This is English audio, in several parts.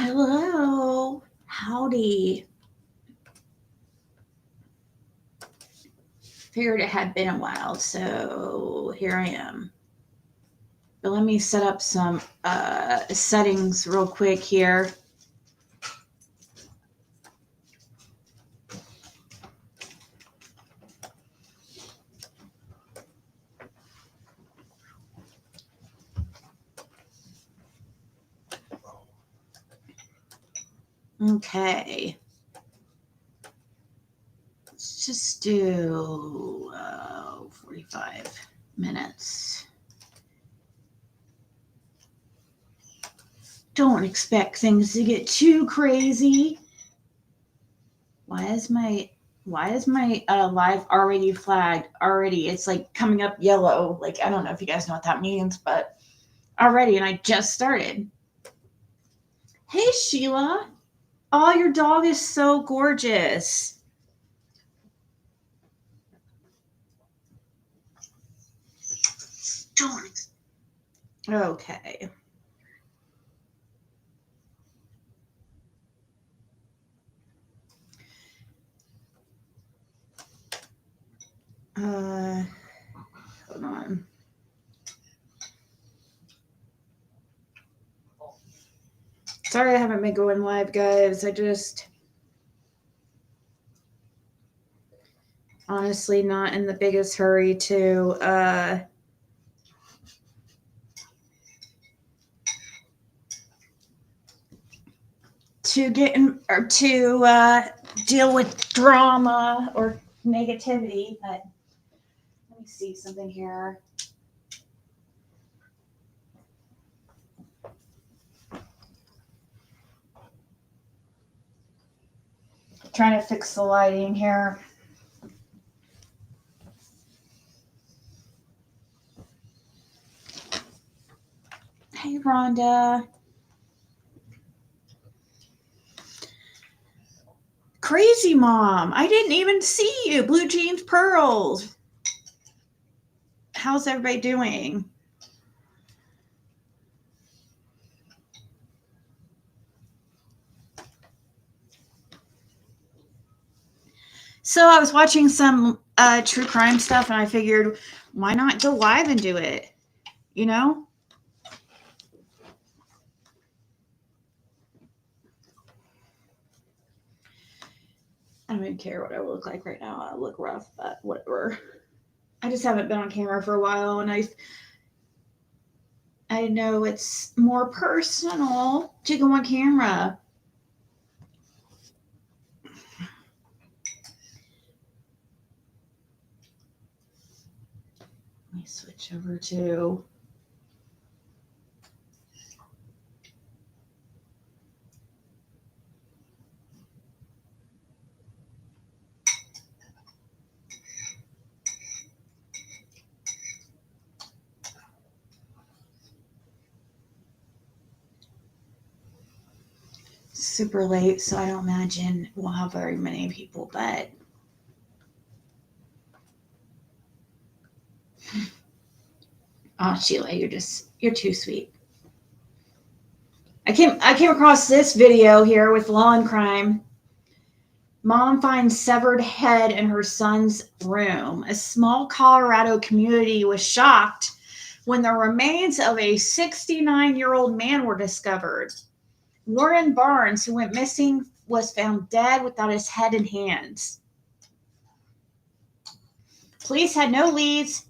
Hello. Howdy. Figured it had been a while, so here I am. But let me set up some settings real quick here. Okay. Let's just do 45 minutes. Don't expect things to get too crazy. Why is my live already flagged? Already, it's like coming up yellow. Like, I don't know if you guys know what that means, but already, and I just started. Hey, Sheila. Oh, your dog is so gorgeous. Okay. Hold on. Sorry I haven't been going live, guys. I just honestly not in the biggest hurry to get in, or to deal with drama or negativity. But let me see something here. Trying to fix the lighting here. Hey, Rhonda. Crazy Mom. I didn't even see you. Blue Jeans Pearls. How's everybody doing? So I was watching some true crime stuff, and I figured, why not go live and do it? You know? I don't even care what I look like right now. I look rough, but whatever. I just haven't been on camera for a while, and I know it's more personal to go on camera. Let me switch over to super late, so I don't imagine we'll have very many people, but oh, Sheila, you're too sweet. I came across this video here with Law and Crime. Mom finds severed head in her son's room. A small Colorado community was shocked when the remains of a 69-year-old man were discovered. Warren Barnes, who went missing, was found dead without his head and hands. Police had no leads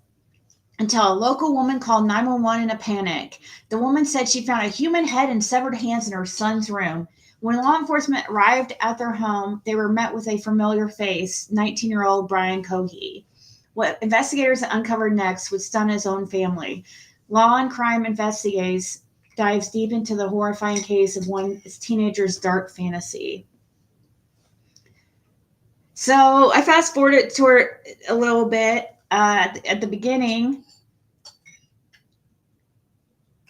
until a local woman called 911 in a panic. The woman said she found a human head and severed hands in her son's room. When law enforcement arrived at their home, they were met with a familiar face, 19-year-old Brian Cohey. What investigators uncovered next would stun his own family. Law and Crime Investigates dives deep into the horrifying case of one teenager's dark fantasy. So I fast forwarded to her a little bit. At the beginning,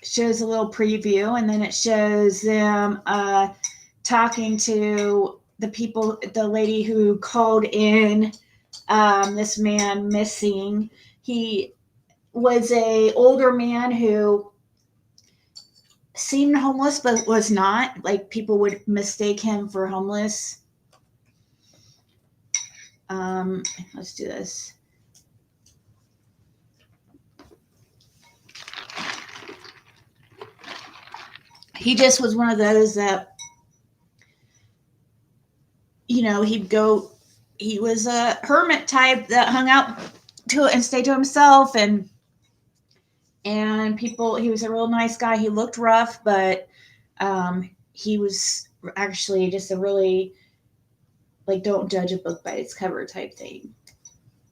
shows a little preview, and then it shows them talking to the lady who called in this man missing. He was a older man who seemed homeless but was not. Like people would mistake him for homeless. Let's do this. He just was one of those that, you know, he was a hermit type that hung out to and stayed to himself, and people, he was a real nice guy. He looked rough, but he was actually just a really, like, don't judge a book by its cover type thing.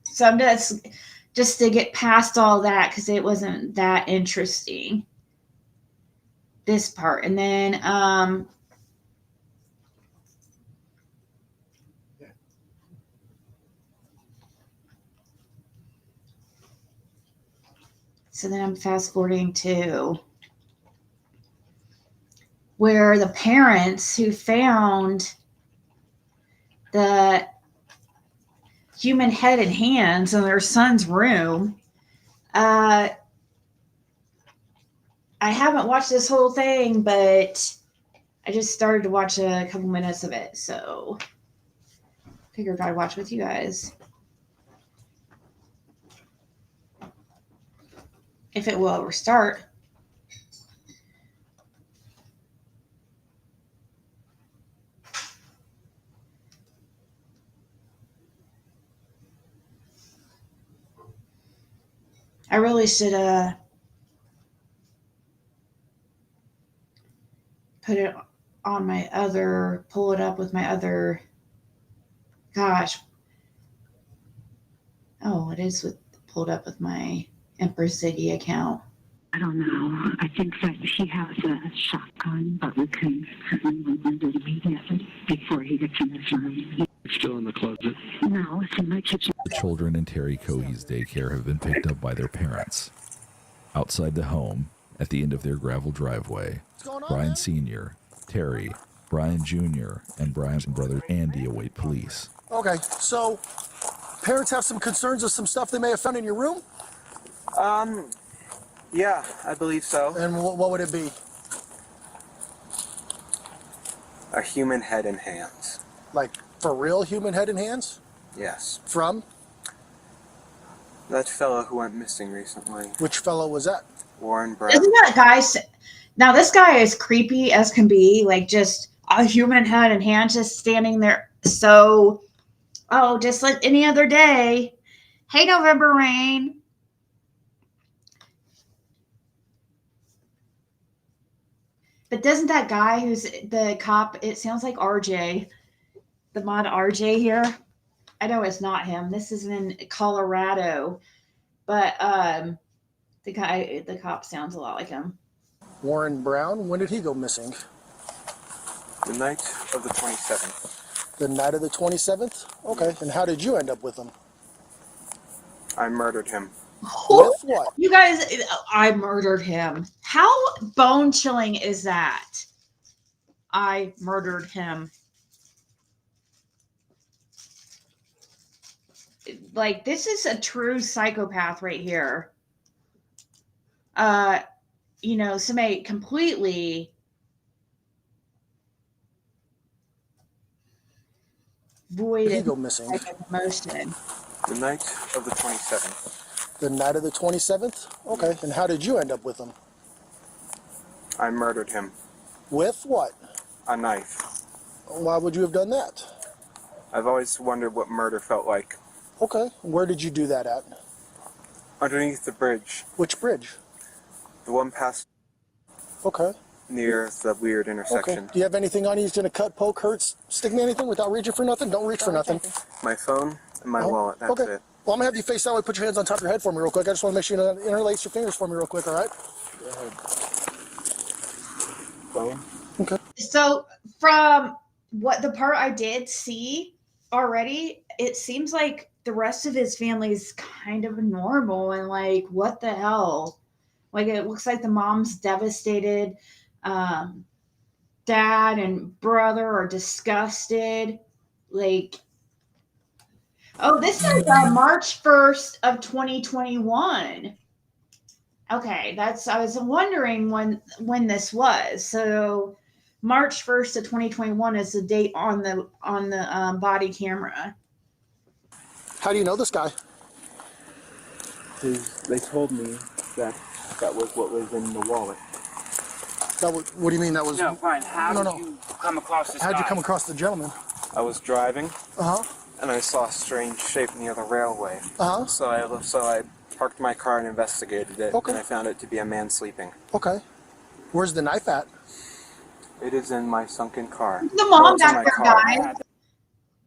So I'm just to get past all that, because it wasn't that interesting, this part. And then so then I'm fast forwarding to where the parents who found the human head and hands in their son's room. I haven't watched this whole thing, but I just started to watch a couple minutes of it, so figured I'd watch with you guys. If it will restart. I really should put it on my other, pull it up with my other, gosh. Oh, it is pulled up with my Empress City account. I don't know. I think that he has a shotgun, but we can certainly remove it immediately before he gets in his room. It's still in the closet? No, it's in my kitchen. The children in Terry Cohee's daycare have been picked up by their parents. Outside the home, at the end of their gravel driveway, Brian Sr., Terry, Brian Jr., and Brian's brother Andy await police. Okay, so parents have some concerns of some stuff they may have found in your room? Yeah, I believe so. And what would it be? A human head and hands. Like, for real human head and hands? Yes. From? That fellow who went missing recently. Which fellow was that? Warren Brown. Isn't that guy? Now this guy is creepy as can be. Like just a human head and hand just standing there. So, just like any other day. Hey, November Rain. But doesn't that guy who's the cop? It sounds like RJ, the mod RJ here. I know it's not him. This is in Colorado, but the cop sounds a lot like him. Warren Brown? When did he go missing? The night of the 27th. The night of the 27th? Okay, and how did you end up with him? I murdered him. With what? You guys, I murdered him. How bone chilling is that? I murdered him. Like, this is a true psychopath right here. Somebody completely void Did he go missing? emotion. The night of the 27th. The night of the 27th? Okay, and how did you end up with him? I murdered him. With what? A knife. Why would you have done that? I've always wondered what murder felt like. Okay, where did you do that at? Underneath the bridge. Which bridge? The one past Okay. near the weird intersection. Okay. Do you have anything on you? He's gonna cut, poke, hurt, stick me anything without reaching for nothing? Don't reach for nothing. My phone and my wallet, that's okay. it. Well, I'm gonna have you face that way. Put your hands on top of your head for me real quick. I just want to make sure you interlace your fingers for me real quick, all right? Go ahead. Phone? Okay. So from what the part I did see already, it seems like the rest of his family is kind of normal, and like, what the hell? Like, it looks like the mom's devastated. Dad and brother are disgusted. Like, oh, this is March 1st of 2021. Okay, I was wondering when this was. So March 1st of 2021 is the date on the body camera. How do you know this guy? They told me that was what was in the wallet. What do you mean that was? No, Brian, how did you come across this How'd guy? you come across the gentleman? I was driving, Uh huh. and I saw a strange shape near the railway. Uh huh. So I parked my car and investigated it, Okay. and I found it to be a man sleeping. Okay. Where's the knife at? It is in my sunken car. The mom Well, it's in back my there, car. guys.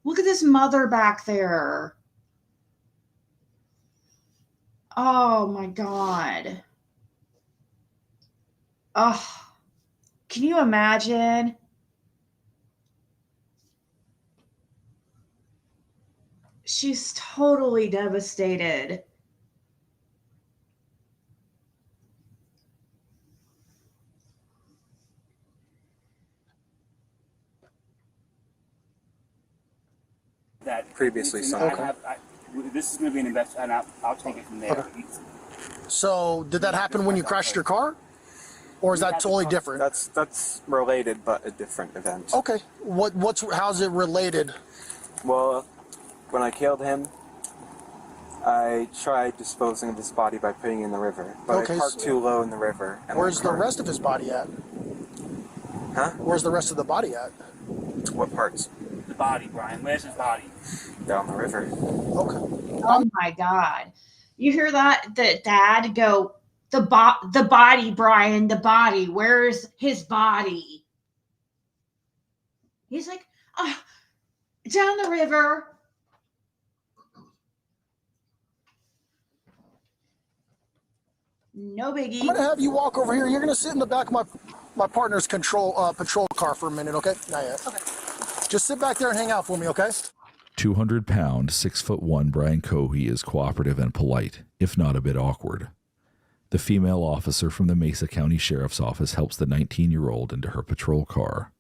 Look at this mother back there. Oh my God. Oh, can you imagine? She's totally devastated. That Previously I sunk. have, this is going to be an investment, and I'll take it from there. Okay. So did that happen when you crashed your car, or is that totally different? That's related, but a different event. Okay. How's it related? Well, when I killed him, I tried disposing of his body by putting it in the river, but Okay, I parked too low in the river. And Where's my the car- rest of his body at? Huh? Where's the rest of the body at? What parts? The body, Brian. Where's his body? Down the river. Okay. Oh my God. You hear that? The dad go, the body, Brian, the body. Where's his body? He's like, oh, down the river. No biggie. I'm gonna have you walk over here. You're gonna sit in the back of my partner's patrol car for a minute, okay? Not yet. Okay. Just sit back there and hang out for me, okay? 200-pound, 6'1" Brian Cohey is cooperative and polite, if not a bit awkward. The female officer from the Mesa County Sheriff's Office helps the 19-year-old into her patrol car.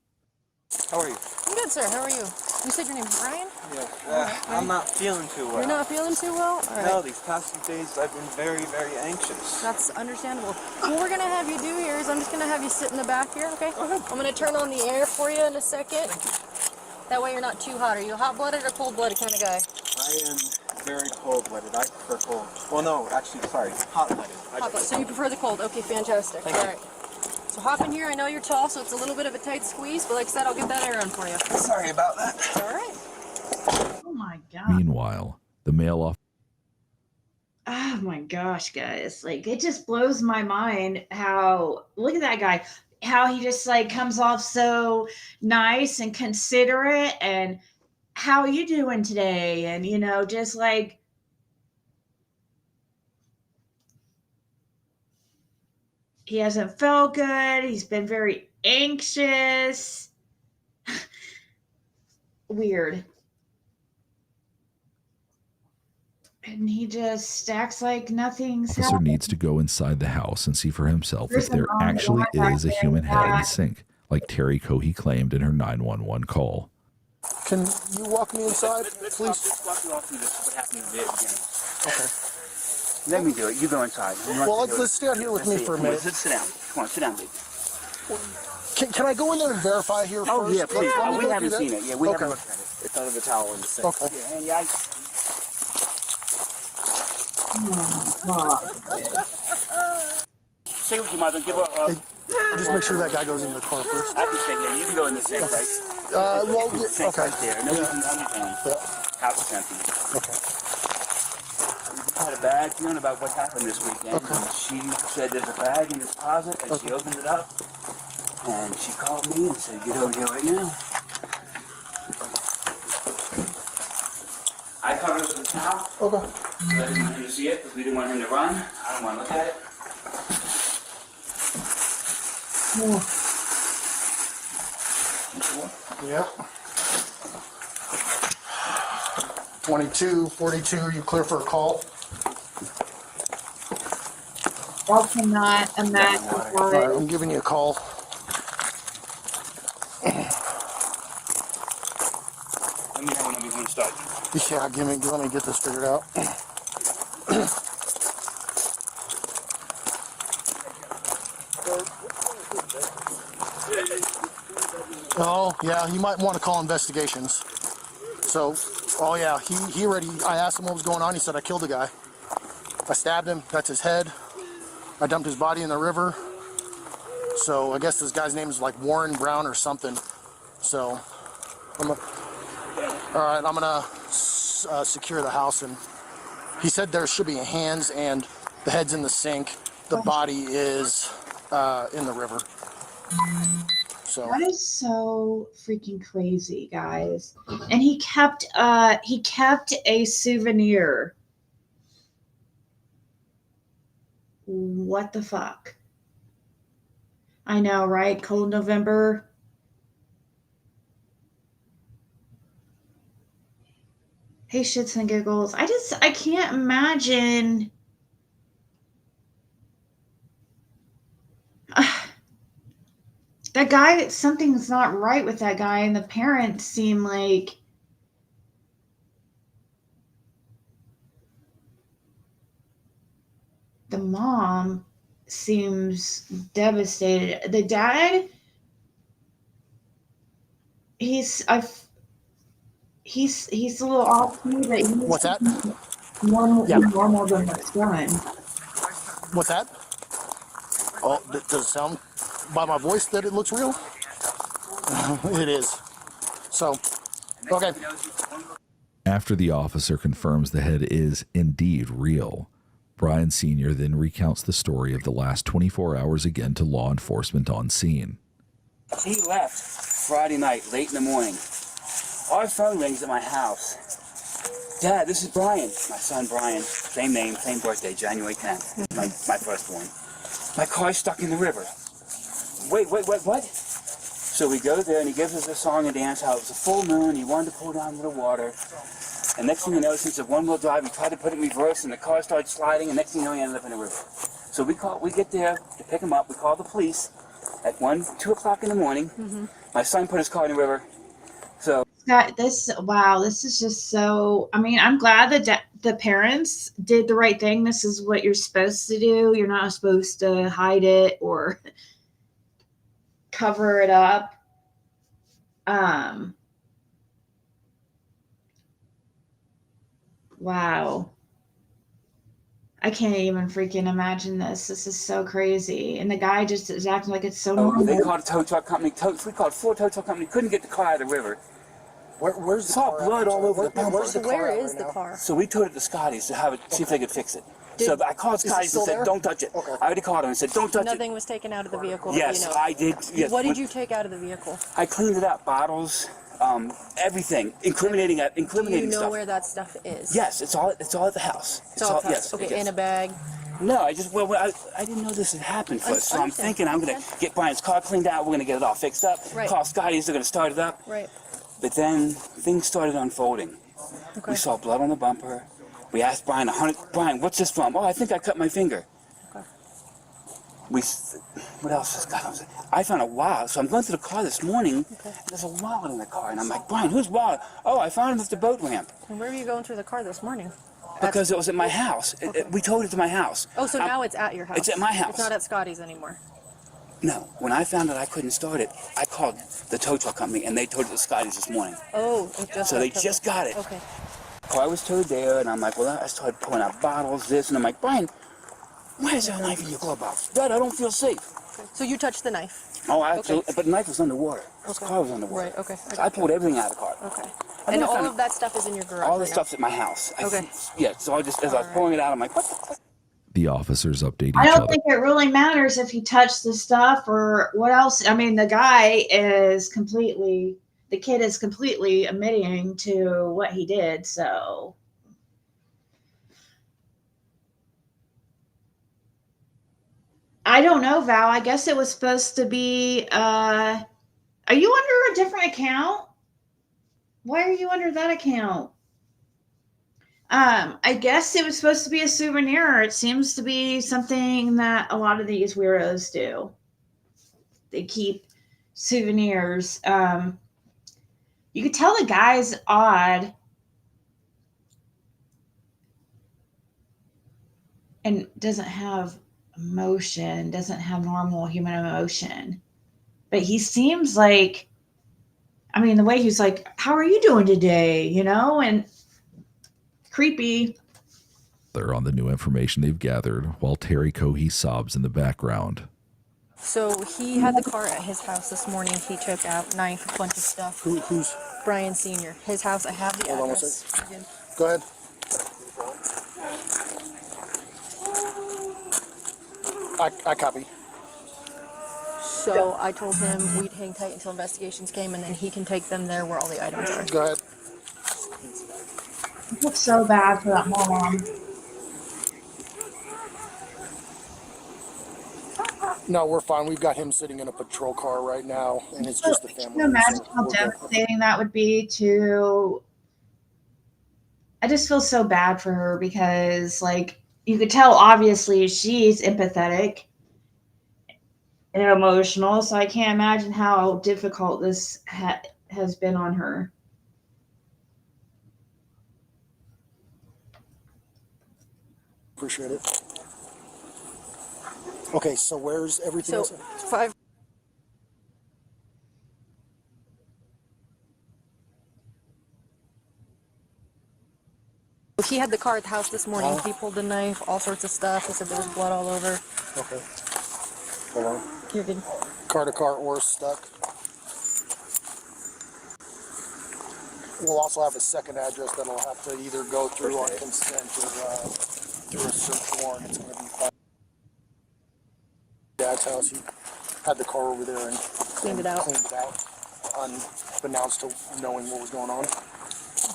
How are you? I'm good, sir. How are you? You said your name's Brian? Yeah. I'm not feeling too well. You're not feeling too well? All right. No, these past few days I've been very, very anxious. That's understandable. What we're going to have you do here is I'm just going to have you sit in the back here, okay? I'm going to turn on the air for you in a second. That way you're not too hot. Are you a hot-blooded or cold-blooded kind of guy? I am very cold-blooded. I prefer cold. Well, no, actually, sorry, hot-blooded. Hot-blooded. So you prefer the cold. Okay, fantastic. All right. So hop in here. I know you're tall, so it's a little bit of a tight squeeze, but like I said, I'll get that air on for you. Sorry about that. All right. Oh my God. Meanwhile, the male officer Oh my gosh, guys. Like, it just blows my mind how, look at that guy, how he just like comes off so nice and considerate, and how you doing today? And, you know, just like, he hasn't felt good. He's been very anxious. Weird. And he just acts like nothing's officer happened. needs to go inside the house and see for himself There's if there a mom actually going back is a there. human head in Yeah. the sink, like Terry Cohey claimed in her 911 call. Can you walk me inside, Let's please? walk you all through this, what happened in the very beginning. Okay. Let me do it. You go inside. Well, let's stay out here with me for a minute. Sit down. Come on, sit down, baby. Can I go in there and verify here first? Oh, yeah, please. Let me We go haven't do that. seen it. Yeah, we Okay. haven't looked at it. It's under the towel in the sink. Okay. Yeah, stay with your mother. Give her a... Just make sure that guy goes in the car first. I can stay here. You can go in the sink, right? Well, The sink okay. right there. No, Yeah. Yeah. House is empty. Okay. We had a bad feeling about what happened this weekend. Okay. And she said there's a bag in this closet, and she opened it up. And she called me and said, get over here right now. I covered it with a towel. Okay. I didn't want him to see it because we didn't want him to run. I don't want to look at it. Yeah. 2242, you clear for a call? I cannot imagine All right, I'm giving you a call. Let me know when we're going to start. Yeah, let me get this figured out. Oh, yeah, you might want to call investigations. So, oh yeah, he already, I asked him what was going on. He said, I killed a guy. I stabbed him, that's his head. I dumped his body in the river. So I guess this guy's name is like Warren Brown or something. So, all right, I'm gonna secure the house. And he said there should be hands and the head's in the sink. The body is in the river. So That is so freaking crazy, guys. And he kept a souvenir. What the fuck? I know, right? Cold November. Hey, shits and giggles. I can't imagine. That guy, something's not right with that guy, and the parents seem like the mom seems devastated. The dad, he's a little off too, but he's what's that? more Yeah. normal than the son. What's that? Oh, does it sound by my voice that it looks real? It is. So, okay. After the officer confirms the head is indeed real, Brian Sr. then recounts the story of the last 24 hours again to law enforcement on scene. He left Friday night, late in the morning. Our phone rings at my house. Dad, this is Brian. My son Brian. Same name, same birthday, January 10th. My firstborn. My car's stuck in the river. Wait, what? So we go there and he gives us a song and dance how it was a full moon, he wanted to pull down to the water. And next thing you know, since it's a one-wheel drive, we tried to put it in reverse and the car started sliding and next thing you know, he ended up in the river. So we get there to pick him up, we call the police at 2 o'clock in the morning. Mm-hmm. My son put his car in the river. So This is just so, I mean, I'm glad that the parents did the right thing. This is what you're supposed to do. You're not supposed to hide it or cover it up. Wow. I can't even freaking imagine this. This is so crazy. And the guy just is acting like it's so normal. they called a tow truck company. We called 4 tow truck companies. Couldn't get the car out of the river. Where's the Saw car? blood all over the bumper. Where's the car Where at is right the now? car? So we towed it to Scotty's to have it, see if they could fix it. So I called Scotty's and still said, there? don't touch it. Okay. I already called him and said, don't touch Nothing it. was taken out of the vehicle. Yes, you know. I did. Yes. What did you take out of the vehicle? I cleaned it up. Bottles, everything, incriminating Do you know stuff. where that stuff is? Yes, it's all at the house. It's all yes. okay, yes. in a bag. No, I didn't know this had happened first. So I'm understand. thinking I'm going to get Brian's car cleaned out. We're going to get it all fixed up. Right. Call Scotty's. They're going to start it up. Right. But then things started unfolding. Okay. We saw blood on the bumper. We asked Brian, Brian, what's this from? Oh, I think I cut my finger. Okay. What else has got on? I found a wallet. So I'm going through the car this morning, and there's a wallet in the car. And I'm like, Brian, whose wallet? Oh, I found it at the boat ramp. And where were you going through the car this morning? Because it was at my house. We towed it to my house. Oh, so now it's at your house. It's at my house. It's not at Scotty's anymore. No, when I found out I couldn't start it, I called the tow truck company, and they towed it to Scotty's this morning. Oh, it just. So they just got it. Okay. Car was towed there, and I'm like, well, I started pulling out bottles, this, and I'm like, Brian, why is there a knife in your glove box? Dad, I don't feel safe. So you touched the knife. Oh, absolutely. Okay. But the knife was underwater. This Okay. car was underwater. Right. Okay. So I pulled everything out of the car. Okay. I And never all found of that stuff is in your garage. all the right now? stuff's at my house. Okay. Yeah, so I just, as I was pulling it out, I'm like, what the fuck? The officers update I each don't other. think it really matters if he touched the stuff or what else. I mean, the kid is completely admitting to what he did. So I don't know, Val. I guess it was supposed to be, are you under a different account? Why are you under that account? I guess it was supposed to be a souvenir. It seems to be something that a lot of these weirdos do. They keep souvenirs. You could tell the guy's odd and doesn't have emotion, doesn't have normal human emotion. But he seems like I mean, the way he's like, how are you doing today? You know, and creepy. They're on the new information they've gathered while Terry Cohey sobs in the background. So he had the car at his house this morning. He took out knife, a bunch of stuff. Who's? Brian Sr. His house. I have the Hold on one address. second. Go ahead. I copy. So I told him we'd hang tight until investigations came, and then he can take them there where all the items are. Go ahead. I feel so bad for that mom. No, we're fine. We've got him sitting in a patrol car right now, and it's just the family. Can you imagine so how we're good. devastating that would be to... I just feel so bad for her because, like, you could tell obviously she's empathetic and emotional, so I can't imagine how difficult this has been on her. Appreciate it. Okay, so where's everything So else? 5. He had the car at the house this morning. He pulled the knife, all sorts of stuff. He said there was blood all over. Okay. Hold on. You're good. Car to car or stuck. We'll also have a second address that'll have to either go through on consent or through a search warrant. It's going to be by Dad's house. He had the car over there and Cleaned it out. Unbeknownst to knowing what was going on.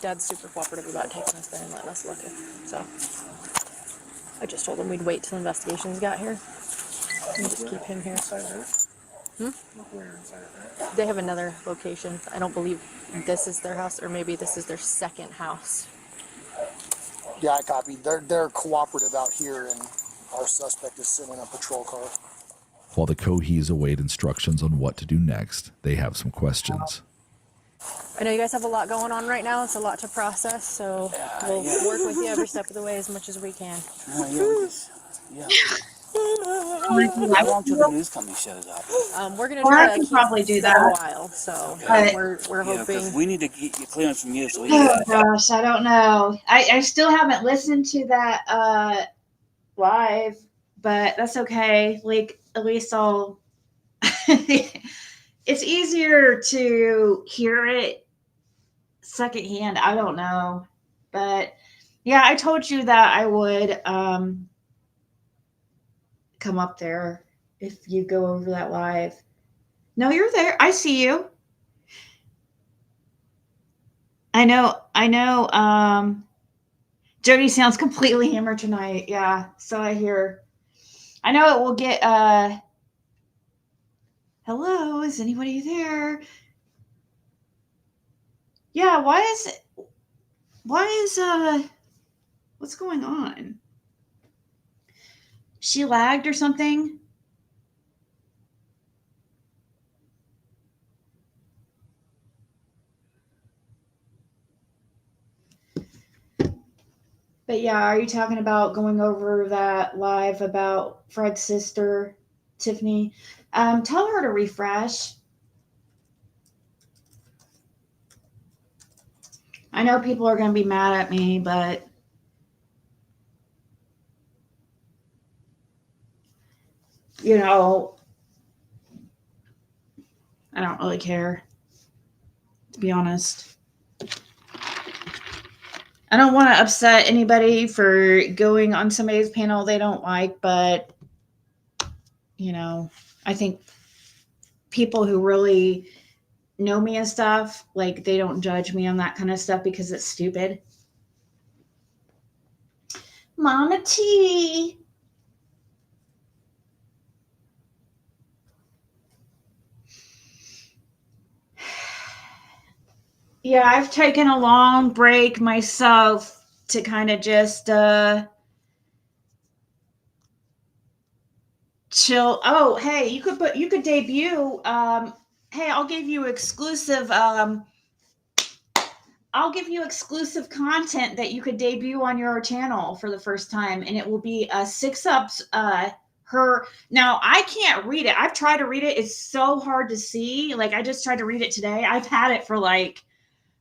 Dad's super cooperative about taking us there and letting us look at it. So I just told him we'd wait till investigations got here and just keep him here. They have another location. I don't believe this is their house, or maybe this is their second house. Yeah, I copied. They're cooperative out here, and our suspect is sitting in a patrol car. While the Coheys await instructions on what to do next, they have some questions. I know you guys have a lot going on right now. It's a lot to process, so we'll work with you every step of the way as much as we can. I want till the news company shows up. We're gonna Well, try I to can keep probably it do for that. a while, so But- we're Yeah, hoping. 'cause we need to get clearance from you so we Oh can. gosh, I don't know. I still haven't listened to that live, but that's okay. Like, at least I'll... It's easier to hear it secondhand. I don't know. But yeah, I told you that I would come up there if you go over that live. No, you're there. I see you. I know. Jody sounds completely hammered tonight. Yeah, so I hear. I know it will get hello, is anybody there? Yeah, why is what's going on? She lagged or something? But yeah, are you talking about going over that live about Fred's sister, Tiffany? Tell her to refresh. I know people are going to be mad at me, but you know, I don't really care, to be honest. I don't want to upset anybody for going on somebody's panel they don't like, but you know, I think people who really know me and stuff, like, they don't judge me on that kind of stuff because it's stupid. Mama T. Yeah, I've taken a long break myself to kind of just chill. Oh, hey, you could debut. Hey, I'll give you exclusive content that you could debut on your channel for the first time, and it will be a 6 ups Now I can't read it. I've tried to read it. It's so hard to see. Like I just tried to read it today. I've had it for like,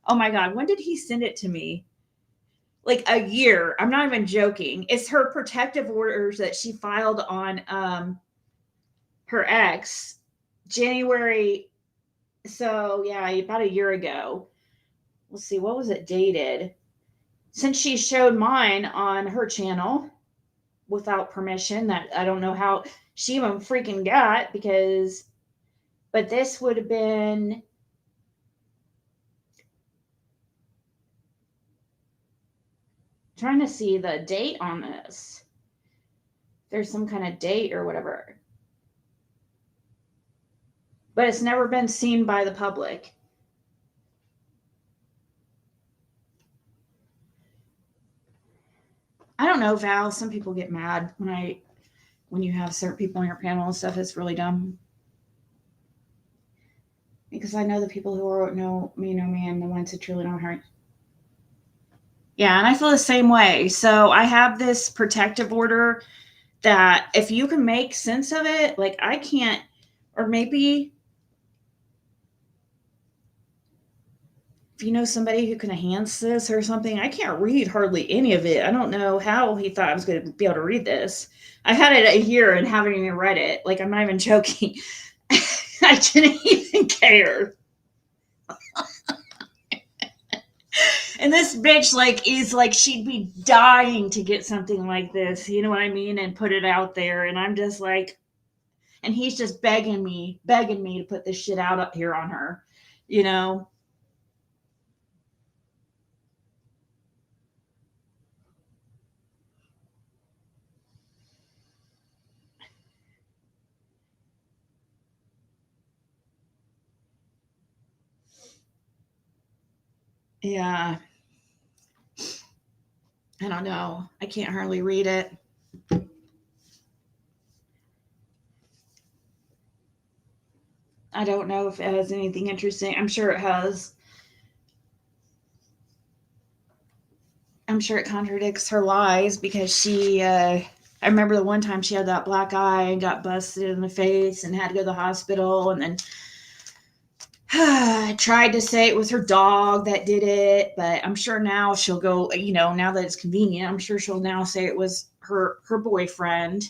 oh my God, when did he send it to me? Like a year. I'm not even joking. It's her protective orders that she filed on her ex January. So yeah, about a year ago. Let's see, what was it dated? Since she showed mine on her channel without permission, that I don't know how she even freaking got, because, but this would have been, trying to see the date on this. There's some kind of date or whatever. But it's never been seen by the public. I don't know, Val. Some people get mad when you have certain people on your panel and stuff. It's really dumb. Because I know the people who know me, and the ones who truly don't hurt. Yeah, and I feel the same way. So I have this protective order that if you can make sense of it, like I can't, or maybe if you know somebody who can enhance this or something, I can't read hardly any of it. I don't know how he thought I was going to be able to read this. I had it a year and haven't even read it. Like, I'm not even joking. I didn't even care. And this bitch, like, is like, she'd be dying to get something like this. You know what I mean? And put it out there. And I'm just like, and he's just begging me to put this shit out up here on her, you know? Yeah. I don't know. I can't hardly read it. I don't know if it has anything interesting. I'm sure it has. I'm sure it contradicts her lies, because she, I remember the one time she had that black eye and got busted in the face and had to go to the hospital, and then tried to say it was her dog that did it, but I'm sure now she'll go, you know, now that it's convenient, I'm sure she'll now say it was her boyfriend.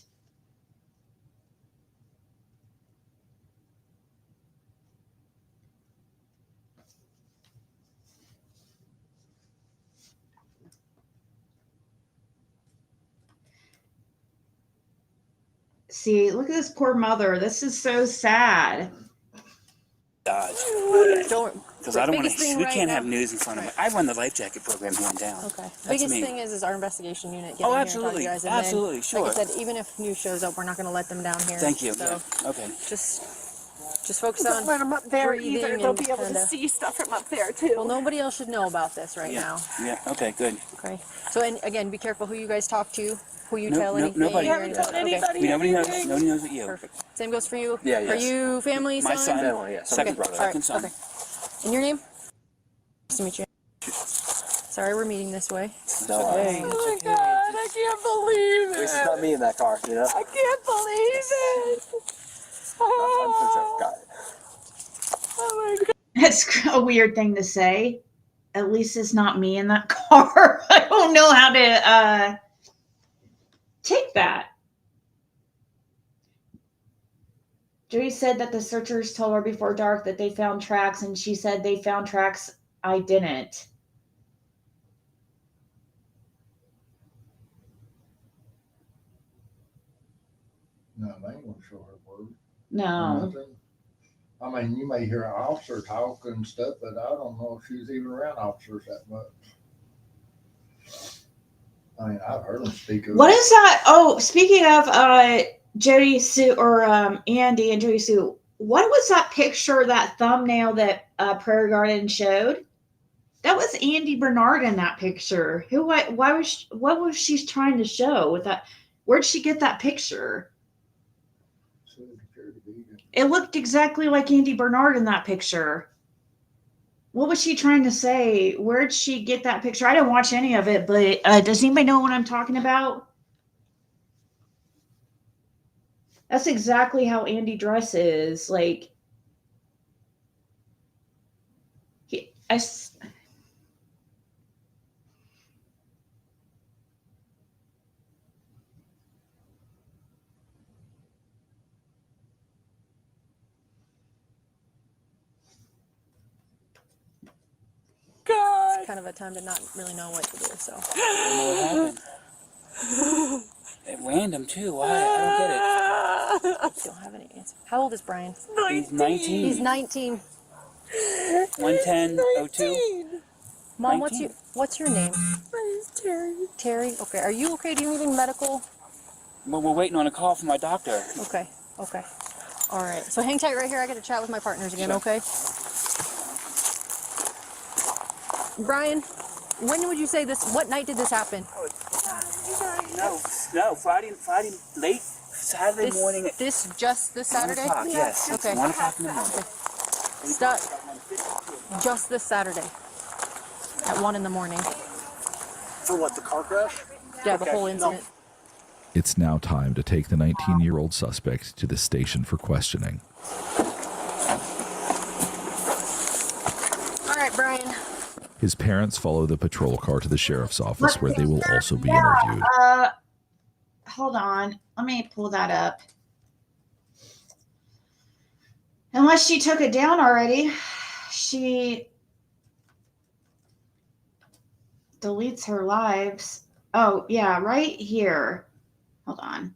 See, look at this poor mother. This is so sad. Dodge. Don't. Because I don't want biggest to. thing We right can't now- have news in front of me. I run the life jacket program here in town. Okay. That's Biggest me. thing is our investigation unit getting Oh, here absolutely. and talk to you guys. And Absolutely, then, sure. Like I said, even if news shows up, we're not going to let them down here. Thank you. So Yeah. Okay. just focus on Don't let them up there breathing either. They'll and be able to kinda- see stuff from up there too. Well, nobody else should know about this right Yeah. now. Yeah. Okay. Good. Okay. So, and again, be careful who you guys talk to, who you No- tell no- anything. nobody. You haven't told Okay. anybody. Nobody knows. anything? Nobody knows but you. Perfect. Same goes for you. Yeah, Are yes. you family, My son. Family, yeah. Second Okay. brother. All right. Second son. Okay. And your name? Nice to meet you. Sorry, we're meeting this way. No, Hey. Oh my god, I can't believe at least it's not it. me in that car, you know? I can't believe it. I'm such a guy. Oh my god. That's a weird thing to say. At least it's not me in that car. I don't know how to take that. Joey said that the searchers told her before dark that they found tracks, and she said they found tracks. I didn't. No, they ain't gonna show her word. No. Nothing. I mean, you may hear an officer talk and stuff, but I don't know if she's even around officers that much. I mean, I've heard them speak of What is that? Oh, speaking of Jody Sue or Andy and Jody Sue, what was that picture, that thumbnail that Prairie Garden showed? That was Andy Bernard in that picture. What was she trying to show with that? Where'd she get that picture? It looked exactly like Andy Bernard in that picture. What was she trying to say? Where'd she get that picture? I didn't watch any of it, but does anybody know what I'm talking about? That's exactly how Andy dresses. Like, I, God. It's kind of a time to not really know what to do, so. I don't know what happened. At random too. Why? I don't get it. You don't have any answer. How old is Brian? He's 19. He's 19. 11002. Mom, 19. what's your name? My name's Terry. Terry? Okay. Are you okay? Do you need any medical? Well, we're waiting on a call from my doctor. Okay. Okay. All right. So hang tight right here. I got to chat with my partners again, Sure. okay? Brian, when would you say this? What night did this happen? No, Friday late Saturday morning at This Saturday? 1 o'clock, yes. Okay. 1 o'clock in the morning. Stop. Just this Saturday at 1 in the morning. For what, the car crash? Yeah, the whole incident. It's now time to take the 19-year-old suspect to the station for questioning. All right, Brian. His parents follow the patrol car to the sheriff's office where they will also be interviewed. Hold on. Let me pull that up. Unless she took it down already. She deletes her lives. Oh, yeah, right here. Hold on.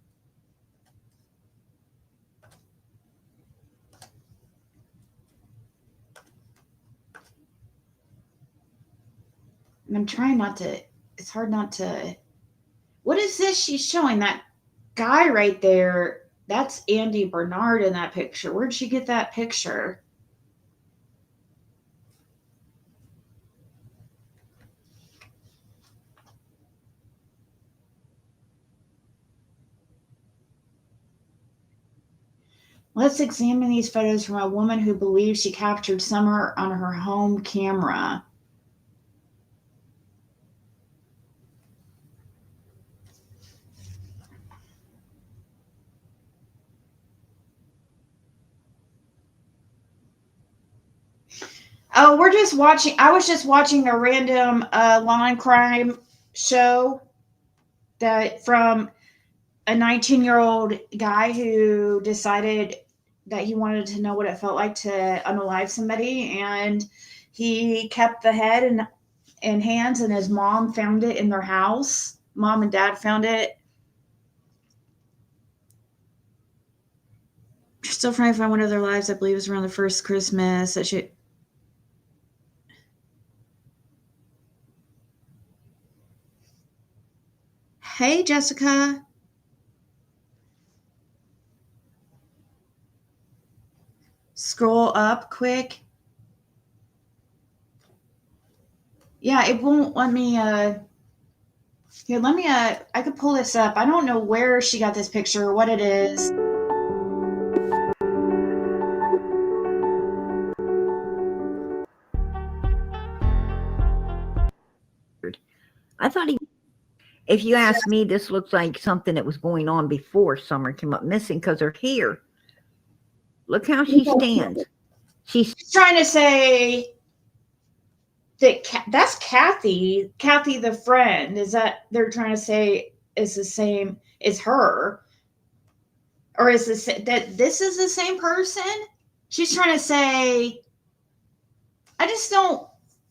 And I'm trying not to, it's hard not to. What is this she's showing? That guy right there, that's Andy Bernard in that picture. Where'd she get that picture? Let's examine these photos from a woman who believes she captured Summer on her home camera. Oh, we're just watching. I was just watching a random law and crime show that from a 19-year-old guy who decided that he wanted to know what it felt like to unalive somebody, and he kept the head in hands, and his mom found it in their house. Mom and dad found it. Still trying to find one of their lives. I believe it was around the first Christmas that she. Hey, Jessica. Scroll up quick. Yeah, it won't let me, here, let me, I could pull this up. I don't know where she got this picture or what it is. I thought if you ask me, this looks like something that was going on before Summer came up missing because her hair. Look how she stands. She's trying to say that that's Kathy the friend. Is that they're trying to say is the same as her? Or is this that this is the same person? She's trying to say, I just don't.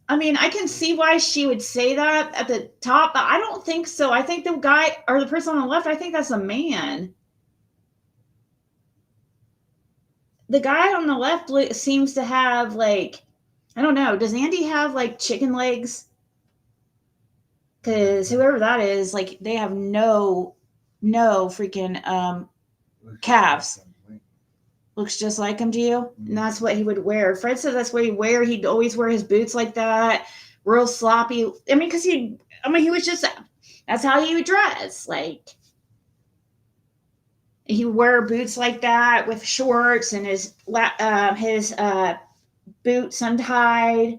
I mean, I can see why she would say that at the top, but I don't think so. I think the guy or the person on the left, I think that's a man. The guy on the left seems to have like, I don't know. Does Andy have like chicken legs? Because whoever that is, like, they have no freaking calves. Looks just like him to you, and that's what he would wear. Fred said that's what he'd always wear his boots like that, real sloppy. I mean, because he was just, that's how he would dress. Like, he would wear boots like that with shorts and his boots untied.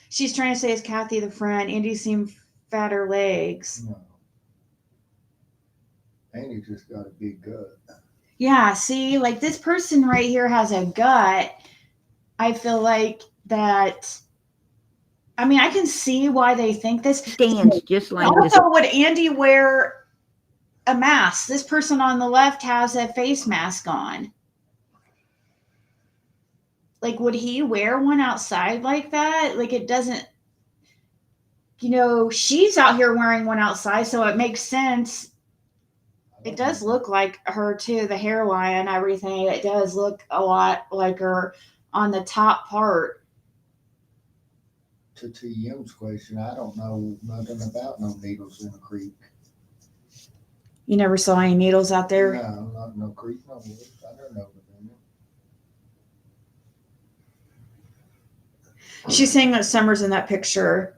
She's trying to say, is Kathy the friend? Andy seemed fatter legs. No. Andy just got a big gut. Yeah, see, like this person right here has a gut. I feel like that. I mean, I can see why they think this. Stands just like this. Also, would Andy wear a mask? This person on the left has a face mask on. Like, would he wear one outside like that? Like, it doesn't, she's out here wearing one outside, so it makes sense. It does look like her, too, the hairline, everything. It does look a lot like her on the top part. To TM's question, I don't know nothing about no needles in a creek. You never saw any needles out there? No, not no creek, no woods. I don't know them. She's saying that Summer's in that picture.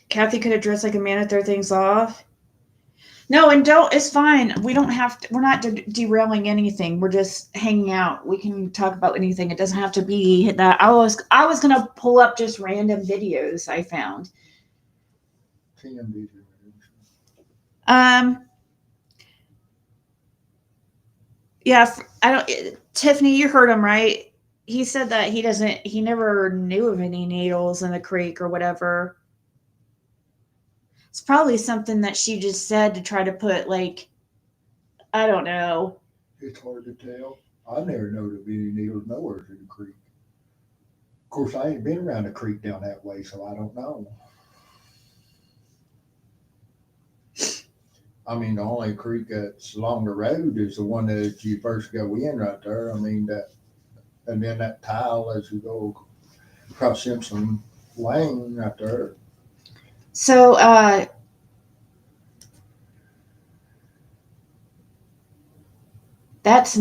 Kathy could have dressed like a man to throw things off. No, and it's fine. We don't have to, we're not derailing anything. We're just hanging out. We can talk about anything. It doesn't have to be that. I was going to pull up just random videos I found. TM did you? Yeah, Tiffany, you heard him, right? He said that he never knew of any needles in the creek or whatever. It's probably something that she just said to try to put, like, I don't know. It's hard to tell. I never known of any needles nowhere in the creek. Of course, I ain't been around the creek down that way, so I don't know. I mean, the only creek that's along the road is the one that you first go in right there. I mean, and then that tile as you go across Simpson Lane right there. So, that's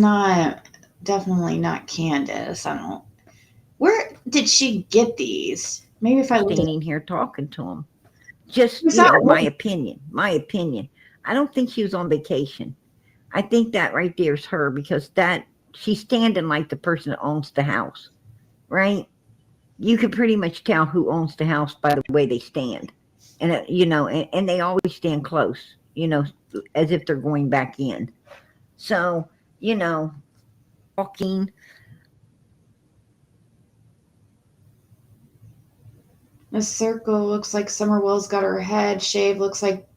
definitely not Candace. Where did she get these? Maybe if I look standing here talking to him. Just, my opinion. I don't think she was on vacation. I think that right there is her because she's standing like the person that owns the house, right? You could pretty much tell who owns the house by the way they stand. And, and they always stand close, as if they're going back in. So, walking. The circle looks like Summer Wells got her head shaved. Looks like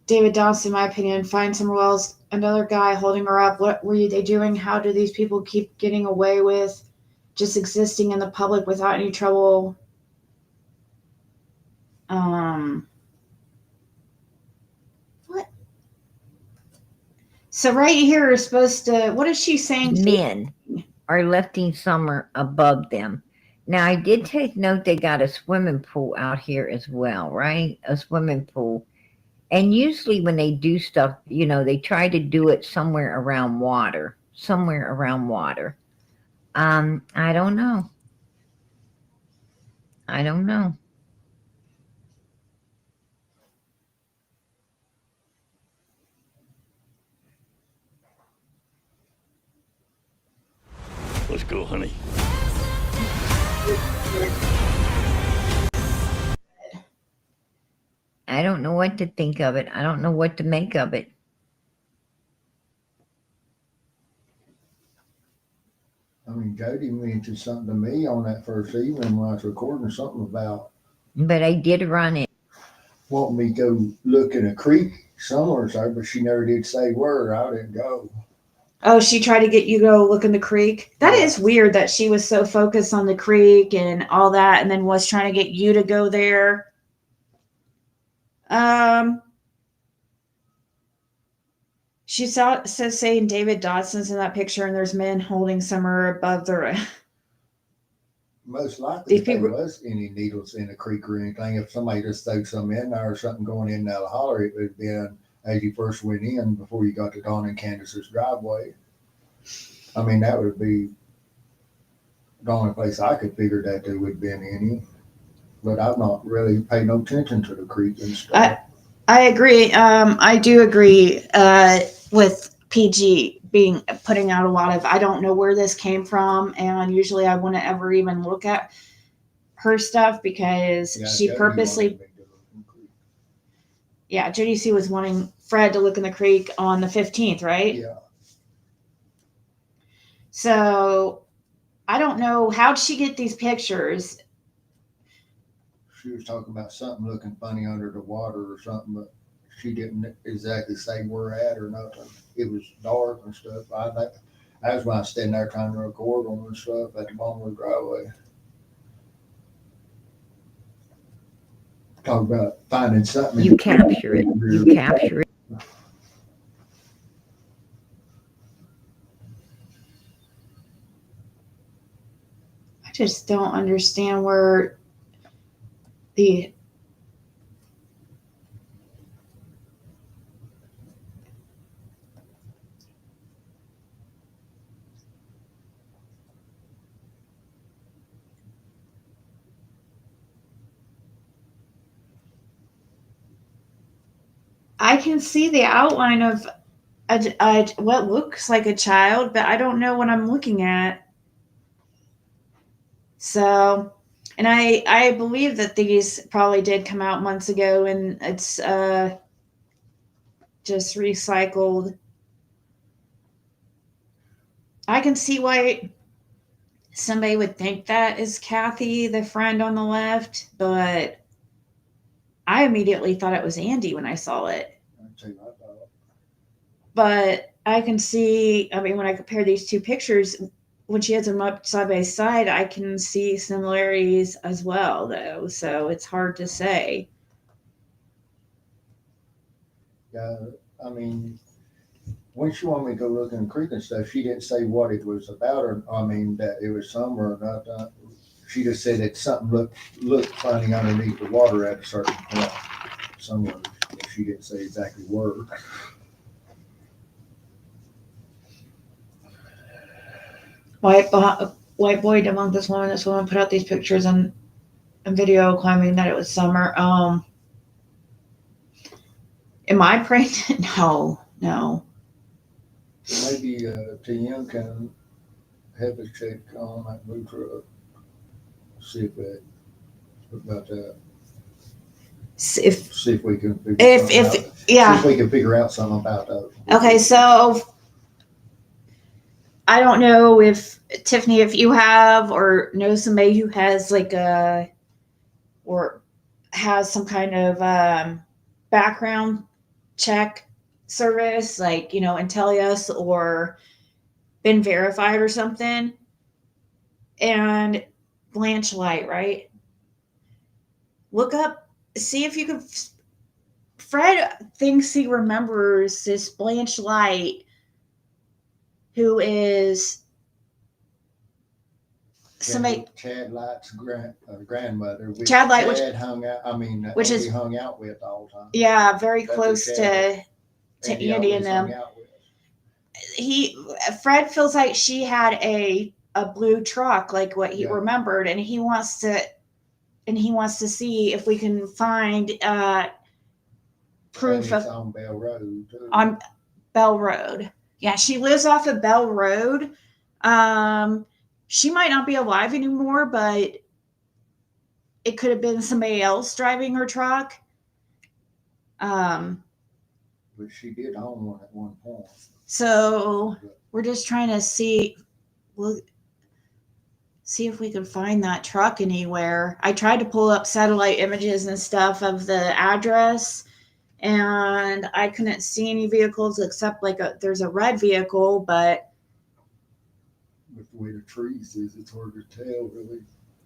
David Dawson, in my opinion. Find Summer Wells, another guy holding her up. What were they doing? How do these people keep getting away with just existing in the public without any trouble? What? So right here is supposed to, what is she saying? Men are lifting Summer above them. Now, I did take note they got a swimming pool out here as well, right? A swimming pool. And usually when they do stuff, they try to do it somewhere around water. I don't know. Let's go, honey. I don't know what to think of it. I don't know what to make of it. I mean, Jody mentioned something to me on that first evening when I was recording something about. But I did run it. Want me to go look in a creek somewhere, so, but she never did say where. I didn't go. Oh, she tried to get you to go look in the creek? That is weird that she was so focused on the creek and all that and then was trying to get you to go there. She says saying David Dodson's in that picture and there's men holding Summer above the... Most likely if there was any needles in the creek or anything, if somebody just threw some in there or something going in and out of the holler, it would have been as you first went in before you got to Dawn and Candace's driveway. I mean, that would be the only place I could figure that there would have been any. But I've not really paid no attention to the creek and stuff. I agree. I do agree with PG. putting out a lot of, I don't know where this came from, and usually I wouldn't ever even look at her stuff because she purposely. Yeah, Judy C was wanting Fred to look in the creek on the 15th, right? Yeah. So I don't know, how'd she get these pictures? She was talking about something looking funny under the water or something, but she didn't exactly say where at or nothing. It was dark and stuff. I was when I was standing there trying to record on and stuff at the bottom of the driveway. Talk about finding something. You capture it. You capture it. I just don't understand where the I can see the outline of what looks like a child, but I don't know what I'm looking at. So, and I believe that these probably did come out months ago, and it's just recycled. I can see why somebody would think that is Kathy, the friend on the left, but I immediately thought it was Andy when I saw it. But I can see, I mean, when I compare these two pictures, when she has them up side by side, I can see similarities as well, though. So it's hard to say. Yeah, I mean, when she wanted me to go look in the creek and stuff, she didn't say what it was about, or I mean, that it was somewhere or not. She just said that something looked funny underneath the water at a certain point somewhere. She didn't say exactly where. White boy among this woman. This woman put out these pictures and video claiming that it was summer. Am I pregnant? No. Maybe TM can have us check on that blue truck. See if it about that. See if we can figure something out. Yeah. See if we can figure out something about that. Okay, so I don't know if Tiffany, if you have or know somebody who has like or has some kind of background check service, like, Intellius or been verified or something. And Blanche Light, right? Look up, see if you can. Fred thinks he remembers this Blanche Light, who is somebody. Chad Light's grandmother. Which Chad Light, Chad hung out. I mean, which Andy is hung out with all the time. Yeah, very That's close to Andy and them. Fred feels like she had a blue truck, like what he remembered, and he wants to see if we can find proof of on Bell Road too. On Bell Road. Yeah, she lives off of Bell Road. She might not be alive anymore, but it could have been somebody else driving her truck. But she did own one at one point. So we're just trying to see if we can find that truck anywhere. I tried to pull up satellite images and stuff of the address, and I couldn't see any vehicles except there's a red vehicle, but with the way the trees is, it's hard to tell really.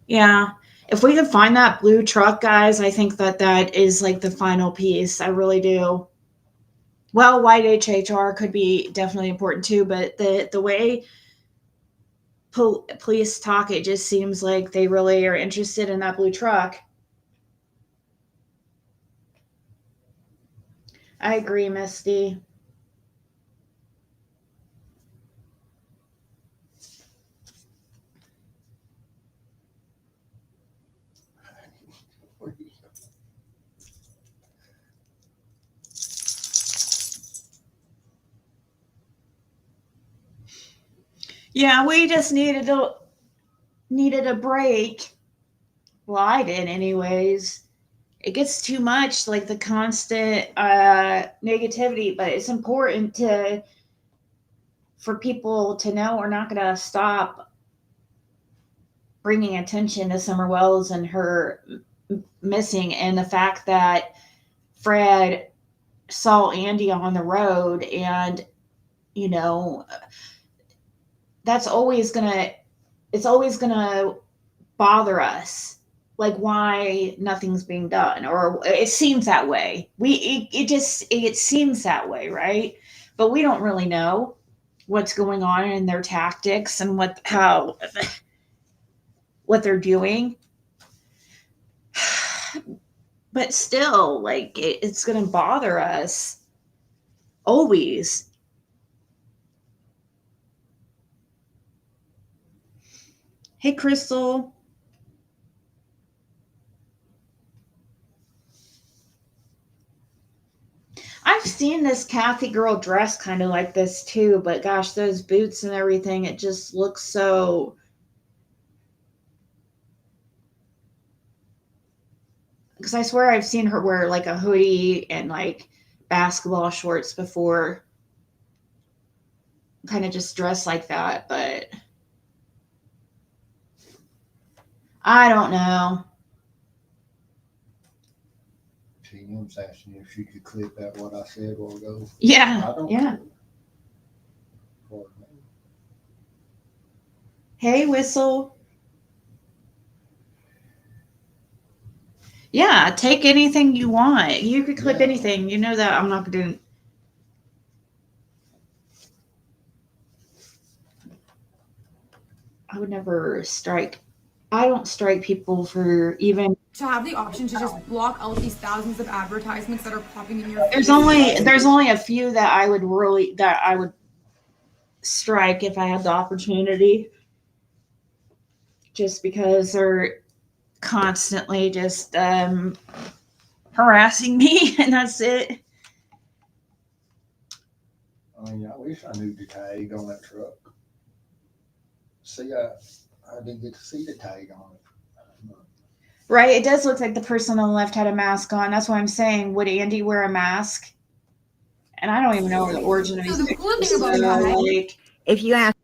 Yeah. If we can find that blue truck, guys, I think that is like the final piece. I really do. Well, white HHR could be definitely important too, but the way police talk, it just seems like they really are interested in that blue truck. I agree, Misty. Yeah, we just needed a break. Well, I did anyways. It gets too much, like the constant negativity, but it's important for people to know we're not going to stop bringing attention to Summer Wells and her missing, and the fact that Fred saw Andy on the road, and you know that's always gonna it's always gonna bother us, like why nothing's being done, or it seems that way. It seems that way, right? But we don't really know what's going on in their tactics and what they're doing. But still, like it's gonna bother us always. Hey, Crystal. I've seen this Kathy girl dress kind of like this too, but gosh, those boots and everything, it just looks so. Because I swear I've seen her wear like a hoodie and like basketball shorts before, kind of just dressed like that, but I don't know. TM's asking if she could clip out what I said a while ago. Yeah, I don't yeah. know. Hey, Whistle. Yeah, take anything you want. You could clip anything. You know that I'm not going to. I would never strike. I don't strike people for even. To have the option to just block out these thousands of advertisements that are popping in your There's face. only a few that I would strike if I had the opportunity. Just because they're constantly just harassing me, and that's it. I mean, I wish I knew the tag on that truck. See, I didn't get to see the tag on it. Right, it does look like the person on the left had a mask on. That's why I'm saying, would Andy wear a mask? And I don't even know where the origin of these pictures are. Like, if you ask,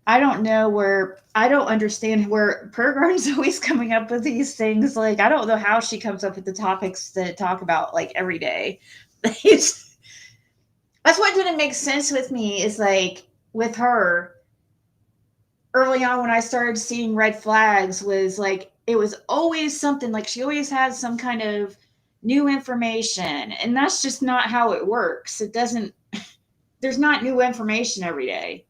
I don't understand where Pergram's always coming up with these things. Like, I don't know how she comes up with the topics to talk about like every day. That's what didn't make sense with me, is like with her early on when I started seeing red flags, was like it was always something, like she always had some kind of new information, and that's just not how it works. It doesn't. There's not new information every day.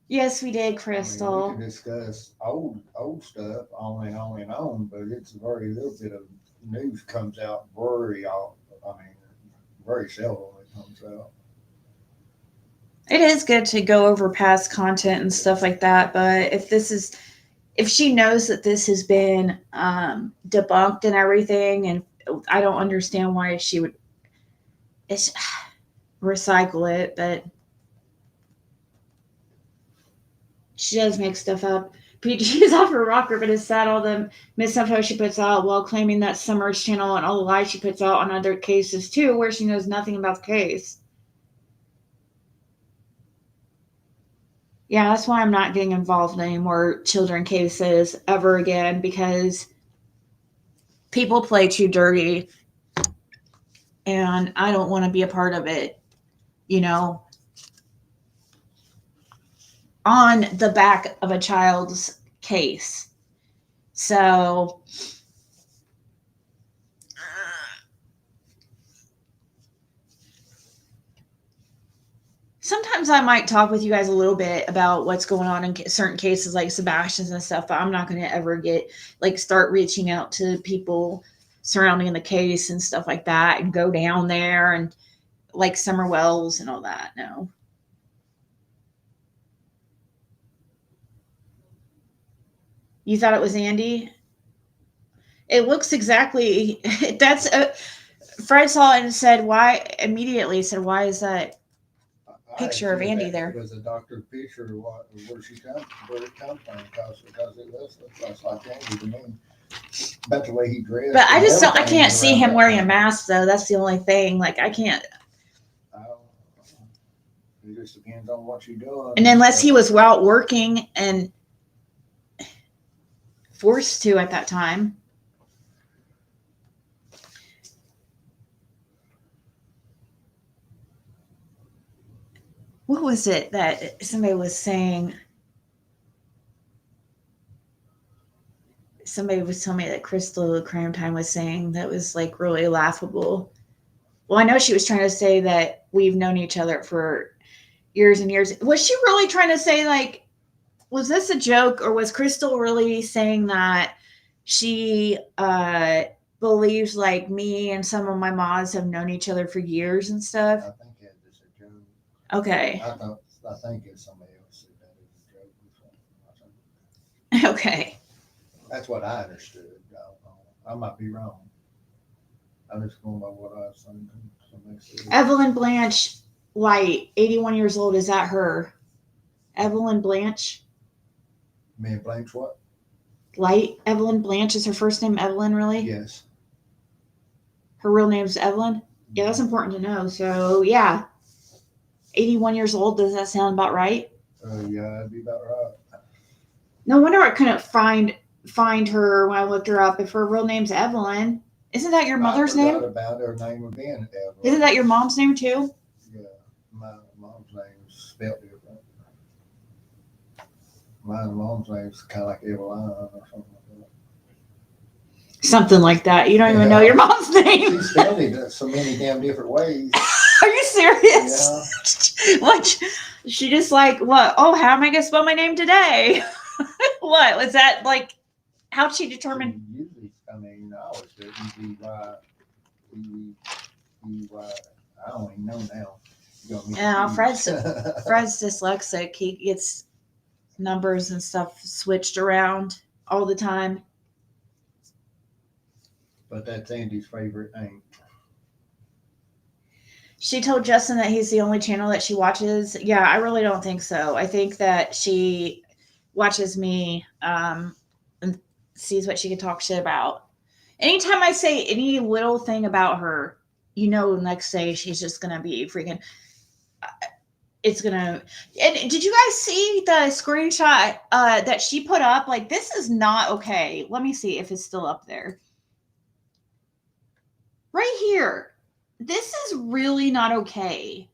Yes, we did, Crystal. I mean, we can discuss old stuff on and on, but it's very little bit of news comes out very seldom it comes out. It is good to go over past content and stuff like that, but if she knows that this has been debunked and everything, and I don't understand why she would recycle it, but she does make stuff up. PG is off her rocker, but it's sad all the misinfo she puts out while claiming that Summer's channel and all the lies she puts out on other cases too, where she knows nothing about the case. Yeah, that's why I'm not getting involved in any more children cases ever again, because people play too dirty and I don't want to be a part of it, on the back of a child's case. So sometimes I might talk with you guys a little bit about what's going on in certain cases like Sebastian's and stuff, but I'm not going to ever start reaching out to people surrounding the case and stuff like that and go down there and like Summer Wells and all that. No. You thought it was Andy? It looks exactly. Fred saw it and said, "Why?" Immediately said, "Why is that?" picture of Andy there. It was a doctor's picture of where it come from, because it looks like Andy to me. But the way he dressed. But I can't see him wearing a mask though. That's the only thing. Like I can't. It just depends on what you're doing. And unless he was out working and forced to at that time. What was it that somebody was saying? Somebody was telling me that Crystal Crime Time was saying that was like really laughable. Well, I know she was trying to say that we've known each other for years and years. Was she really trying to say, like, was this a joke, or was Crystal really saying that she believes like me and some of my mods have known each other for years and stuff? I think it was a joke. Okay. I think it's somebody else said that it was a joke. Okay. That's what I understood. I might be wrong. I'm just going by what I was thinking. Evelyn Blanche White, 81 years old. Is that her? Evelyn Blanche? Me and Blanche what? Light. Evelyn Blanche is her first name. Evelyn, really? Yes. Her real name's Evelyn? Yeah, that's important to know. So, yeah. 81 years old. Does that sound about right? Yeah, that'd be about right. No wonder I couldn't find her when I looked her up. If her real name's Evelyn. Isn't that your mother's name? I forgot about her name of being Evelyn. Isn't that your mom's name too? Yeah, my mom's name is spelled different. My mom's name's kind of like Evelyn or something like that. Something like that. You don't even know your mom's name. She spelled it so many damn different ways. Are you serious? Yeah. What? She just like, what? Oh, how am I going to spell my name today? What? Was that like, how'd she determine? Usually, I mean, I always do E-Y. I don't even know now. Yeah, Fred's dyslexic. He gets numbers and stuff switched around all the time. But that's Andy's favorite name. She told Justin that he's the only channel that she watches. Yeah, I really don't think so. I think that she watches me and sees what she can talk shit about. Anytime I say any little thing about her, you know, next day she's just going to be freaking... It's going to... And did you guys see the screenshot that she put up? Like, this is not okay. Let me see if it's still up there. Right here. This is really not okay.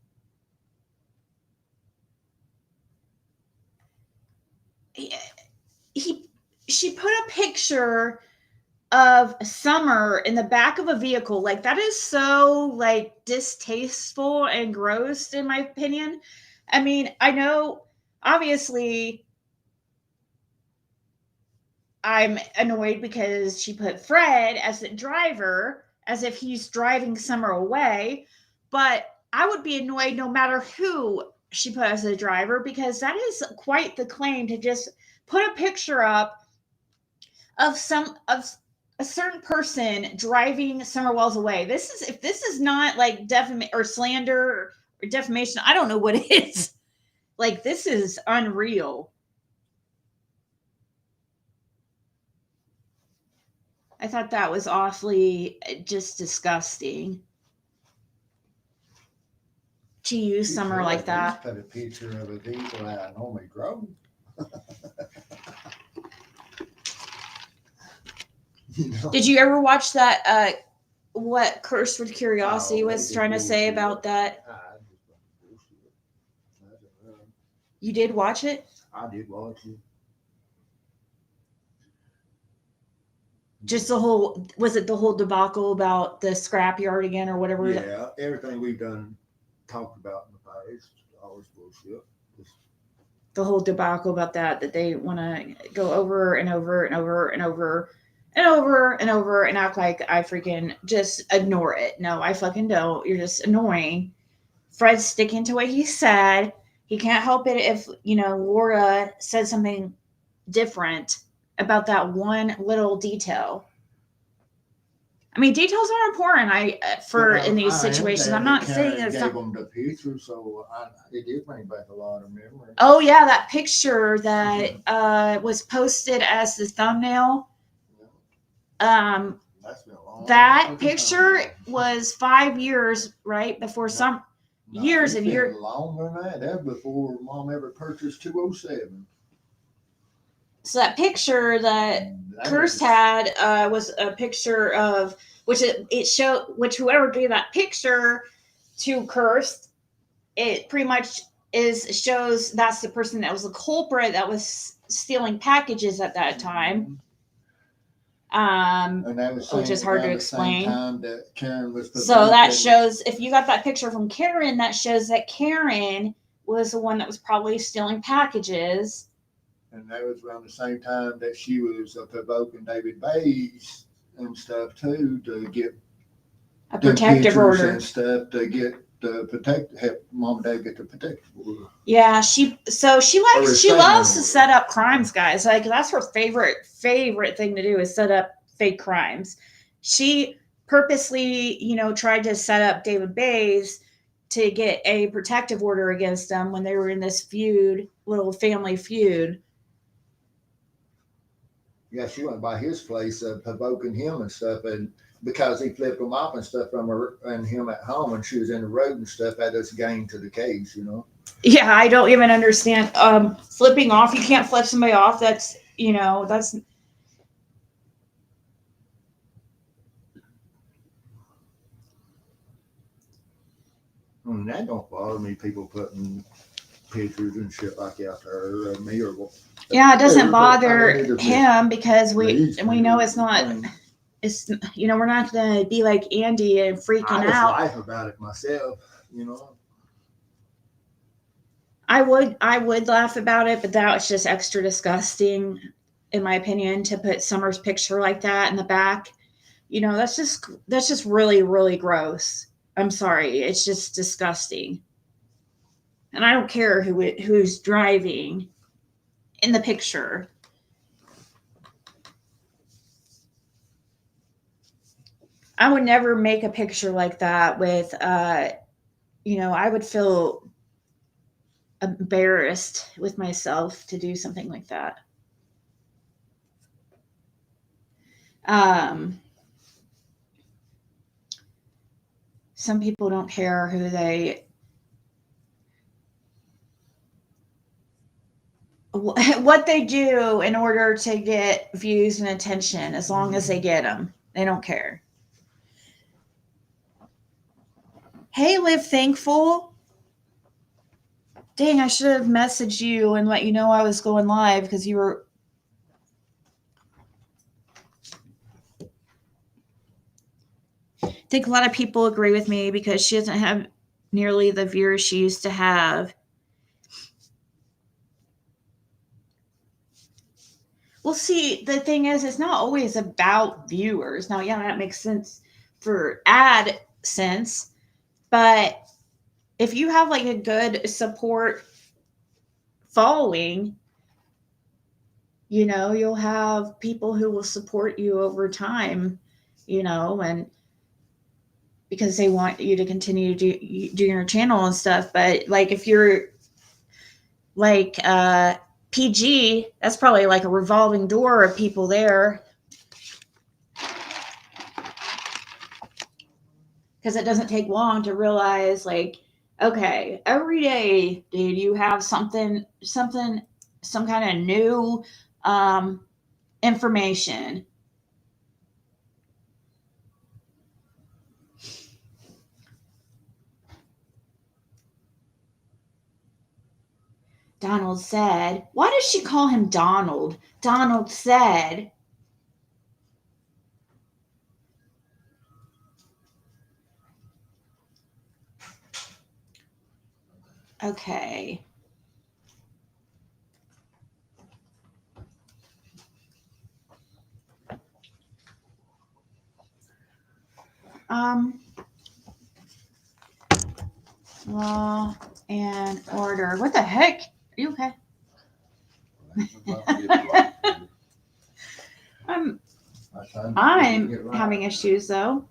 She put a picture of Summer in the back of a vehicle. Like, that is so, like, distasteful and gross, in my opinion. I mean, I know, obviously, I'm annoyed because she put Fred as the driver, as if he's driving Summer away. But I would be annoyed no matter who she put as a driver, because that is quite the claim to just put a picture up of a certain person driving Summer Wells away. If this is not like slander or defamation, I don't know what it is. Like, this is unreal. I thought that was awfully just disgusting to use Summer like that. Put a picture of a vehicle that I normally drove. Did you ever watch that? What Cursed with Curiosity was trying to say about that? You did watch it? I did watch it. Just was it the whole debacle about the scrapyard again or whatever? Yeah, everything we've talked about in the past is always bullshit. The whole debacle about that they want to go over and over and over and over and over and over and act like I freaking just ignore it. No, I fucking don't. You're just annoying. Fred's sticking to what he said. He can't help it if, Laura said something different about that one little detail. I mean, details are important. In these situations, I'm not saying it's it's gave not. them the picture, so it did bring back a lot of memories. Oh yeah, that picture that was posted as the thumbnail. That's been a long That fucking picture time ago. was 5 years, right? Before years it's and been years. longer than that. That was before Mom ever purchased 207. So that picture that Kirst had was a picture of which it showed which whoever gave that picture to Kirst, it pretty much shows that's the person that was the culprit that was stealing packages at that time. And that was Which is hard to around the explain. same time that Karen was So that shows if you got that picture from Karen, that shows that Karen was the one that was probably stealing packages. And that was around the same time that she was provoking David Bays and stuff too to get a protective order and stuff to get the help Mom and Dad get the protective order. Yeah, she loves to set up crimes, guys. Like that's her favorite thing to do is set up fake crimes. She purposely, tried to set up David Bays to get a protective order against them when they were in this little family feud. Yeah, she went by his place, provoking him and stuff, and because he flipped him off and stuff from her and him at home, and she was in the road and stuff, had us gained to the case, Yeah, I don't even understand. Flipping off, you can't flip somebody off. That's. I mean, that don't bother me. People putting pictures and shit like that out there, or me, or what. Yeah, it doesn't bother him because we know it's not. It's we're not gonna be like Andy and freaking out. I just laugh about it myself, I would laugh about it, but that was just extra disgusting, in my opinion, to put Summer's picture like that in the back. That's just really, really gross. I'm sorry, it's just disgusting. And I don't care who's driving in the picture. I would never make a picture like that with, I would feel embarrassed with myself to do something like that. Some people don't care what they do in order to get views and attention, as long as they get them. They don't care. Hey, Live Thankful. Dang, I should have messaged you and let you know I was going live because you were. I think a lot of people agree with me because she doesn't have nearly the viewers she used to have. Well, see, the thing is, it's not always about viewers. Now, yeah, that makes sense for ad sense, but if you have like a good support following, you'll have people who will support you over time, and because they want you to continue to do your channel and stuff. But like if you're like PG, that's probably like a revolving door of people there. Because it doesn't take long to realize, like, okay, every day, dude, you have some kind of new information. Donald said, why does she call him Donald? Donald said. Okay. Law and order. What the heck? Are you okay? I'm having issues though.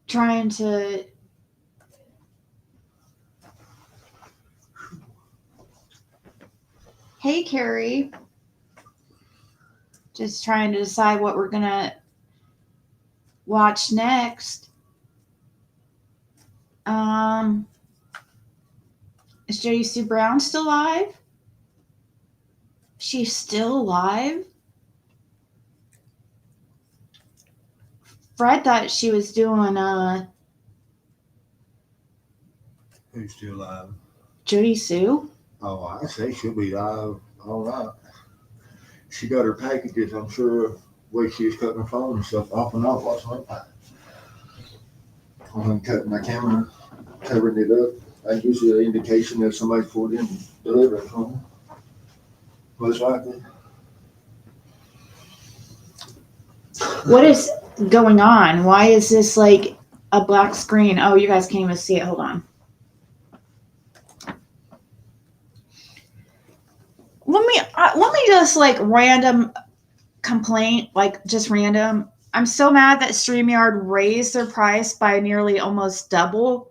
Trying to Hey Carrie. Just trying to decide what we're gonna watch next. Is Jodie Sue Brown still alive? She's still alive? Fred thought she was doing Who's still alive? Jodie Sue. Oh, I say she'll be alive all right. She got her packages, I'm sure, the way she was cutting her phone and stuff off and off last night. I'm cutting my camera, covering it up. That's usually an indication that somebody's pulled in and delivered from her. Most likely. What is going on? Why is this like a black screen? Oh, you guys can't even see it. Hold on. Let me just like random complaint, like just random. I'm so mad that StreamYard raised their price by nearly almost double.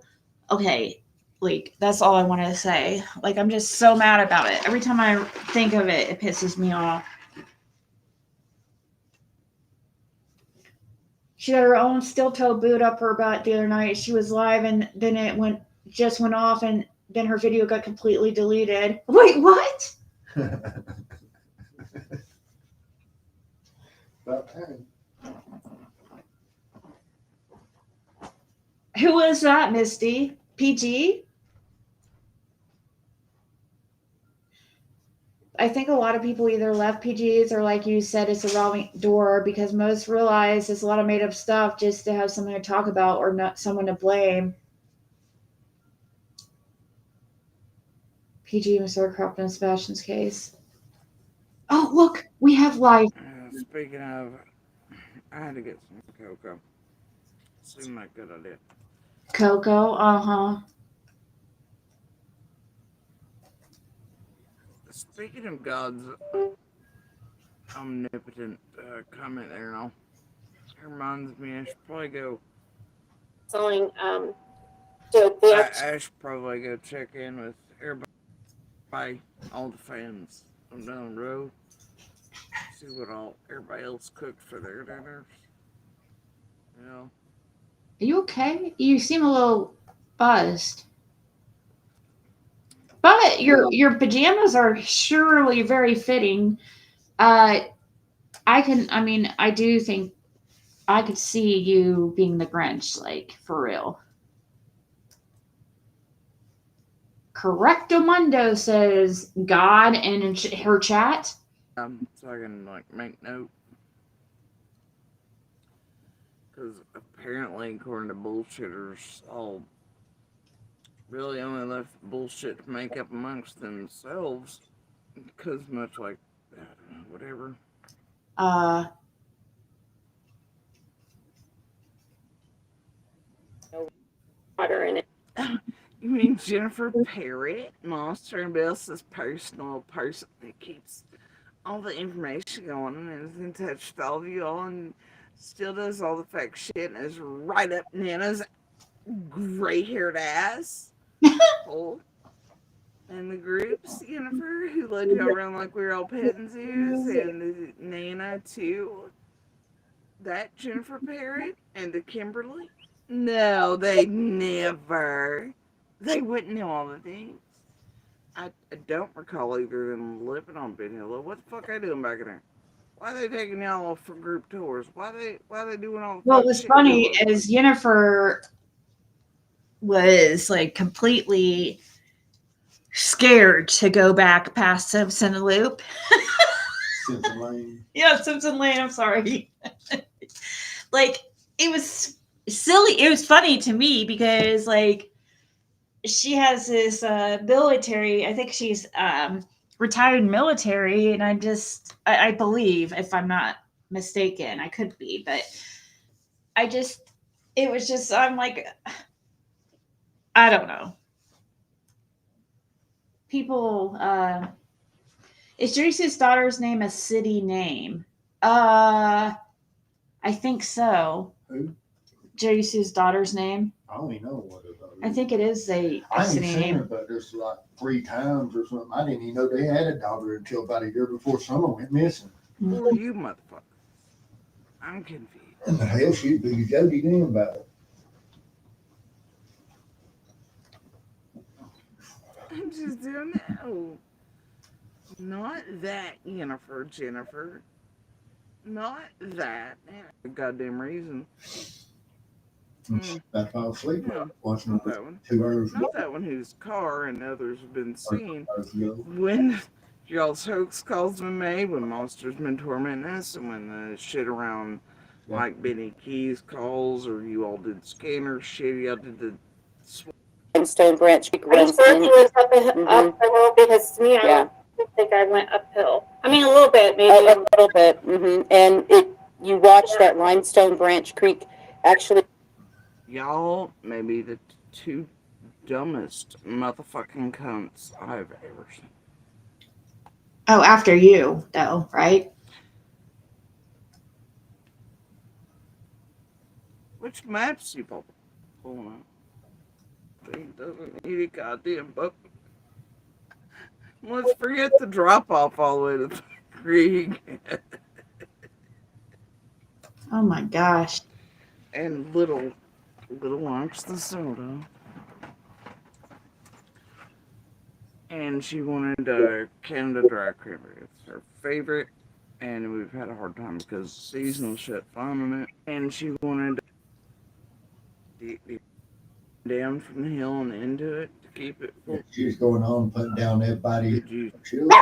Okay, like that's all I wanted to say. Like I'm just so mad about it. Every time I think of it, it pisses me off. She had her own steel toe boot up her butt the other night. She was live and then it went off and then her video got completely deleted. Wait, what? About time. Who was that, Misty? PG? I think a lot of people either left PGs or, like you said, it's a revolving door because most realize it's a lot of made up stuff just to have something to talk about or not someone to blame. PG was sort of cropped in Sebastian's case. Oh, look, we have live. Speaking of, I had to get some cocoa. Seemed like a good idea. Coco, uh-huh. Speaking of God's omnipotent comment there and all, it reminds me I should probably go. I should probably go check in with everybody, all the fans from down the road. See what everybody else cooked for their dinners. You know. Are you okay? You seem a little buzzed. But your pajamas are surely very fitting. I do think I could see you being the Grinch, like, for real. Correctamundo says God in her chat. So I can, like, make note. Because apparently, according to bullshitters, all really only left bullshit to make up amongst themselves. Because much like, I don't know, whatever. Water in it. You mean Jennifer Parrott? Monster and Bill's personal person that keeps all the information going and is in touch with all of you all and still does all the fake shit and is right up Nana's gray-haired ass. And the groups, Jennifer, who led you around like we were all pet and zoos, and Nana too. That Jennifer Parrott and the Kimberly. No, they never. They wouldn't know all the things. I don't recall either of them living on Ben Hill. What the fuck are they doing back in there? Why are they taking y'all for group tours? Why are they doing all the What was funny is Jennifer was like completely scared to go back past Simpson Loop. Simpson Lane. Yeah, Simpson Lane. I'm sorry. Like, it was silly. It was funny to me because, like, she has this military. I think she's retired military, and I believe, if I'm not mistaken, I could be, but it was just, I'm like, I don't know. People, Is Joyce's daughter's name a city name? I think so. Who? Joyce's daughter's name. I don't even know what it is. I think it is a I ain't city seen name. it, but there's like 3 times or something. I didn't even know they had a daughter until about a year before Summer went missing. Who are you, motherfucker? I'm confused. And the hell she'd be Jody then about it. I just don't know. Not that, Jennifer. Not that. Goddamn reason. I fell asleep watching Not it that one. 2 hours Not that one whose car and others have been seen. When y'all's hoax calls been made, when monsters been tormenting us, and when the shit around like Benny Keys calls, or you all did scanner shit, y'all did the Limestone Branch Creek runs I in. he was uphill because to me, I don't think I went uphill. I mean, a little bit, maybe. A little bit. And you watch that Limestone Branch Creek actually. Y'all may be the 2 dumbest motherfucking cunts I've ever seen. Oh, after you, though, right? Which maps you pulling up? He doesn't need a goddamn book. Let's forget the drop off all the way to the creek. Oh my gosh. And little lumps the soda. And she wanted Canada Dry Cranberry. It's her favorite. And we've had a hard time because seasonal shit finding it. And she wanted the down from the hill and into it to keep it full. She's going on putting down everybody. Did you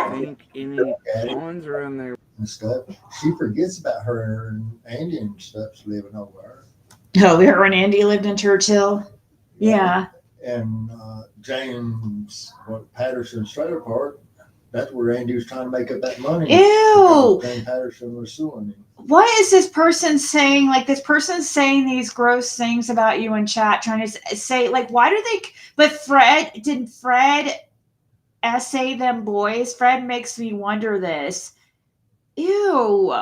think any ponds around there and stuff? She forgets about her and Andy and stuff's living over her. Oh, her and Andy lived in Churchill. Yeah. And James Patterson's trailer park. That's where Andy was trying to make up that money. Ew. James Patterson was suing him. What is this person saying? Like, this person's saying these gross things about you in chat, trying to say, like, why do they? But didn't Fred essay them boys? Fred makes me wonder this. Ew.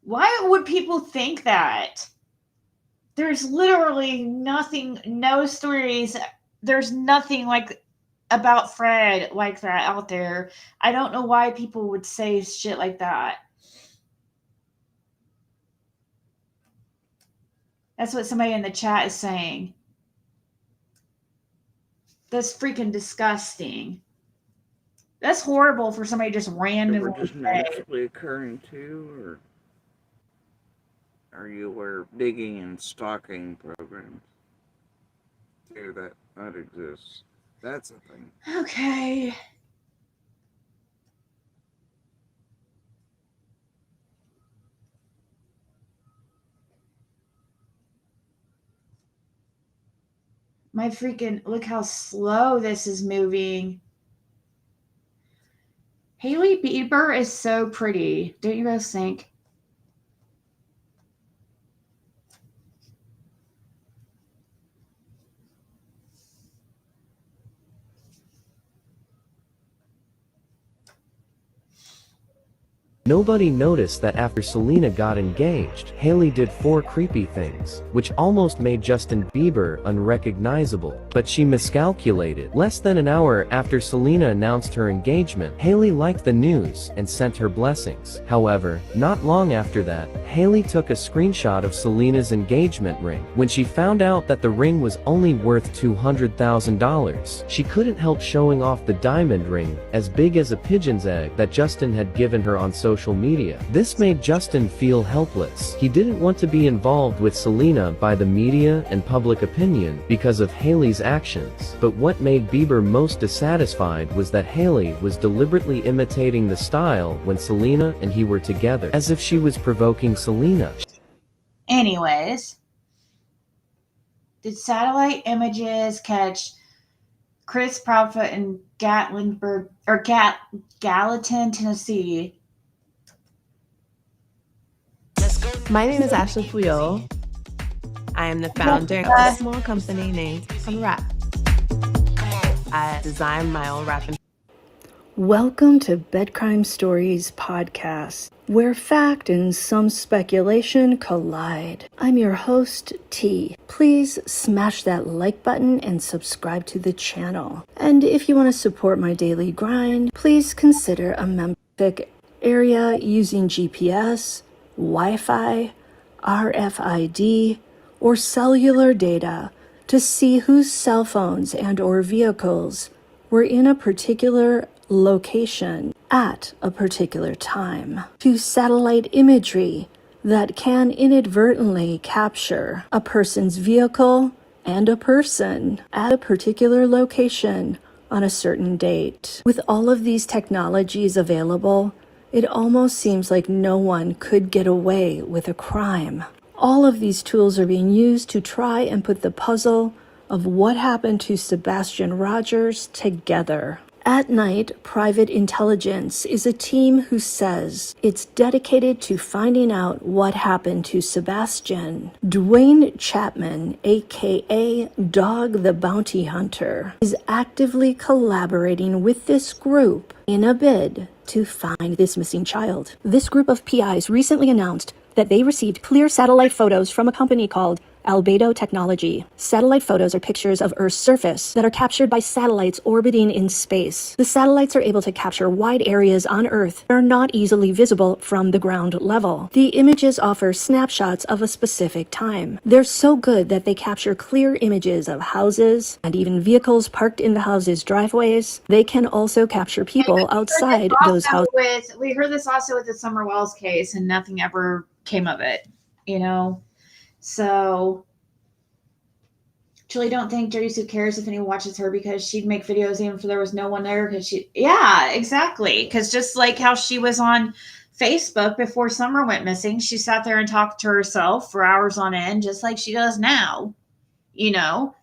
Why would people think that? There's literally nothing, no stories. There's nothing like about Fred like that out there. I don't know why people would say shit like that. That's what somebody in the chat is saying. That's freaking disgusting. That's horrible for somebody just randomly. just naturally occurring too, or are you aware of digging and stocking programs? Yeah, that exists. That's a thing. Okay. My freaking, look how slow this is moving. Hailey Bieber is so pretty. Don't you guys think? Nobody noticed that after Selena got engaged, Hailey did 4 creepy things, which almost made Justin Bieber unrecognizable, but she miscalculated. Less than an hour after Selena announced her engagement, Hailey liked the news and sent her blessings. However, not long after that, Hailey took a screenshot of Selena's engagement ring. When she found out that the ring was only worth $200,000, she couldn't help showing off the diamond ring, as big as a pigeon's egg, that Justin had given her on social media. This made Justin feel helpless. He didn't want to be involved with Selena by the media and public opinion because of Hailey's actions. But what made Bieber most dissatisfied was that Hailey was deliberately imitating the style when Selena and he were together, as if she was provoking Selena. Anyways, did satellite images catch Chris Proudfoot in Gatlinburg or Gallatin, Tennessee? My name is Ashley Puyol. I am the founder of a small company named Unwrap. I design my own wrapping. Welcome to Bedcrime Stories podcast, where fact and some speculation collide. I'm your host, T. Please smash that like button and subscribe to the channel. And if you want to support my daily grind, please consider a membership area using GPS, Wi-Fi, RFID, or cellular data to see whose cell phones and or vehicles were in a particular location at a particular time, to satellite imagery that can inadvertently capture a person's vehicle and a person at a particular location on a certain date. With all of these technologies available, it almost seems like no one could get away with a crime. All of these tools are being used to try and put the puzzle of what happened to Sebastian Rogers together. At Night Private Intelligence is a team who says it's dedicated to finding out what happened to Sebastian. Dwayne Chapman, aka Dog the Bounty Hunter, is actively collaborating with this group in a bid to find this missing child. This group of PIs recently announced that they received clear satellite photos from a company called Albedo Technology. Satellite photos are pictures of Earth's surface that are captured by satellites orbiting in space. The satellites are able to capture wide areas on Earth that are not easily visible from the ground level. The images offer snapshots of a specific time. They're so good that they capture clear images of houses and even vehicles parked in the houses' driveways. They can also capture people outside those houses. We heard this also with the Summer Wells case, and nothing ever came of it, you know? So, truly don't think Dirty Sue cares if anyone watches her, because she'd make videos even if there was no one there. Because yeah, exactly. Because just like how she was on Facebook before Summer went missing, she sat there and talked to herself for hours on end, just like she does now, you know?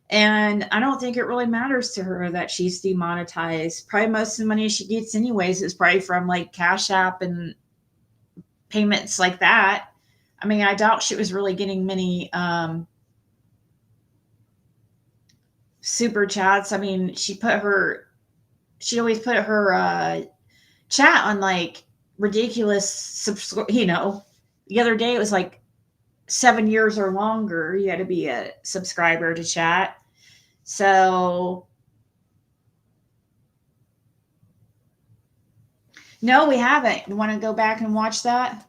And I don't think it really matters to her that she's demonetized. Probably most of the money she gets anyways is probably from like Cash App and payments like that. I mean, I doubt she was really getting many super chats. I mean, she always put her chat on like ridiculous, the other day it was like 7 years or longer. You had to be a subscriber to chat. So no, we haven't. You want to go back and watch that?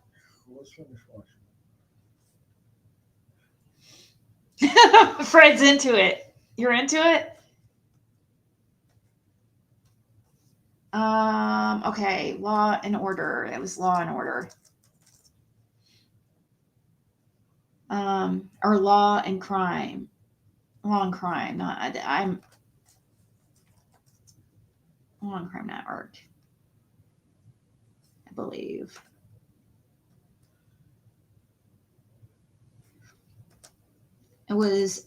Let's finish watching. Fred's into it. You're into it? Okay. Law and Order. It was Law and Order. Or Law and Crime. Law and Crime. I'm Law and Crime Network, I believe. It was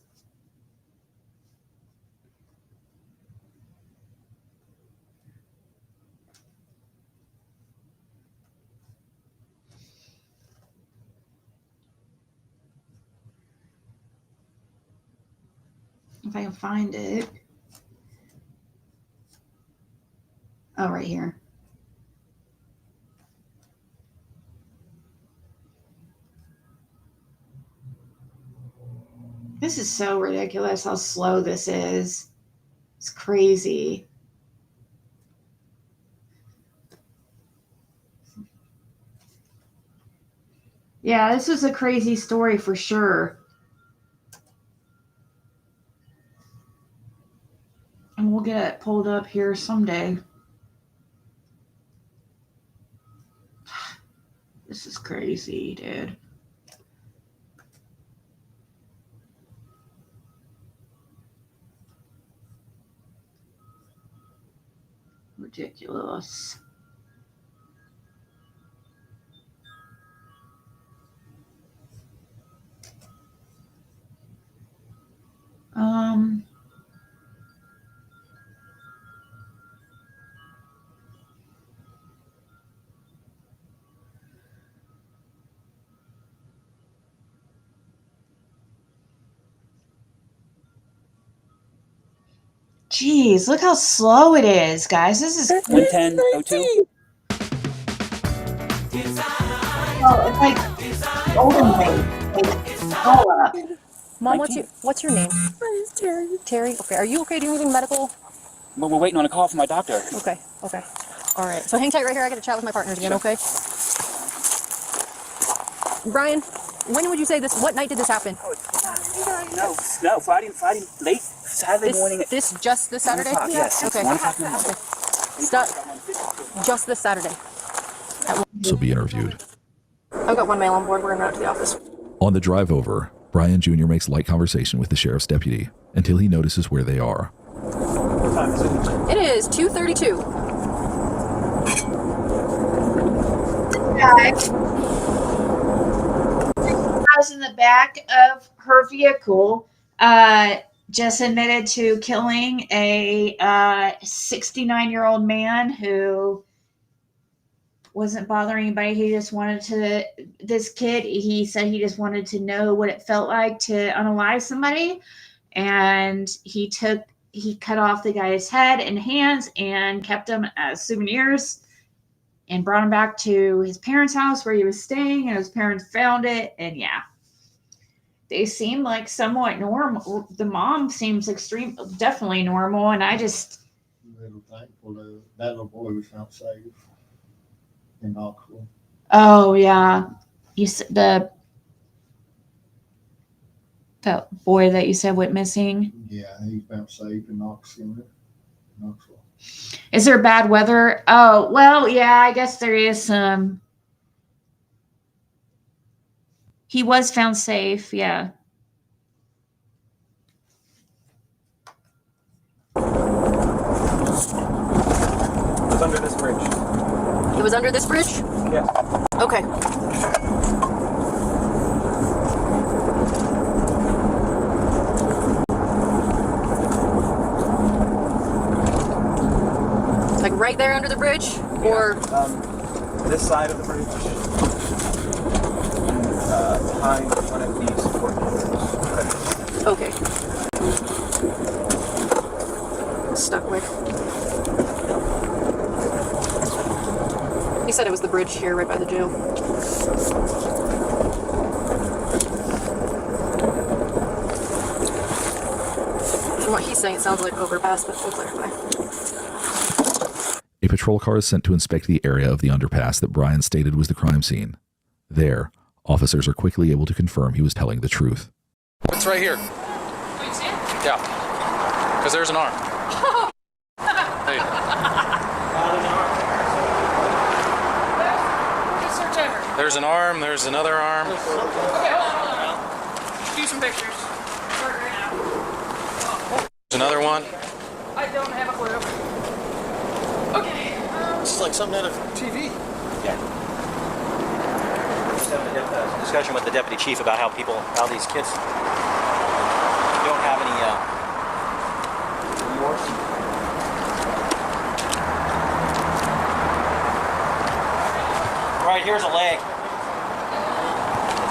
if I can find it. Oh, right here. This is so ridiculous how slow this is. It's crazy. Yeah, this was a crazy story for sure. And we'll get it pulled up here someday. This is crazy, dude. Ridiculous. Jeez, look how slow it is, guys. This is 11002. Oh, it's like olden days. Like, all up. Mom, what's your name? My name's Terry. Terry. Okay. Are you okay? Do you need any medical? Well, we're waiting on a call from my doctor. Okay. Okay. All right. So hang tight right here. I got to chat with my partners again. Okay. Brian, when would you say this? What night did this happen? No, Friday, late Saturday morning. This Saturday? Yes. Okay. 1 o'clock in the morning. Stop. Just this Saturday. So be interviewed. I've got one male on board. We're going to go to the office. On the drive over, Brian Jr. makes light conversation with the sheriff's deputy until he notices where they are. It is 2:32. I was in the back of her vehicle, just admitted to killing a 69-year-old man who wasn't bothering anybody. He just wanted this kid, he said he just wanted to know what it felt like to unalive somebody. And he cut off the guy's head and hands and kept them as souvenirs and brought him back to his parents' house where he was staying, and his parents found it. And yeah, they seem like somewhat normal. The mom seems definitely normal. And I just, a little thankful that little boy was found safe in Knoxville. oh yeah, you said that boy that you said went missing. Yeah, he found safe in Knoxville. Is there bad weather? Oh, well, yeah, I guess there is some. He was found safe, yeah. It was under this bridge. It was under this bridge? Yeah. Okay. Like right there under the bridge? Or this side of the bridge. Behind one of these support pillars. okay. Stuck with. He said it was the bridge here right by the jail. From what he's saying, it sounds like overpass, but we'll clarify. A patrol car is sent to inspect the area of the underpass that Brian stated was the crime scene. There, officers are quickly able to confirm he was telling the truth. It's right here. Oh, you see it? Yeah. Because there's an arm. Hey. Search over. There's an arm, there's another arm. Okay, hold on. Do some pictures. Start right now. There's another one. I don't have a clue. Okay. This is like something out of TV. Yeah. Just having a discussion with the deputy chief about how these kids don't have any remorse. Right, here's a leg.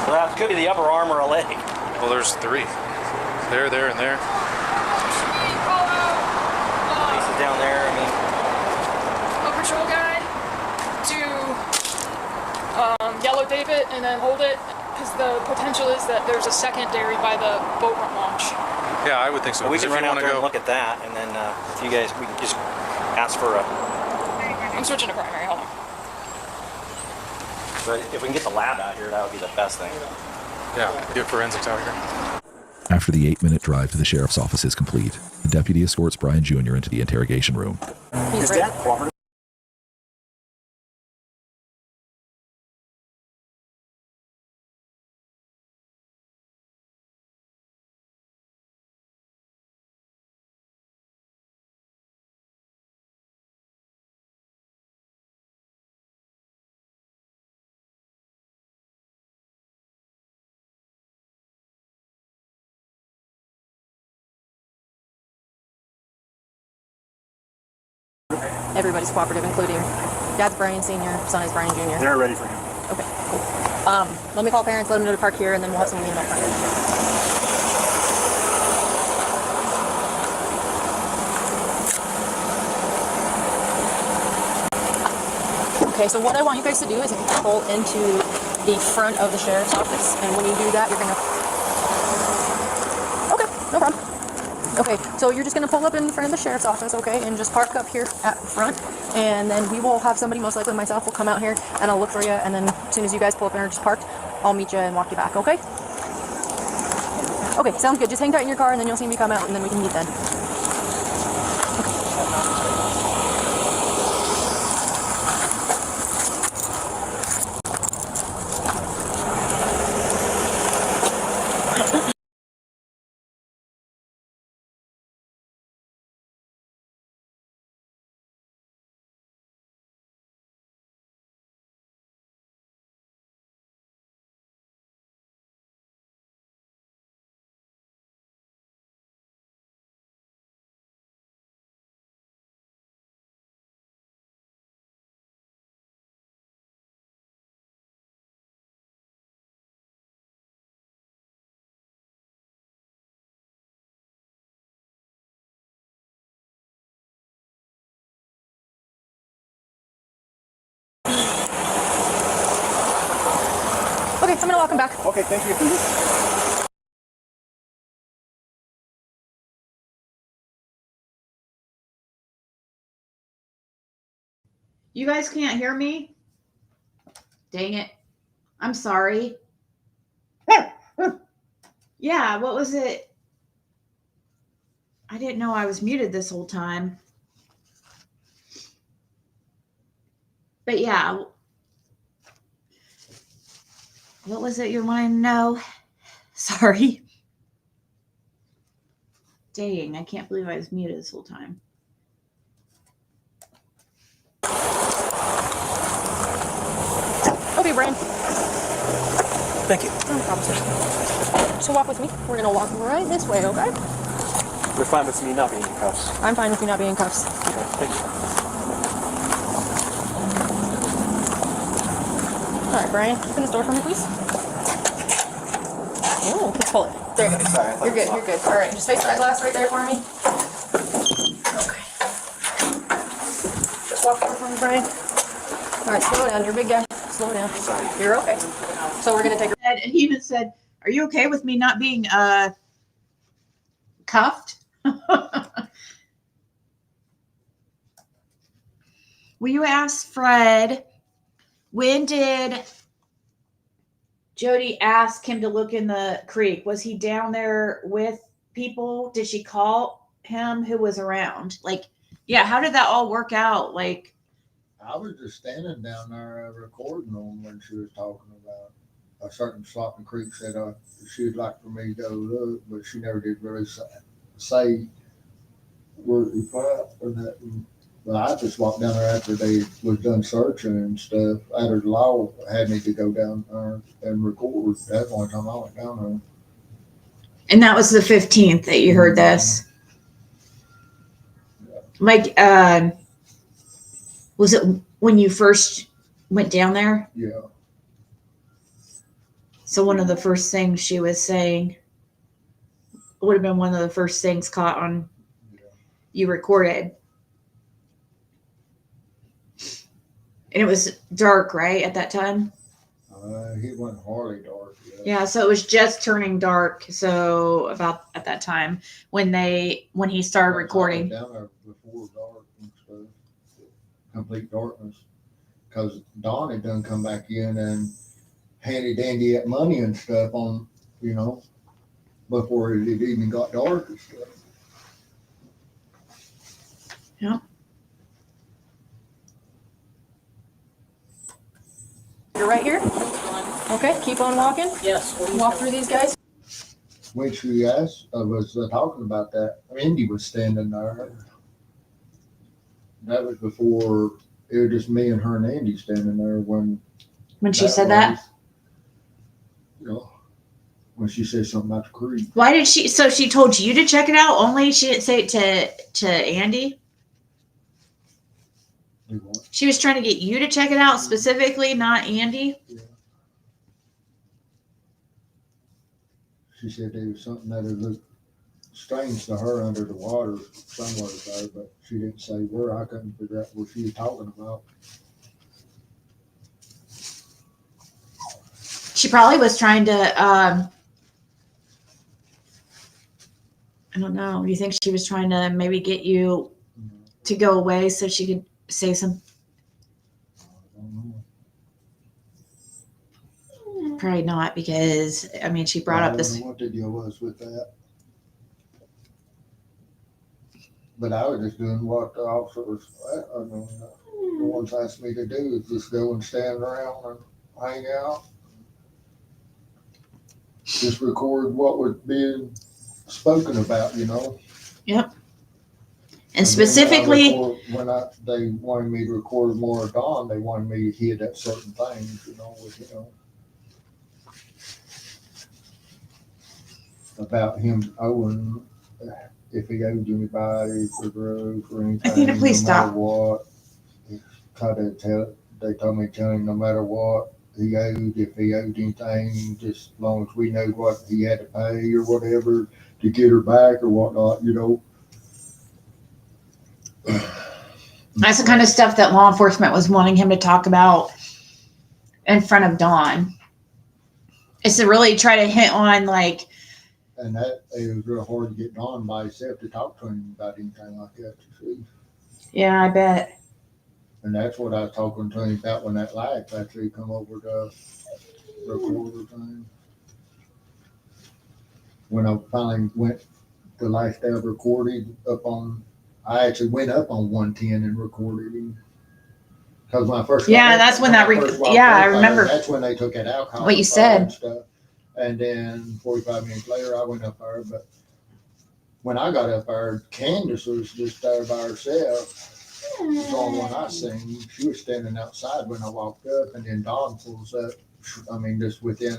So that could be the upper arm or a leg. Well, there's three. There, and there. Pieces down there, I mean. A patrol guy to yellow tape it and then hold it, because the potential is that there's a secondary by the boat launch. Yeah, I would think so. Well, we can run out there and look at that, and then if you guys, we can just ask for a. I'm switching to primary. Hold on. But if we can get the lab out here, that would be the best thing. Yeah, get forensics out here. After the 8-minute drive to the sheriff's office is complete, the deputy escorts Brian Jr. into the interrogation room. Is that cooperative? Everybody's cooperative, including Dad's Brian Sr., son is Brian Jr. They're ready for him. Okay, cool. Let me call parents, let them know to park here, and then we'll have some email from Okay, so what I want you guys to do is pull into the front of the sheriff's office, and when you do that, you're gonna... Okay, no problem. Okay, so you're just gonna pull up in front of the sheriff's office, okay, and just park up here at front, and then we will have somebody, most likely myself, will come out here, and I'll look for you, and then as soon as you guys pull up and are just parked, I'll meet you and walk you back, okay? Okay, sounds good. Just hang tight in your car, and then you'll see me come out, and then we can meet then. Okay, I'm gonna walk him back. Okay, thank you. You guys can't hear me? Dang it. I'm sorry. Yeah, what was it? I didn't know I was muted this whole time. But yeah. What was it you wanted to know? Sorry. Dang, I can't believe I was muted this whole time. Okay, Brian. Thank you. No problem, sir. So walk with me. We're gonna walk right this way, okay? You're fine with me not being in cuffs. I'm fine with you not being in cuffs. Okay, thank you. All right, Brian, open this door for me, please. Oh, let's pull it. There you go. Sorry, You're good, you're good. All right, just face that glass right there for me. Okay. Just walk over for me, Brian. All right, slow down. You're a big guy. Slow down. Sorry. You're okay. So we're going to take a... And he even said, are you okay with me not being cuffed? Will you ask Fred, when did Jody ask him to look in the creek? Was he down there with people? Did she call him? Who was around? Like, yeah, how did that all work out? Like, I was just standing down there recording them when she was talking about a certain spot in the creek. Said she would like for me to go look, but she never did really say where he put or nothing. But I just walked down there after they was done searching and stuff. After the law had me to go down there and record. That's the only time I went down there. and that was the 15th that you heard this. Like, was it when you first went down there? Yeah. So one of the first things she was saying would have been one of the first things caught on you recorded. And it was dark, right, at that time? He went hardly dark. Yeah, so it was just turning dark. So about at that time when he started recording. I went down there before dark and stuff, complete darkness, because Don had done come back in and handed Andy that money and stuff on, before it even got dark and stuff. Yeah. You're right here? Okay, keep on walking. Yes. Walk through these guys. When she asked, was talking about that, Andy was standing there. That was before, it was just me and her and Andy standing there when she said that? When she said something about the creek. Why did so she told you to check it out only? She didn't say it to Andy? She was trying to get you to check it out specifically, not Andy? Yeah. She said there was something that had looked strange to her under the water somewhere there, but she didn't say where. I couldn't figure out what she was talking about. She probably was trying to, I don't know. Do you think she was trying to maybe get you to go away so she could say some? Probably not, because I mean, she brought up this. What the deal was with that? But I was just doing what the officers, the ones asked me to do, is just go and stand around and hang out. Just record what was being spoken about, you know. Yep. And specifically, when they wanted me to record more of Dawn, they wanted me to hit at certain things, you know, about him owing, if he owed anybody for drugs or anything, I please no matter stop. what. They told me to tell him no matter what he owed, if he owed anything, just as long as we know what he had to pay or whatever to get her back or whatnot, you know. That's the kind of stuff that law enforcement was wanting him to talk about in front of Dawn. Is to really try to hit on, like. And that it was real hard to get Dawn by herself to talk to him about anything like that, you see. Yeah, I bet. And that's what I was talking to him about when that life actually come over to record thing. When I finally went the last day I've recorded I actually went up on 110 and recorded him. Because when I first that's when that. I remember. That's when they took that alcohol. What you said. And stuff. And then 45 minutes later, I went up there. But when I got up there, Candace was just there by herself. It's the only one I seen. She was standing outside when I walked up, and then Dawn pulls up. I mean, just within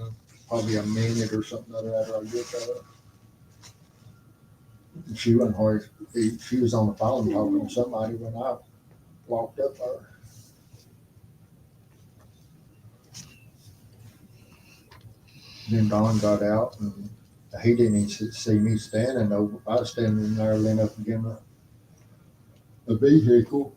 probably a minute or something after I get there. She wasn't hard. She was on the phone talking to somebody when I walked up there. Then Don got out, and he didn't even see me standing over. I was standing there leaning up against a vehicle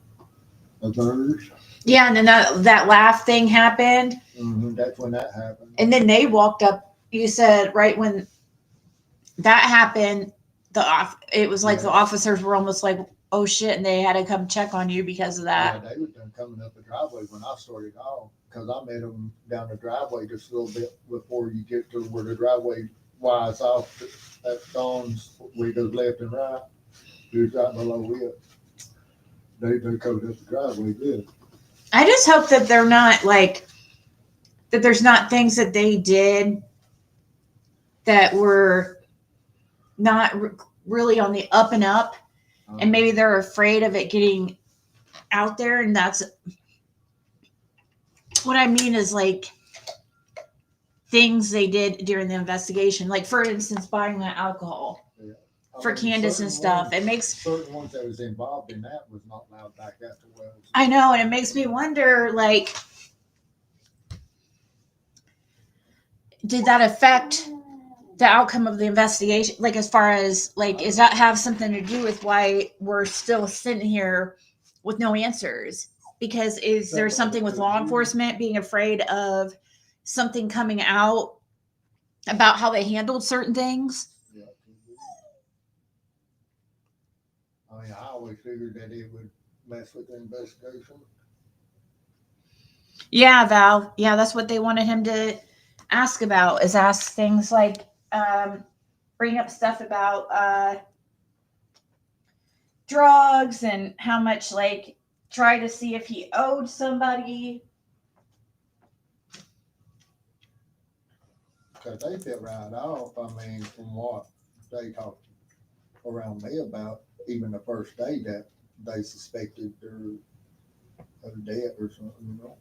of theirs. Yeah, and then that laugh thing happened. Mm-hmm, that's when that happened. And then they walked up. You said right when that happened, it was like the officers were almost like, "Oh shit!" and they had to come check on you because of that. Yeah, they were coming up the driveway when I started off, because I met them down the driveway just a little bit before you get to where the driveway winds off at Dawn's, where it goes left and right. It's right below it. They covered up the driveway good. I just hope that they're not that there's not things that they did that were not really on the up and up, and maybe they're afraid of it getting out there. And that's what I mean is things they did during the investigation. Like, for instance, buying that alcohol for Candace and stuff. It makes certain ones that was involved in that was not allowed back after Wells. I know, and it makes me wonder, did that affect the outcome of the investigation? As far as does that have something to do with why we're still sitting here with no answers? Because is there something with law enforcement being afraid of something coming out about how they handled certain things? Yeah. I mean, I always figured that it would mess with the investigation. Yeah, Val. Yeah, that's what they wanted him to ask about, is ask things like bring up stuff about drugs and how much try to see if he owed somebody. Because they fit right off. I mean, from what they talked around me about, even the first day that they suspected their debt or something, you know.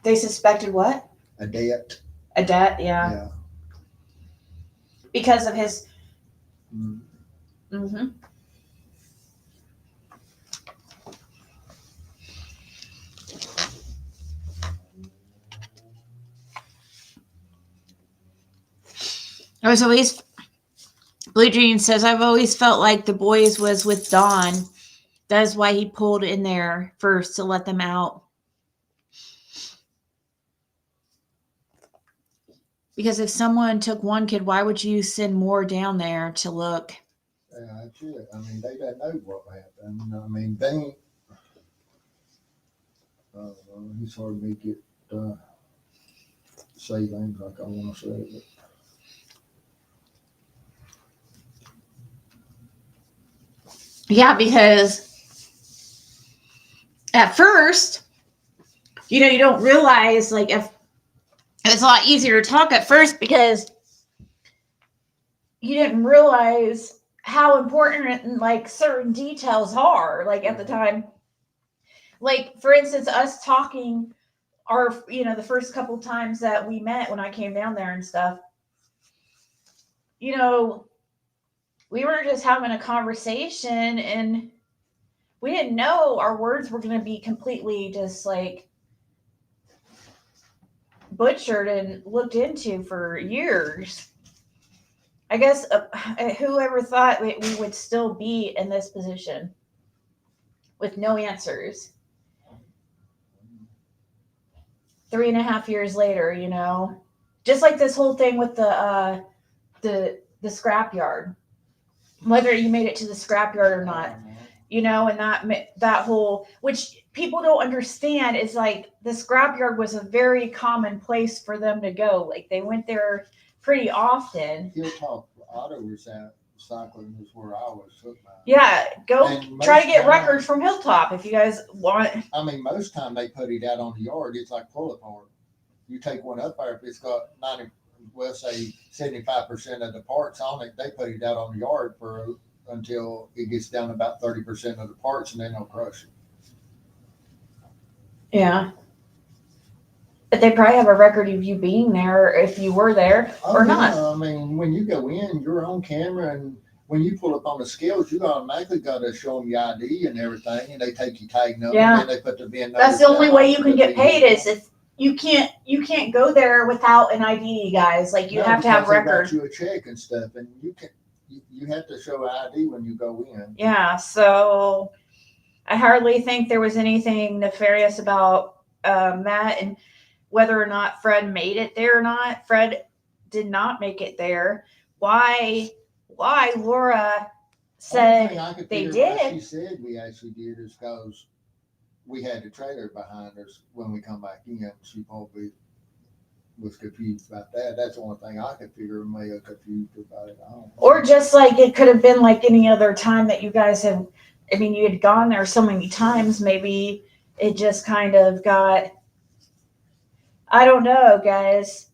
They suspected what? A debt. A debt, yeah. Because of his. Mm-hmm. I was always. Blue Jean says, I've always felt like the boys was with Dawn. That's why he pulled in there first to let them out. Because if someone took one kid, why would you send more down there to look? Yeah, that's it. I mean, they don't know what happened. I mean, they ain't. It's hard for me to get say things like I want to say. But. Yeah, because at first, you don't realize, like, if it's a lot easier to talk at first because you didn't realize how important like certain details are, like at the time. Like, for instance, us talking the first couple times that we met when I came down there and stuff, we were just having a conversation and we didn't know our words were going to be completely just like butchered and looked into for years. I guess whoever thought we would still be in this position with no answers. 3.5 years later, just like this whole thing with the scrapyard, whether you made it to the scrapyard or not, and that whole, which people don't understand, is like the scrapyard was a very common place for them to go. Like they went there pretty often. Hilltop Auto Recycling is where I was hooked by. Yeah, go try to get records from Hilltop if you guys want. I mean, most time they put it out on the yard. It's like pull apart. You take one up there, if it's got 75% of the parts on it, they put it out on the yard until it gets down to about 30% of the parts, and then they'll crush it. Yeah. But they probably have a record of you being there if you were there or not. I mean, when you go in, you're on camera, and when you pull up on the scales, you automatically got to show them your ID and everything, and they take your tag number, and then they put the VIN number. That's the only way you can get paid is if you can't go there without an ID, guys. Like you have to have records. You a check and stuff, and you have to show ID when you go in. Yeah, so I hardly think there was anything nefarious about that, and whether or not Fred made it there or not. Fred did not make it there. Why Laura said they did. She said we actually did is because we had the trailer behind us when we come back in. She probably was confused about that. That's the only thing I could figure may have confused about it. Or just like it could have been like any other time that you guys have. I mean, you had gone there so many times. Maybe it just kind of got. I don't know, guys.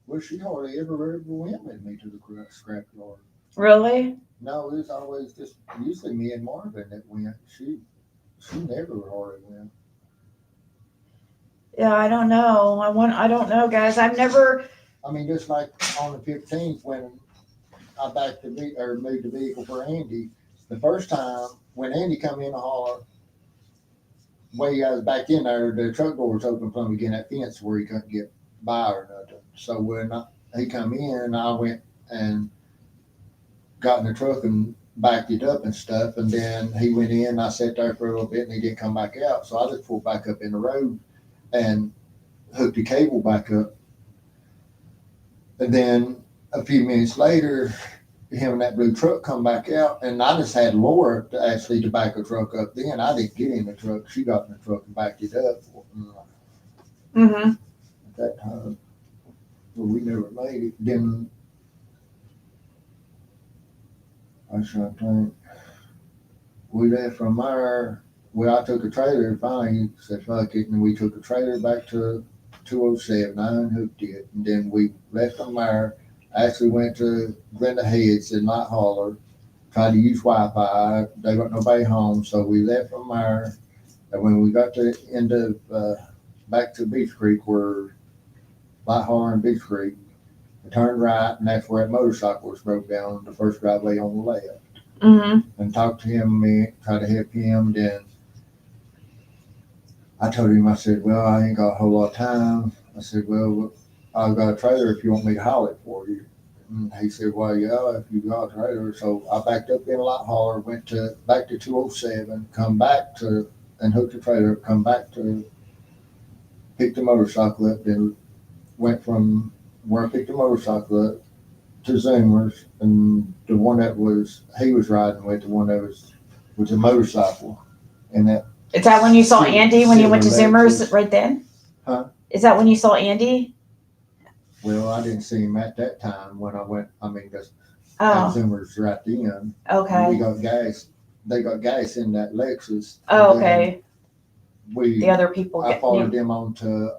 Well, she hardly ever went with me to the scrapyard. Really? No, it was always just usually me and Marvin that went. She never hardly went. Yeah, I don't know. I don't know, guys. I've never. I mean, just like on the 15th when I moved the vehicle for Andy, the first time when Andy come in the holler, way I was back in there, the truck door was open from again that fence where he couldn't get by or nothing. So when he come in, I went and got in the truck and backed it up and stuff. And then he went in, I sat there for a little bit and he didn't come back out. So I just pulled back up in the road and hooked the cable back up. And then a few minutes later, him and that blue truck come back out, and I just had Laura to back the truck up. Then I didn't get in the truck; she got in the truck and backed it up. At that time, well, we never made it. Then I should think we left from there. Well, I took a trailer. Finally, said fuck it, and we took a trailer back to 207. I unhooked it, and then we left from there. Actually went to Glenda Heads in Light Holler, tried to use Wi-Fi. They got nobody home, so we left from there. And when we got to the end of back to Beach Creek, where Light Holler and Beach Creek, we turned right, and that's where that motorcycle was broke down, the first driveway on the left. And talked to him, tried to help him. Then I told him, I said, well, I ain't got a whole lot of time. I said, well, I've got a trailer if you want me to haul it for you. And he said, well, yeah, if you got a trailer. So I backed up in a Light Holler, went back to 207, come back and hooked the trailer, come back to pick the motorcycle up, then went from where I picked the motorcycle up to Zoomers, and the one that he was riding with, the one that was a motorcycle, and that. Is that when you saw Silver- Andy when you went to silver Zoomers Lexus. right then? Huh? Is that when you saw Andy? Well, I didn't see him at that time when I went. I mean, at Oh, Zoomers right then. And okay. we got gas. They got gas in that Lexus. Oh, and then okay. The other people I followed them on to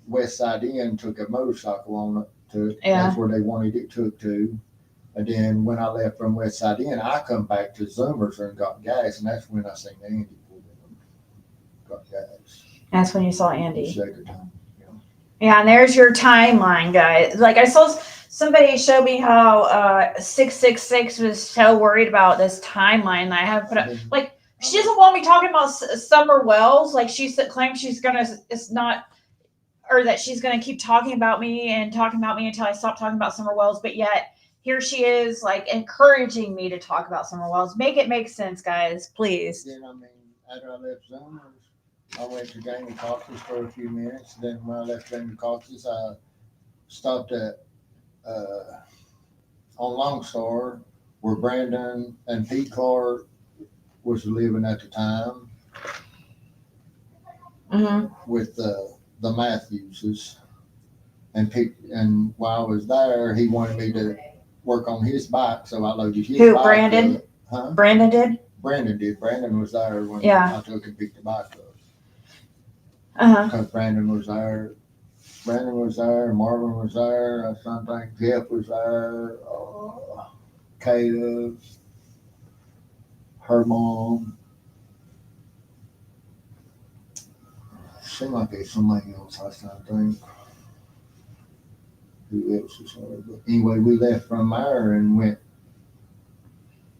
West Side Inn, took a motorcycle on it to. Yeah. That's where they wanted it took to. And then when I left from West Side Inn, I come back to Zoomers and got gas, and that's when I seen Andy. Got gas. That's when you saw Andy. Second time. Yeah, and there's your timeline, guys. Like I saw somebody show me how 666 was so worried about this timeline that I have put up. Like she doesn't want me talking about Summer Wells. Like she claims she's gonna. It's not. Or that she's going to keep talking about me until I stop talking about Summer Wells. But yet here she is, like, encouraging me to talk about Summer Wells. Make it make sense, guys, please. Then, I mean, after I left Zoomers, I went to Jamie Cox's for a few minutes. Then when I left Jamie Cox's, I stopped at on Long Star, where Brandon and Pete Clark was living at the time. With the Matthewses, and while I was there, he wanted me to work on his bike, so I loaded his Who, bike. Brandon? Up. Huh? Brandon did? Brandon did. Brandon was there when Yeah. I took and picked the bike up. Uh-huh. Because Brandon was there. Brandon was there. Marvin was there. I think Jeff was there. Caleb, her mom. Seemed like there's somebody else I think. Who else was there? But anyway, we left from there and went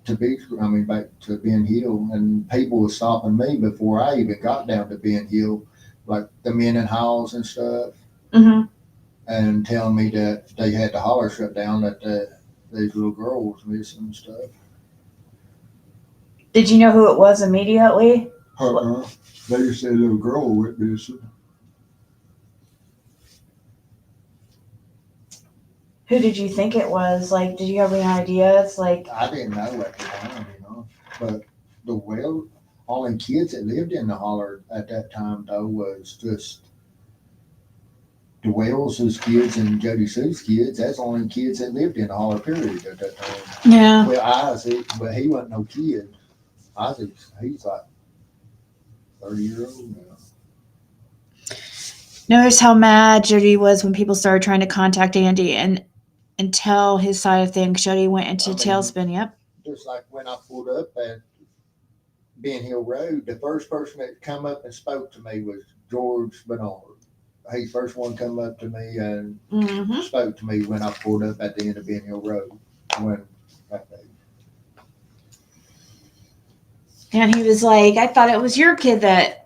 to back to Ben Hill, and people were stopping me before I even got down to Ben Hill, like the men in halls and stuff, and telling me that they had the holler shut down, that these little girl was missing and stuff. Did you know who it was immediately? They just said a little girl went missing. Who did you think it was? Like, did you have any ideas? Like, I didn't know at the time, but the only kids that lived in the holler at that time though was just the Wells' kids and Jody Sue's kids. That's the only kids that lived in the holler period at that time. Yeah. Well, Isaac, but he wasn't no kid. He's like 30-year-old now. notice how mad Jody was when people started trying to contact Andy and tell his side of things. Jody went into tailspin. Yep. Just like when I pulled up at Ben Hill Road, the first person that come up and spoke to me was George Bernard. He first one come up to me and spoke to me when I pulled up at the end of Ben Hill Road. And he was like, I thought it was your kid that,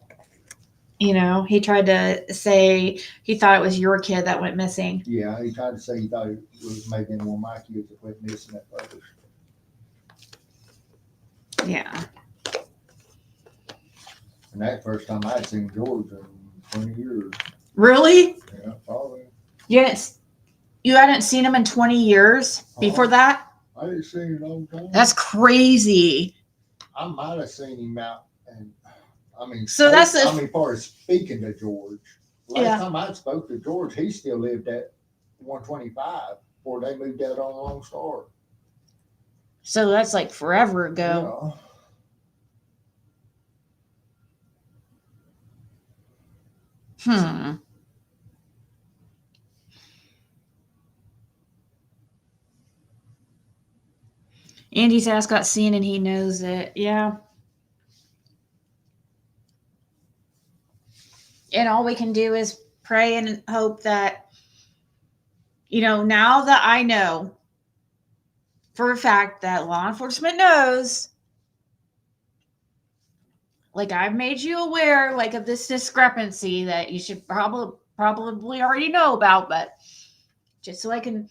he tried to say he thought it was your kid that went missing. Yeah, he tried to say he thought it was maybe one of my kids that went missing at first. Yeah. And that first time I'd seen George in 20 years. Really? Yeah, probably. You hadn't seen him in 20 years before that? I didn't see him in a long time. That's crazy. I might have seen him out, and so far as speaking to George. Last time I spoke to George, he still lived at 125 before they moved out on Long Star. So that's like forever ago. Yeah. Andy's ass got seen and he knows it. Yeah. And all we can do is pray and hope that, now that I know for a fact that law enforcement knows, like I've made you aware, like of this discrepancy that you should probably already know about, but just so I can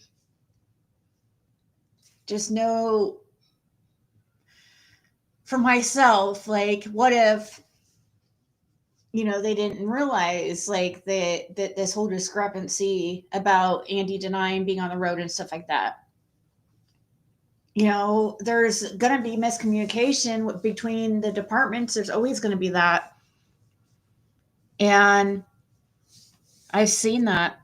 just know for myself, like what if, they didn't realize like that this whole discrepancy about Andy denying being on the road and stuff like that. There's going to be miscommunication between the departments. There's always going to be that. And I've seen that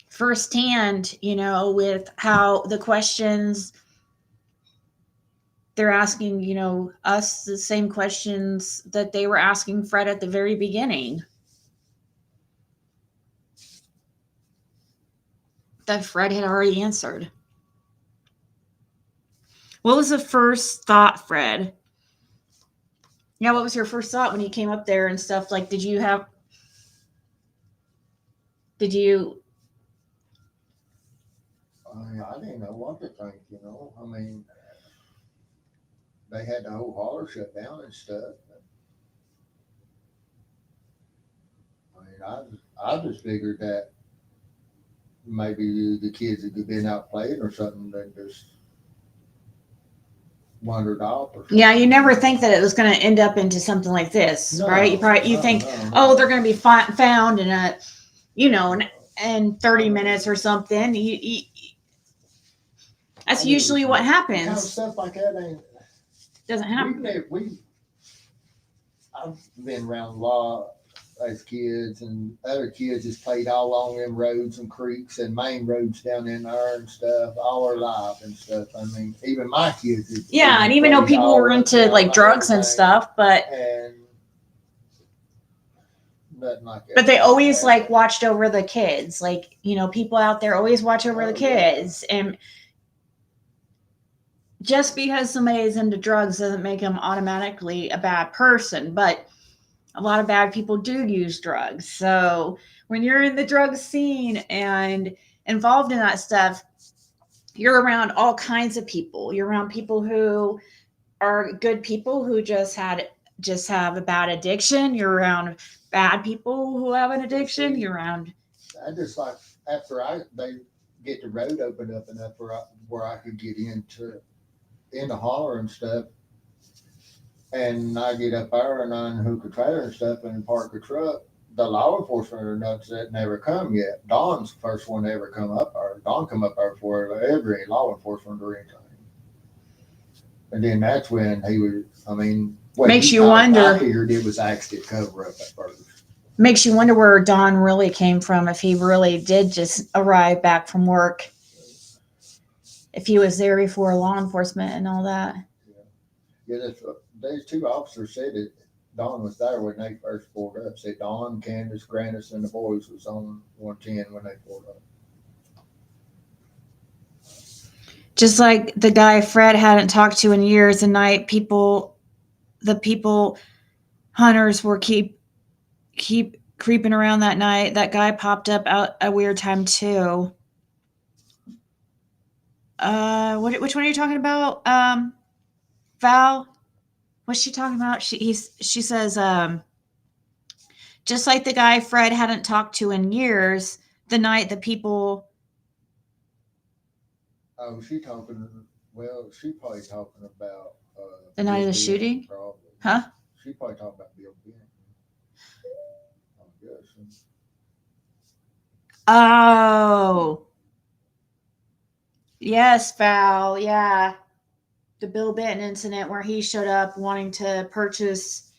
firsthand, with how the questions they're asking, us the same questions that they were asking Fred at the very beginning. That Fred had already answered. What was the first thought, Fred? Yeah, what was your first thought when you came up there and stuff? Like, did you I didn't know what to think, I mean, they had the whole holler shut down and stuff. I mean, I just figured that maybe the kids had been out playing or something that just wandered off or something. Yeah, you never think that it was going to end up into something like this, right? You think, oh, they're going to be found in a, in 30 minutes or something. That's usually what happens. Stuff like that doesn't happen. I've been around a lot as kids, and other kids just played all along them roads and creeks and main roads down in there and stuff all our life and stuff. I mean, even my kids. Yeah, and even though people were into like drugs and stuff, but nothing like that. But they always like watched over the kids. Like, people out there always watch over the kids. And just because somebody is into drugs doesn't make them automatically a bad person. But a lot of bad people do use drugs. So when you're in the drug scene and involved in that stuff, you're around all kinds of people. You're around people who are good people who just have a bad addiction. You're around bad people who have an addiction. You're around. I just like after they get the road opened up enough where I could get into holler and stuff. And I get up there and unhook a trailer and stuff and park the truck. The law enforcement are nuts that never come yet. Don's the first one to ever come up there. Don come up there before every law enforcement or anything. And then that's when he was, makes you wonder. I figured it was accident cover up at first. Makes you wonder where Don really came from, if he really did just arrive back from work. If he was there before law enforcement and all that. Yeah, these two officers said that Don was there when they first pulled up. Said Don, Candace, Grandis, and the boys was on 110 when they pulled up. Just like the guy Fred hadn't talked to in years, the night hunters were keep creeping around that night. That guy popped up out a weird time too. Which one are you talking about? Val? What's she talking about? She says, just like the guy Fred hadn't talked to in years, the night the people. Oh, she probably talking about The night of the shooting? Probably. Huh? She probably talking about Bill Benton. I'm guessing. Oh. Yes, Val. Yeah. The Bill Benton incident where he showed up wanting to purchase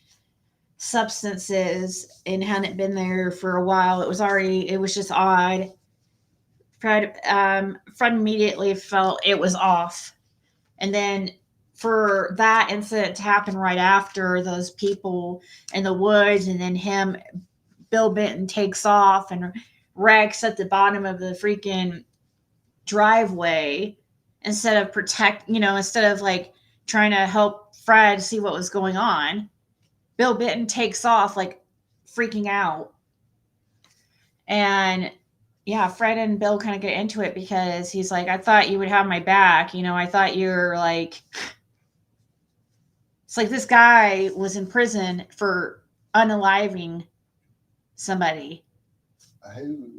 substances and hadn't been there for a while. It was just odd. Fred immediately felt it was off. And then for that incident to happen right after those people in the woods, and then Bill Benton takes off and wrecks at the bottom of the freaking driveway instead of like trying to help Fred see what was going on. Bill Benton takes off like freaking out. And yeah, Fred and Bill kind of get into it because he's like, I thought you would have my back. I thought you were like, it's like this guy was in prison for unaliving somebody.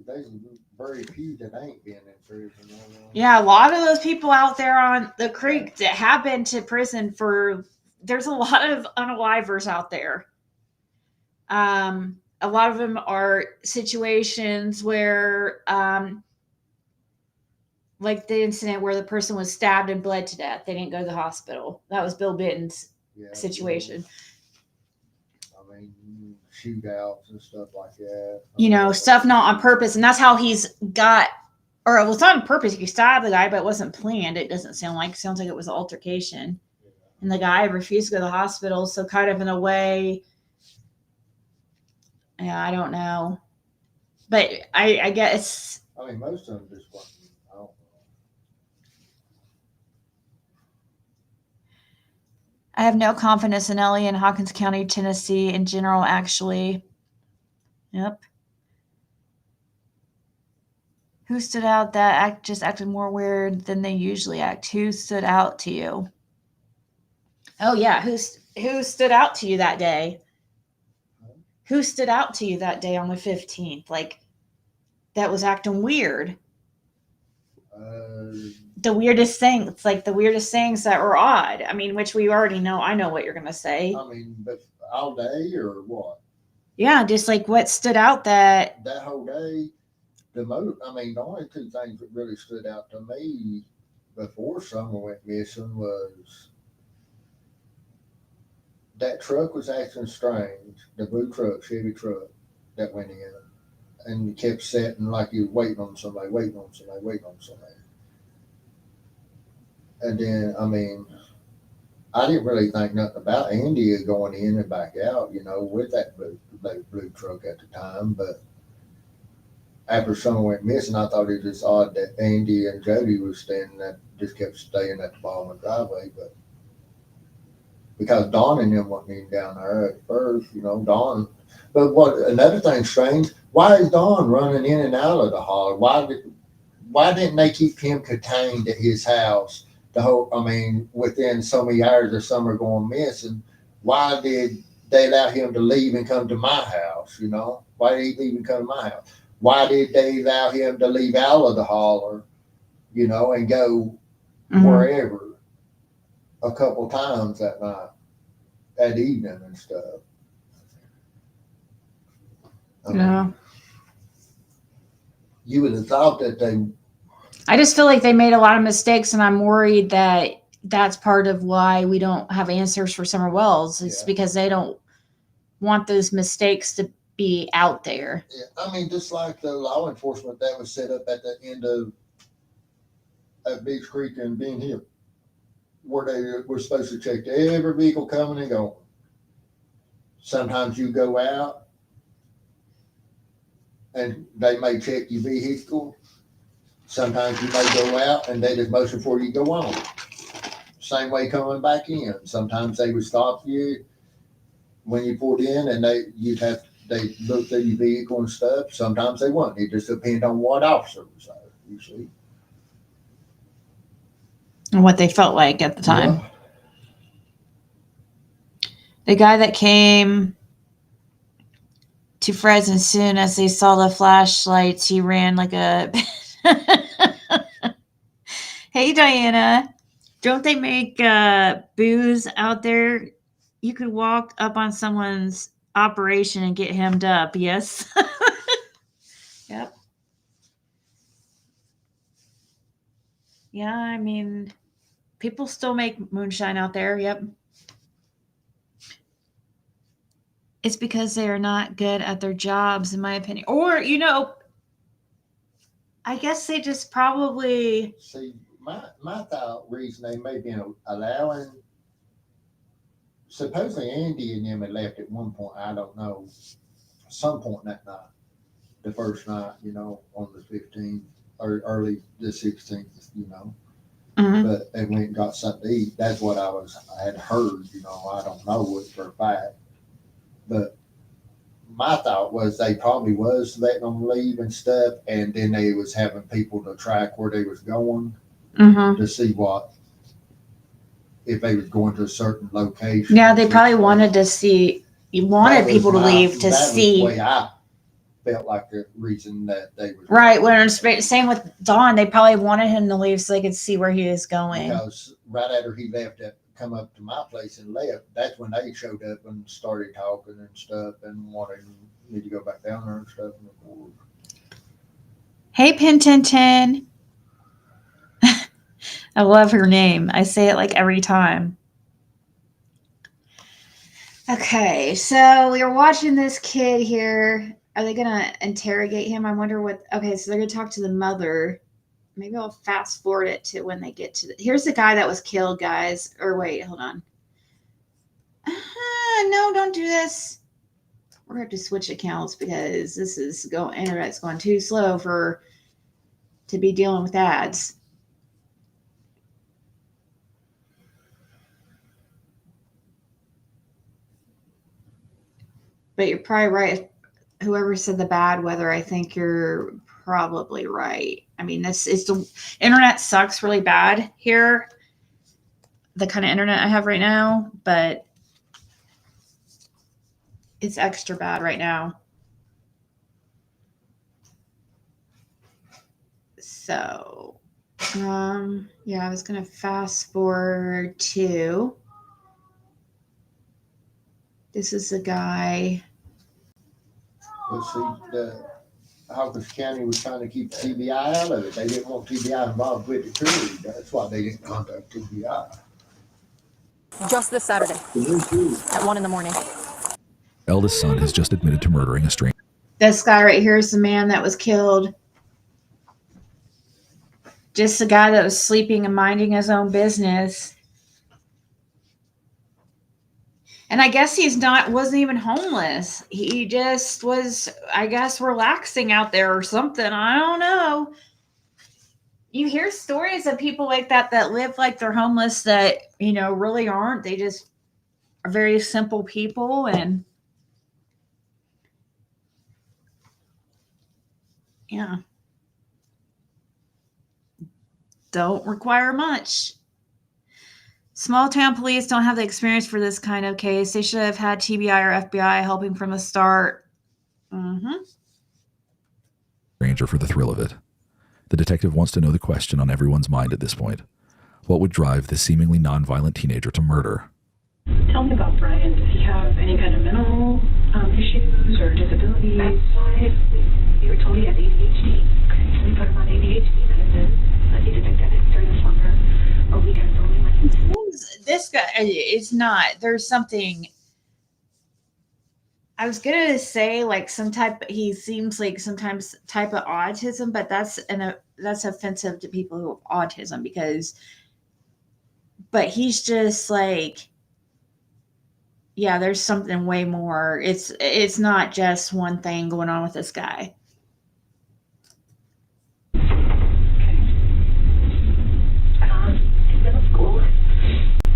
There's very few that ain't been in prison. Yeah, a lot of those people out there on the creek that have been to prison there's a lot of unalivers out there. A lot of them are situations where, like the incident where the person was stabbed and bled to death. They didn't go to the hospital. That was Bill Bitten's situation. I mean, shootouts and stuff like that. You know, stuff not on purpose. And that's how he's got, or it was on purpose. He stabbed the guy, but it wasn't planned. It doesn't sound like, sounds like it was an altercation. And the guy refused to go to the hospital. So kind of in a way, yeah, I don't know. But I guess. I mean, most of them just want, I don't know. I have no confidence in Ellie and Hawkins County, Tennessee in general, actually. Yep. Who stood out that just acted more weird than they usually act? Who stood out to you? Oh, yeah. Who stood out to you that day? Who stood out to you that day on the 15th? Like, that was acting weird. The weirdest thing. It's like the weirdest things that were odd. I mean, which we already know. I know what you're going to say. I mean, but all day or what? Yeah, just like what stood out that whole day. The only two things that really stood out to me before Summer went missing was that truck was acting strange. The blue truck, Chevy truck that went in, and you kept sitting like you were waiting on somebody. And then, I mean, I didn't really think nothing about Andy going in and back out, you know, with that blue truck at the time. But after someone went missing, I thought it was just odd that Andy and Jody was just kept staying at the bottom of the driveway. But because Dawn and them wasn't even down there at first, you know, Dawn. But another thing strange, why is Dawn running in and out of the holler? Why didn't they keep him contained at his house? Within so many hours of Summer going missing, why did they allow him to leave and come to my house? You know, why did he leave and come to my house? Why did they allow him to leave out of the holler, you know, and go wherever a couple times that night, that evening and stuff? Yeah. You would have thought that I just feel like they made a lot of mistakes, and I'm worried that that's part of why we don't have answers for Summer Wells. It's because they don't want those mistakes to be out there. Yeah, I mean, just like the law enforcement that was set up at the end of Beach Creek and Ben Hill, where they were supposed to check every vehicle coming and going. Sometimes you go out and they may check your vehicle. Sometimes you may go out and they just motion for you to go on. Same way coming back in. Sometimes they would stop you when you pulled in and they look through your vehicle and stuff. Sometimes they wouldn't. It just depends on what officer was there, usually. And what they felt like at the time. Yeah. The guy that came to Fred's, as soon as they saw the flashlights, he ran like a... Hey, Diana. Don't they make booze out there? You could walk up on someone's operation and get hemmed up. Yes. Yep. Yeah, I mean, people still make moonshine out there. Yep. It's because they are not good at their jobs, in my opinion. Or, you know, I guess they just probably... See, my thought reason they may be allowing... Supposedly Andy and them had left at one point, I don't know, some point that night, the first night, you know, on the 15th or early the 16th, you know. But they went and got something to eat. That's what I had heard, you know. I don't know it for a fact. But my thought was they probably was letting them leave and stuff, and then they was having people to track where they was going to see if they was going to a certain location. Yeah, they probably wanted to see. You wanted people to leave to see. That was the way I felt like the reason that they was right. When same with Don, they probably wanted him to leave so they could see where he was going. Because right after he left, come up to my place and left. That's when they showed up and started talking and stuff and wanted me to go back down there and stuff. Hey, Pintintin. I love her name. I say it like every time. Okay, so we are watching this kid here. Are they going to interrogate him? I wonder what. Okay, so they're going to talk to the mother. Maybe I'll fast forward it to when they get to here's the guy that was killed, guys. Or wait, hold on. No, don't do this. We're going to have to switch accounts because this is internet's going too slow to be dealing with ads. But you're probably right. Whoever said the bad weather, I think you're probably right. I mean, the internet sucks really bad here. The kind of internet I have right now, but it's extra bad right now. So, yeah, I was going to fast forward to, this is the guy. Let's see, Hawkins County was trying to keep TBI out of it. They didn't want TBI involved with the jury. That's why they didn't contact TBI. Just this Saturday at 1 a.m. Eldest son has just admitted to murdering a stranger. This guy right here is the man that was killed. Just the guy that was sleeping and minding his own business. And I guess wasn't even homeless. He just was, I guess, relaxing out there or something. I don't know. You hear stories of people like that live like they're homeless that, really aren't. They just are very simple people and yeah. Don't require much. Small town police don't have the experience for this kind of case. They should have had TBI or FBI helping from the start. Stranger for the thrill of it. The detective wants to know the question on everyone's mind at this point. What would drive this seemingly nonviolent teenager to murder? Tell me about Brian. Does he have any kind of mental issues or disabilities? You were told he had ADHD. Okay, so we put him on ADHD medicine. He detected it during the summer or weekends only. This guy is not. There's something. I was gonna say like he seems like sometimes type of autism, but that's offensive to people who have autism but he's just like, yeah, there's something way more. It's not just one thing going on with this guy. In middle school,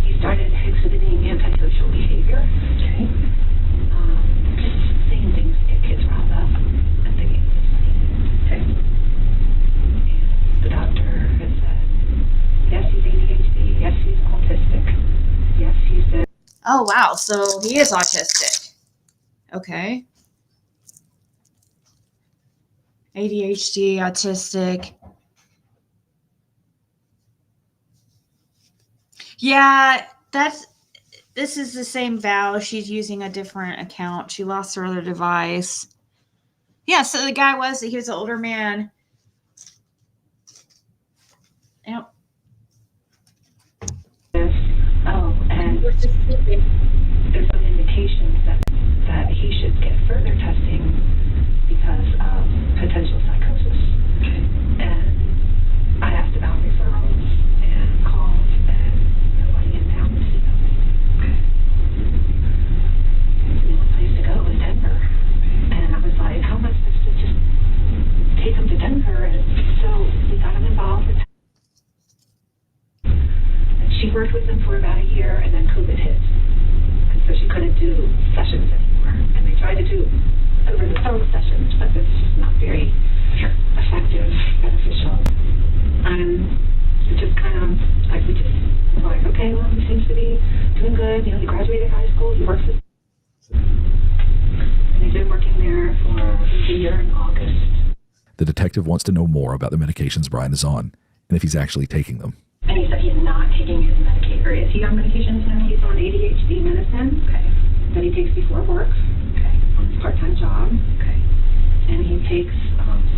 he started exhibiting antisocial behavior. Okay. Saying things to get kids riled up and thinking it was funny. Okay. And the doctor has said, yes, he's ADHD. Yes, he's autistic. Yes, he's the. Oh, wow. So he is autistic. Okay. ADHD, autistic. Yeah, this is the same Val. She's using a different account. She lost her other device. Yeah, so the guy he was an older man. Yep. Oh, and there's some indications that he should get further testing because of potential psychosis. And I asked about referrals and calls and nobody in town to see them. The only place to go is Denver. And I was like, how am I supposed to just take him to Denver? And so we got him involved. She worked with them for about a year, and then COVID hit. And so she couldn't do sessions anymore. And they tried to do over-the-phone sessions, but it's just not very effective, beneficial. And it just kind of, we just were like, okay, well, he seems to be doing good. He graduated high school. He works with... And he's been working there for a year in August. The detective wants to know more about the medications Brian is on and if he's actually taking them. And he said he's not taking his medication, or longer. Is he on medications now? He's on ADHD medicine. Okay. That he takes before work. Okay. On his part-time job. Okay. And he takes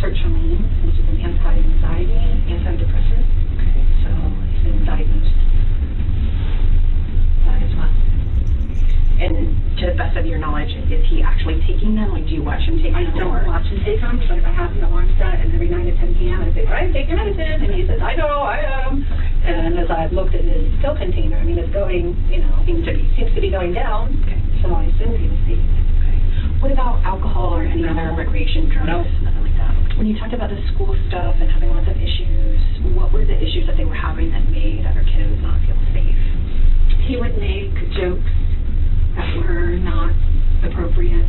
sertraline, which is an anti-anxiety, antidepressant. Okay. So he's been diagnosed that as well. And to the best of your knowledge, is he actually taking them? Like, do you watch him take them? I don't watch him take them, but if I have the alarm set, and every 9 to 10 p.m. I say, Brian, take your medicine. And he says, I know, I am. Okay. And as I've looked at his pill container, I mean, it's going, seems to be going down. Okay. So I assume he was taking it. Okay. What about alcohol or any other recreation drugs? No, nothing like that. When you talked about the school stuff and having lots of issues, what were the issues that they were having that made other kids not feel safe? He would make jokes that were not appropriate.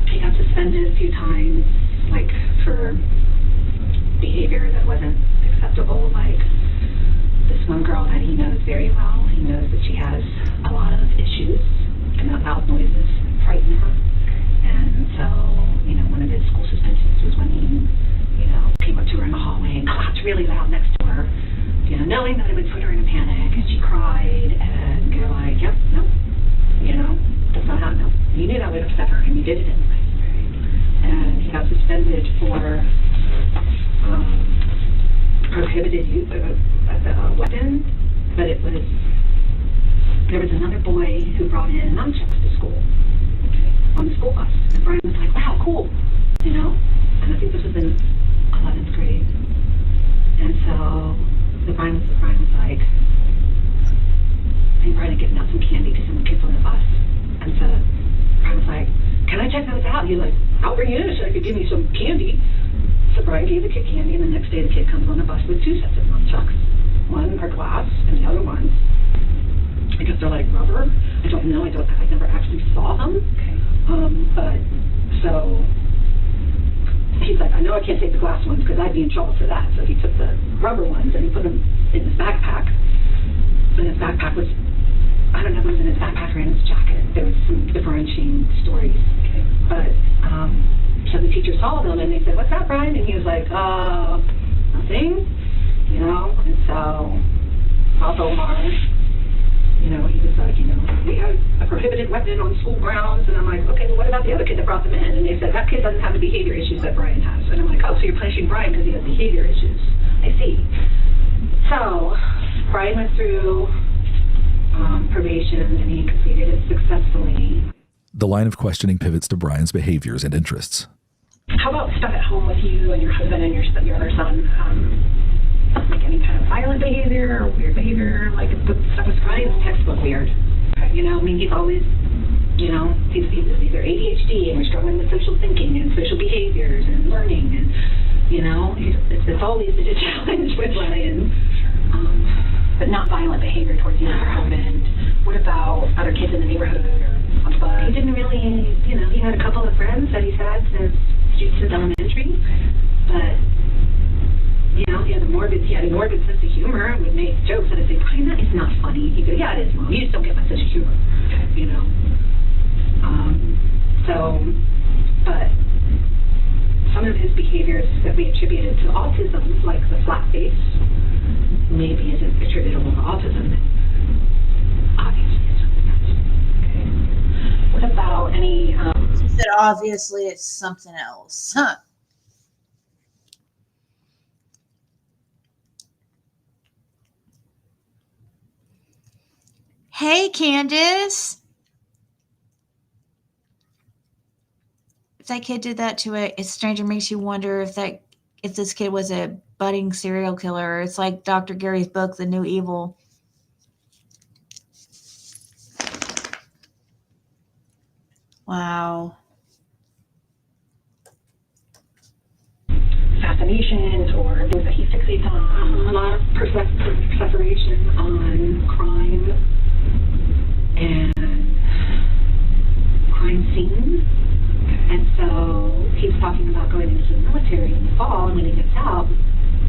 He got suspended a few times, like for behavior that wasn't acceptable. Like this one girl that he knows very well, he knows that she has a lot of issues and that loud noises frighten her. And so, one of his school suspensions was when he, came up to her in the hallway and clapped really loud next to her. Knowing that it would put her in a panic, and she cried, and you're like, yep, no, that's not how, no. You knew that would upset her, and you did it anyway. And he got suspended for prohibited use of a weapon, but there was another boy who brought in nunchucks to school, on the school bus, and Brian was like, wow, cool, and I think this was in 11th grade, and so Brian was like, I think Brian had given out some candy to some kids on the bus. And so Brian was like, can I check those out? He's like, I'll bring you in so you could give me some candy. So Brian gave the kid candy, and the next day the kid comes on the bus with 2 sets of nunchucks. One are glass, and the other ones, I guess they're like rubber. I don't know. I never actually saw them. Okay. But so he's like, I know I can't take the glass ones because I'd be in trouble for that. So he took the rubber ones and he put them in his backpack. And his backpack was, I don't know if it was in his backpack or in his jacket. There was some differentiating stories. Okay. But so the teacher saw them and they said, what's that, Brian? And he was like, nothing. And so also Mars, he was like, we have a prohibited weapon on school grounds. And I'm like, okay, well, what about the other kid that brought them in? And they said, that kid doesn't have the behavior issues that Brian has. And I'm like, oh, so you're punishing Brian because he has behavior issues. I see. So Brian went through probation and he completed it successfully. The line of questioning pivots to Brian's behaviors and interests. How about stuff at home with you and your husband and your other son? Like any kind of violent behavior or weird behavior? Like the stuff with Brian's textbook weird. He's always, he's either ADHD and we're struggling with social thinking and social behaviors and learning and, it's always a challenge with Brian. But not violent behavior towards you or your husband. What about other kids in the neighborhood or on the bus? He didn't really, he had a couple of friends that he's had since elementary, but he had a morbid sense of humor and would make jokes and I'd say, Brian, that is not funny. He'd go, yeah, it is, Mom. You just don't get my sense of humor. But some of his behaviors that we attributed to autism, like the flat face, maybe isn't attributable to autism. Obviously, it's something else. Okay. What about any? She said, obviously, it's something else. Huh. Hey, Candace. If that kid did that to a stranger, makes you wonder if this kid was a budding serial killer. It's like Dr. Gary's book, The New Evil. Wow. Fascinations or things that he fixates on. A lot of perseveration on crime and crime scenes. And so he's talking about going into the military in the fall, and when he gets out,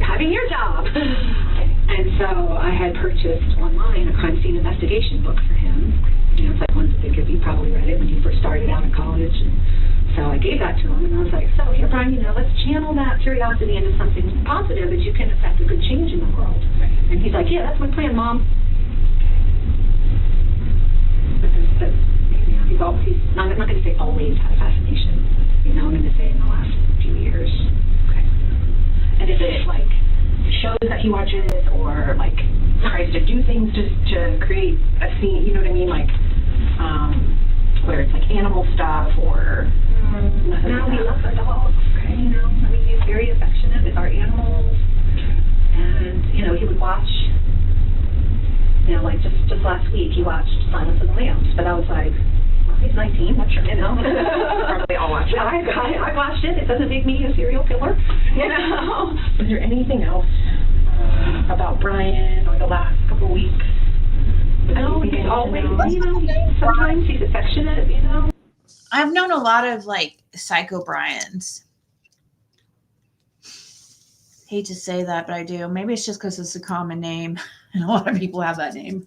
having your job. And so I had purchased online a crime scene investigation book for him. It's like one that you probably read it when he first started out in college. And so I gave that to him, and I was like, so here, Brian, let's channel that curiosity into something positive that you can affect a good change in the world. And he's like, yeah, that's my plan, Mom. But he's not going to say always had a fascination. I'm going to say in the last few years. Okay. And if it like shows that he watches or like tries to do things just to create a scene, you know what I mean? Like, where it's like animal stuff or no, he loves our dogs. Okay. I mean, he's very affectionate with our animals, and he would watch. Like just last week he watched Silence of the Lambs, but I was like, well, he's 19. What probably all watched it. I watched it. It doesn't make me a serial killer. Is there anything else about Brian or the last couple weeks? No, he's always, sometimes he's affectionate, I've known a lot of like Psycho Bryans. Hate to say that, but I do. Maybe it's just because it's a common name and a lot of people have that name.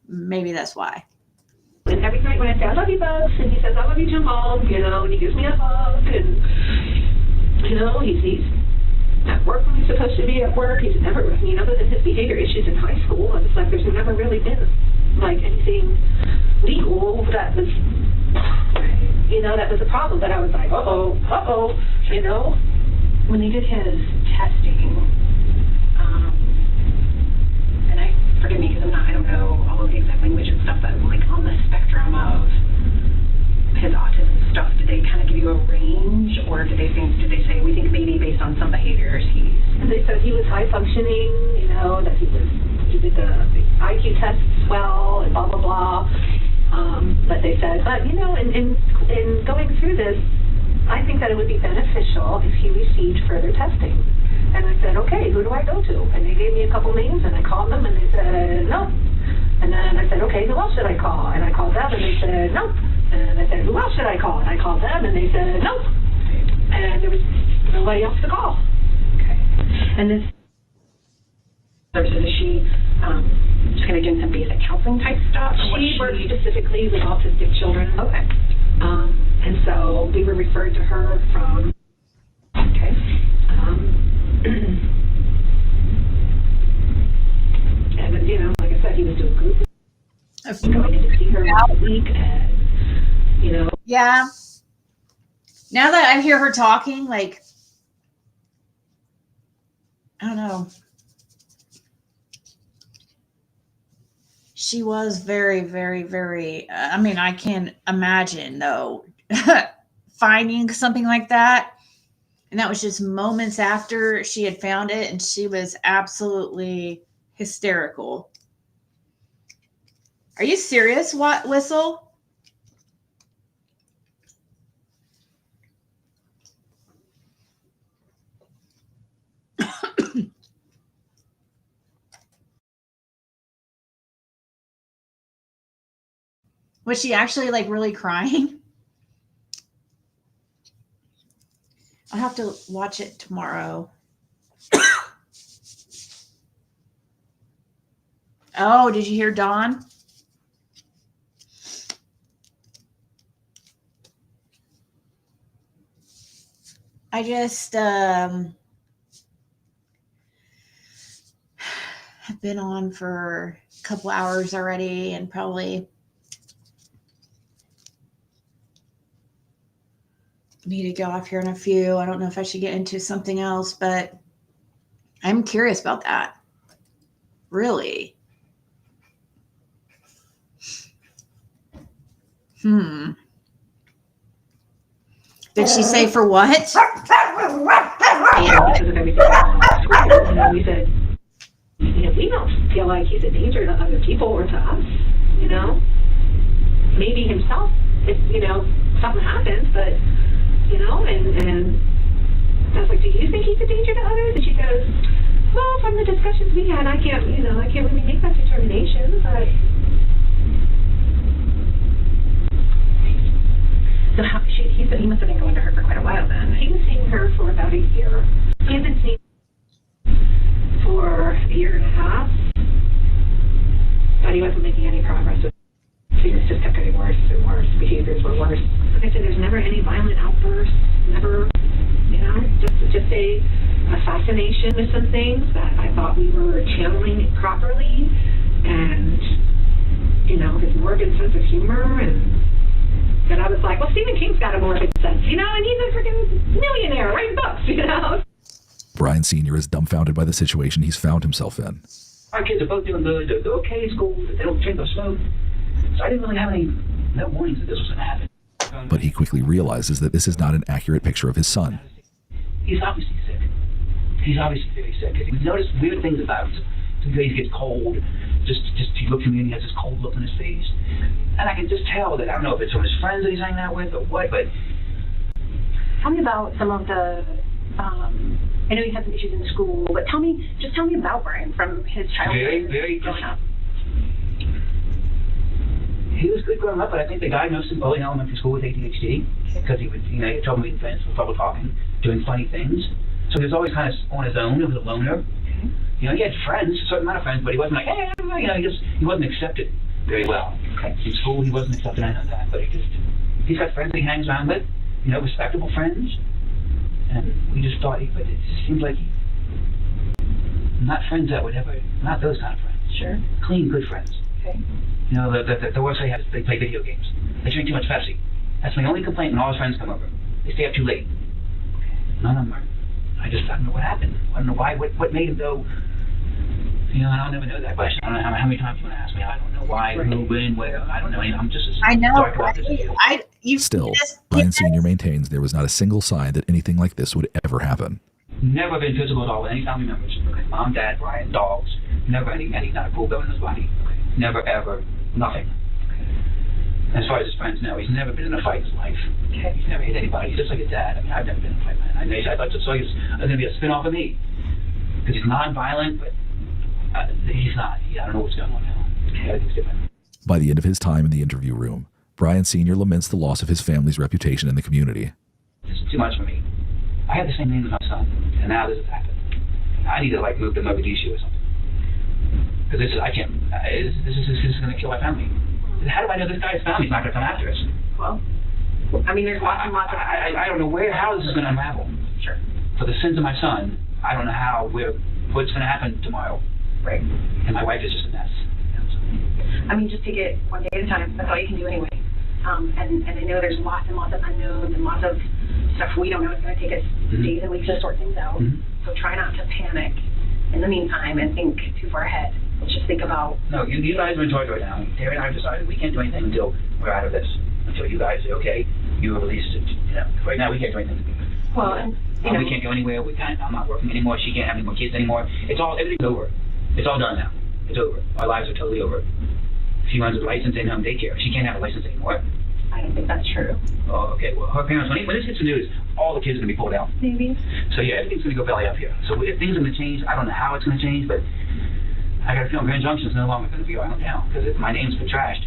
Maybe that's why. And every night when I say, I love you, Bugs, and he says, I love you, Jamal, and he gives me a hug, and, he's at work when he's supposed to be at work. He's never, other than his behavior issues in high school, it's like there's never really been, like, anything legal that was, that was a problem. But I was like, when they did his testing, and forgive me because I don't know all of the exact language and stuff, but like on the spectrum of his autism stuff, did they kind of give you a range, or did they say we think maybe based on some behaviors they said he was high functioning, that he did the IQ tests well and blah blah blah. But they said, in going through this, I think that it would be beneficial if he received further testing. And I said, okay, who do I go to? And they gave me a couple names, and I called them, and they said, no. And then I said, okay, who else should I call? And I called them, and they said, no. And I said, who else should I call? And I called them, and they said, no. And there was nobody else to call. Okay. And this person, is she just kind of doing some basic counseling type stuff? She works specifically with autistic children. Okay. And so we were referred to her from, okay. And, like I said, he was doing groups. Going in to see her once a week, and, Yeah. Now that I hear her talking, like, I don't know. She was very, very, very, I can't imagine, though, finding something like that. And that was just moments after she had found it, and she was absolutely hysterical. Are you serious, Whistle? Was she actually like really crying? I'll have to watch it tomorrow. Oh, did you hear Dawn? I just have been on for a couple hours already and probably need to go off here in a few. I don't know if I should get into something else, but I'm curious about that. Really? Did she say for what? Yeah, because of everything we said, we don't feel like he's a danger to other people or to us, Maybe himself, if, something happens, but, and I was like, do you think he's a danger to others? And she goes, well, from the discussions we had, I can't really make that determination, but... So he must have been going to her for quite a while then. He was seeing her for about a year. He had been seeing her for a year and a half, but he wasn't making any progress with things. Just kept getting worse and worse. Behaviors were worse. Like I said, there's never any violent outbursts. fascination with some things, that I thought we were channeling it properly, and, you know, his morbid sense of humor, and then I was like, well, Stephen King's got a morbid sense, you know, and he's a freaking millionaire writing books, you know? Brian Sr. is dumbfounded by the situation he's found himself in. Our kids are both doing good. They're okay at school. They don't drink or smoke. So I didn't really have no warnings that this was going to happen. But he quickly realizes that this is not an accurate picture of his son. He's obviously sick. He's obviously very sick. We noticed weird things about him. Some days he gets cold. Just he looks at me and he has this cold look on his face. And I can just tell that, I don't know if it's from his friends that he's hanging out with or what, but... Tell me about some of the, I know you had some issues in school, but tell me about Brian from his childhood. Very growing up. He was good growing up, but I think they diagnosed him early in elementary school with ADHD because he would, you know, he had trouble meeting friends, trouble talking, doing funny things. So he was always kind of on his own. He was a loner. You know, he had friends, a certain amount of friends, but he wasn't like, hey, you know, he wasn't accepted very well. In school, he wasn't accepted. I know that, but he's got friends that he hangs around with, you know, respectable friends. And we just thought, but it just seems like not friends that would ever, not those kind of friends. Sure. Clean, good friends. Okay. You know, the worst they have is they play video games. They drink too much Pepsi. That's my only complaint when all his friends come over. They stay up too late. None of them are. I don't know what happened. I don't know why, what made him go, you know, and I'll never know that question. I don't know how many times you want to ask me. I don't know why, who, when, where. I don't know. I'm just as dark about this as you. Still, Brian Sr. maintains there was not a single sign that anything like this would ever happen. Never been physical at all with any family members. Okay. Mom, dad, Brian, dogs. Never any kind of cool bone in his body. Okay. Never, ever, nothing. Okay. As far as his friends know, he's never been in a fight in his life. Okay. He's never hit anybody. He's just like his dad. I mean, I've never been in a fight, man. I thought so. It's going to be a spin-off of me. Because he's non-violent, but he's not. I don't know what's going on now. Okay. Everything's different. By the end of his time in the interview room, Brian Sr. laments the loss of his family's reputation in the community. It's too much for me. I have the same name as my son, and now this has happened. I need to move to Mogadishu or something. Because I can't. This is going to kill my family. How do I know this guy's family's not going to come after us? Well, I mean, there's lots and lots of. I don't know how this is going to unravel. Sure. For the sins of my son, I don't know what's going to happen tomorrow. Right. And my wife is just a mess. I mean, just take it one day at a time. That's all you can do anyway. And I know there's lots and lots of unknowns and lots of stuff we don't know. It's going to take us days and weeks to sort things out. So try not to panic in the meantime and think too far ahead. Let's just think about. No, you guys are in charge right now. Terry and I have decided we can't do anything until we're out of this. Until you guys say, okay, you have released it. You know, right now we can't do anything. Well, and you know, we can't go anywhere. I'm not working anymore. She can't have any more kids anymore. Everything's over. It's all done now. It's over. Our lives are totally over. She runs a license in home daycare. She can't have a license anymore. I don't think that's true. Oh, okay. Well, her parents, when this hits the news, all the kids are going to be pulled out. Maybe. So, yeah, everything's going to go belly up here. So, if things are going to change, I don't know how it's going to change, but I got a feeling Grand Junction is no longer going to be around town because my name's been trashed.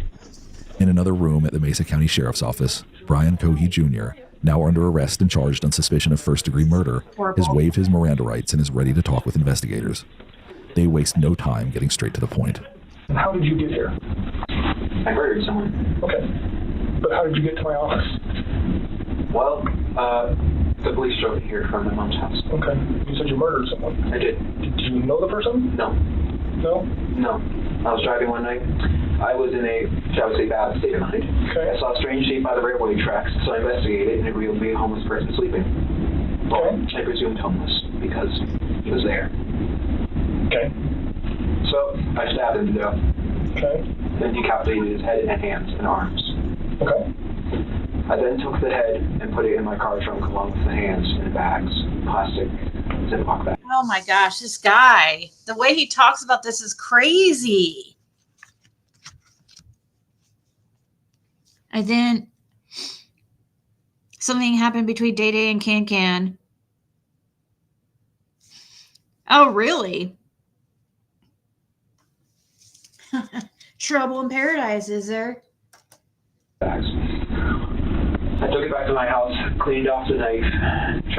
In another room at the Mesa County Sheriff's Office, Brian Cohey Jr., now under arrest and charged on suspicion of first-degree murder, has waived his Miranda rights and is ready to talk with investigators. They waste no time getting straight to the point. How did you get here? I murdered someone. Okay. But how did you get to my office? Well, the police drove me here from my mom's house. Okay. You said you murdered someone. I did. Did you know the person? No. No? No. I was driving one night. I was in a, shall we say, bad state of mind. Okay. I saw a strange shape by the railway tracks, so I investigated, and it revealed to be a homeless person sleeping. Well, I presumed homeless, because he was there. Okay. So, I stabbed him to death. Okay. Then decapitated his head and hands and arms. Okay. I then took the head and put it in my car trunk along with the hands in bags, plastic Ziploc bags. Oh my gosh, this guy, the way he talks about this is crazy. And then something happened between Day Day and Can Can. Oh, really? Trouble in paradise, is there? Bags. I took it back to my house, cleaned off the knife,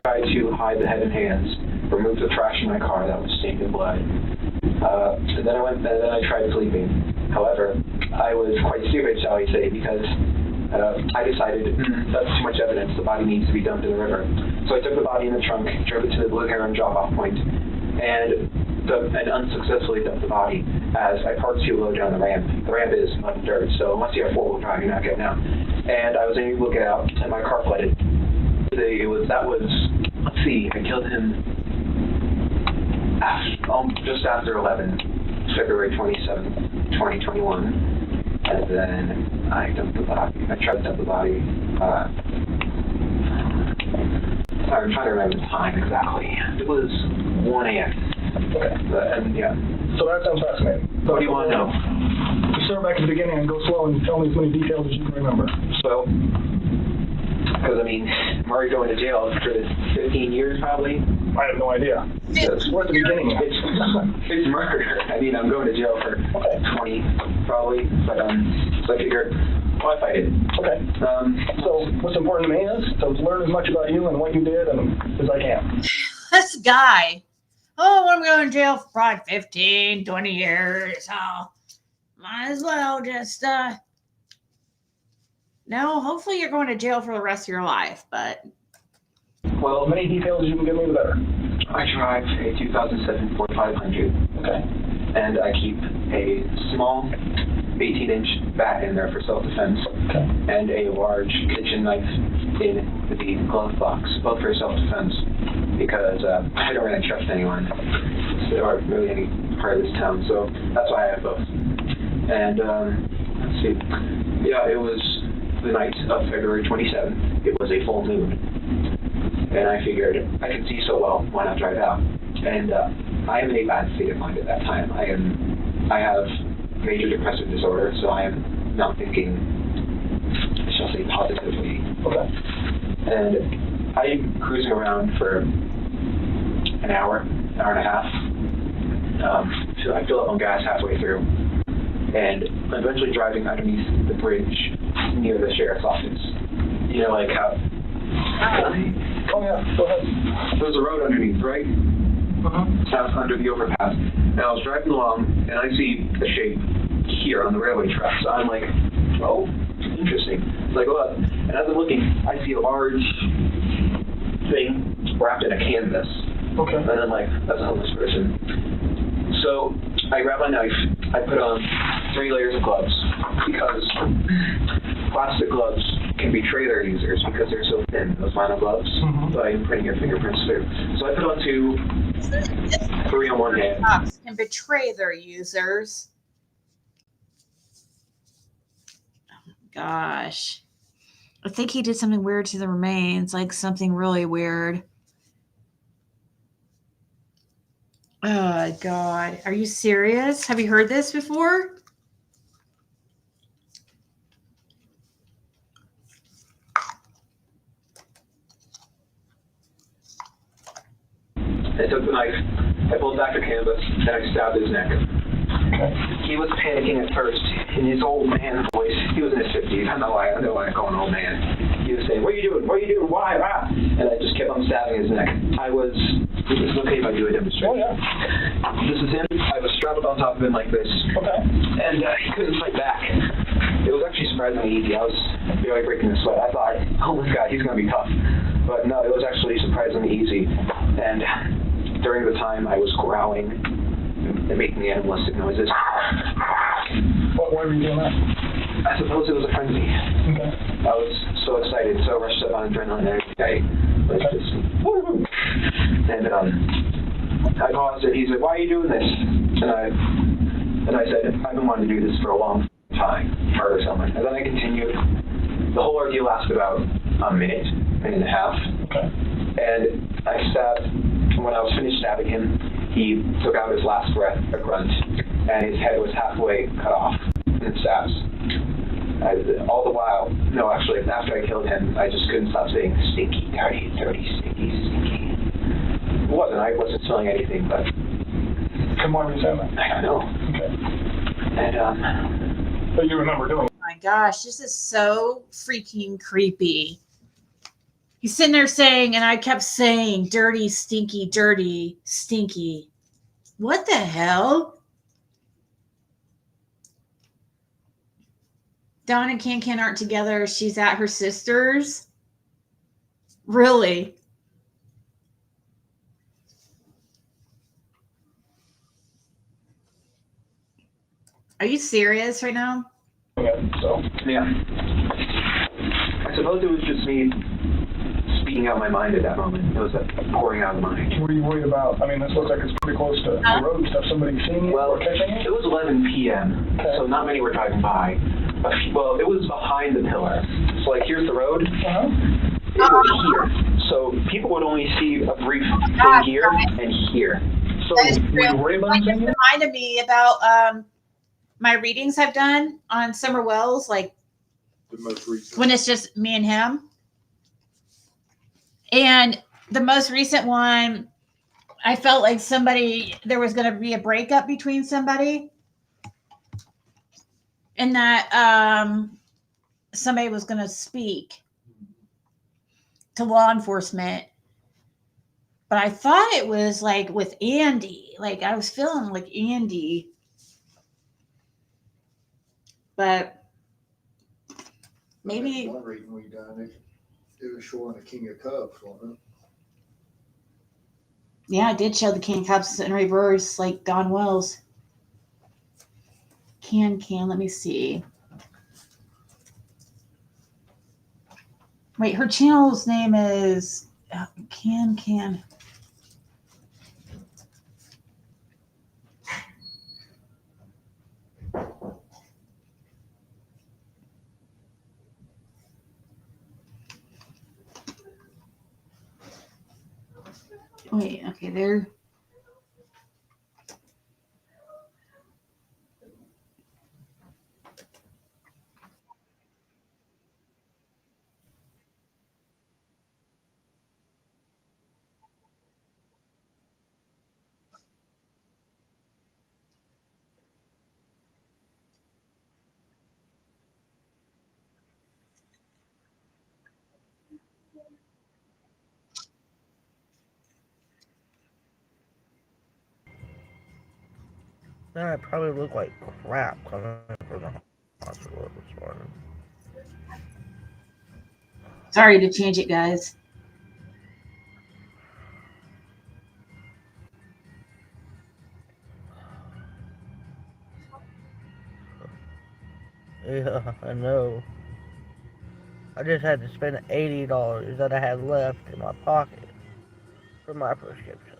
tried to hide the head and hands, removed the trash in my car that was stained in blood. And then I tried sleeping. However, I was quite stupid, shall we say, because I decided that's too much evidence. The body needs to be dumped in the river. So I took the body in the trunk, drove it to the Blue Heron drop-off point, and unsuccessfully dumped the body as I parked too low down the ramp. The ramp is mud and dirt, so unless you have four-wheel drive, you're not getting out. And I was able to get out, and my car flooded. Let's see, I killed him just after 11, February 27th, 2021. And then I dumped the body. I tried to dump the body. I'm trying to remember the time exactly. It was 1 a.m. Okay. And yeah. So that sounds fascinating. What do you want to know? Start back at the beginning and go slow and tell me as many details as you can remember. So, because I mean, I'm already going to jail for this 15 years probably. I have no idea. We're at the beginning. It's murder. I mean, I'm going to jail for 20 probably, but so I figured, why fight it? Okay. So what's important to me is to learn as much about you and what you did as I can. This guy, I'm going to jail for probably 15, 20 years. Oh, might as well just, no, hopefully you're going to jail for the rest of your life, but. Well, as many details as you can give me, the better. I drive a 2007 Ford 500. Okay. And I keep a small 18-inch bat in there for self-defense, and a large kitchen knife in the glove box, both for self-defense, because I don't really trust anyone, or really any part of this town, so that's why I have both. And let's see, yeah, it was the night of February 27th. It was a full moon, and I figured I could see so well, why not drive out? And I am in a bad state of mind at that time. I have major depressive disorder, so I am not thinking, I shall say, positively. Okay. And I'm cruising around for an hour and a half. So I fill up on gas halfway through, and I'm eventually driving underneath the bridge near the sheriff's office. You know, like how... Oh yeah, go ahead. There's a road underneath, right? Out under the overpass. And I was driving along, and I see a shape here on the railway tracks. So I'm like, oh, interesting. So I go up, and as I'm looking, I see a large thing wrapped in a canvas. Okay. And I'm like, that's a homeless person. So I grab my knife, I put on 3 layers of gloves, because plastic gloves can betray their users because they're so thin, those vinyl gloves, by putting your fingerprints through. So I put on 2, 3 on one hand. Can betray their users. Oh my gosh. I think he did something weird to the remains, like something really weird. Oh, God. Are you serious? Have you heard this before? I took the knife, I pulled back the canvas, and I stabbed his neck. He was panicking at first in his old man voice. He was in his 50s. I know why I call him old man. He was saying, what are you doing? What are you doing? Why? Ah! And I just kept on stabbing his neck. Is it okay if I do a demonstration? Oh, yeah. This is him. I was strapped on top of him like this. Okay. And he couldn't fight back. It was actually surprisingly easy. I was barely breaking a sweat. I thought, oh my God, he's going to be tough. But no, it was actually surprisingly easy. And during the time I was growling and making the animalistic noises. Why were you doing that? I suppose it was a frenzy. Okay. I was so excited, so rushed up on adrenaline and everything. And I paused and he said, why are you doing this? And I said, I've been wanting to do this for a long time, murder someone. And then I continued. The whole ordeal lasted about a minute and a half. Okay. And I stabbed, when I was finished stabbing him, he took out his last breath, a grunt, and his head was halfway cut off in stabs. All the while, no, actually, after I killed him, I just couldn't stop saying, stinky, dirty, stinky, stinky. I wasn't smelling anything, but... And why were you saying that? I don't know. Okay. And, But you remember doing it. Oh my gosh, this is so freaking creepy. He's sitting there saying, and I kept saying, dirty, stinky. What the hell? Dawn and Can aren't together. She's at her sister's. Really? Are you serious right now? So, yeah. I suppose it was just me speaking out my mind at that moment. It was pouring out of the mind. What are you worried about? I mean, this looks like it's pretty close to the road. Have somebody seen you or catching you? It was 11 p.m., so not many were driving by. Well, it was behind the pillar. So, like, here's the road. It was here. So, people would only see a brief thing here and here. So, It reminded me about my readings I've done on Summer Wells, like The most recent. when it's just me and him. And the most recent one, I felt like there was going to be a breakup between somebody. And that somebody was going to speak to law enforcement. But I thought it was like with Andy. Like I was feeling like Andy. But maybe One reading we done it was showing the King of Cups, wasn't it? yeah, I did show the King of Cups in reverse, like Don Wells. Can, let me see. Wait, her channel's name is Can. Wait, okay, there. Then I probably look like crap coming from the hospital this morning. Sorry to change it, guys. Yeah, I know. I just had to spend $80 that I had left in my pocket for my prescriptions.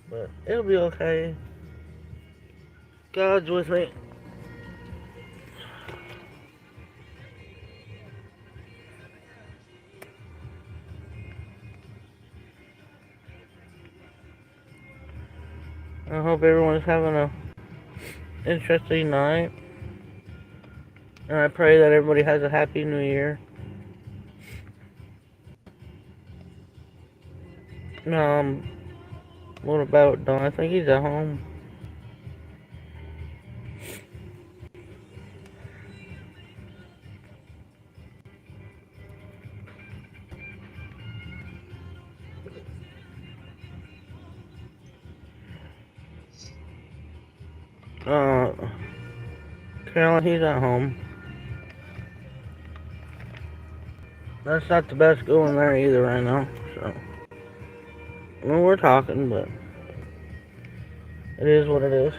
But it'll be okay. God's with me. I hope everyone's having a interesting night. And I pray that everybody has a happy new year. What about Don? I think he's at home. Carolyn, he's at home. That's not the best going there either right now, so. I mean, we're talking, but it is what it is.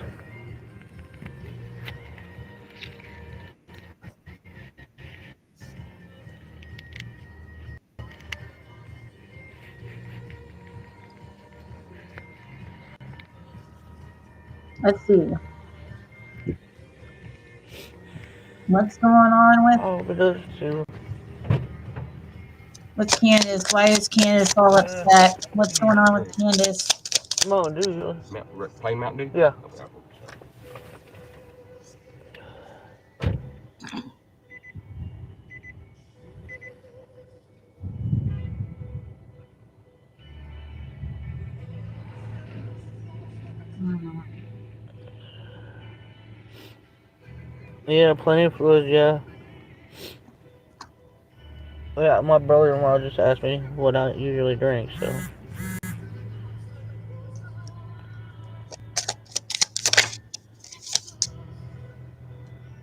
Let's see. What's going on with? Oh, but those two. What's Candace? Why is Candace all upset? What's going on with Candace? Mountain Dew. Plain Mountain Dew? Yeah. Yeah, plenty of fluids, yeah. Yeah, my brother-in-law just asked me what I usually drink, so.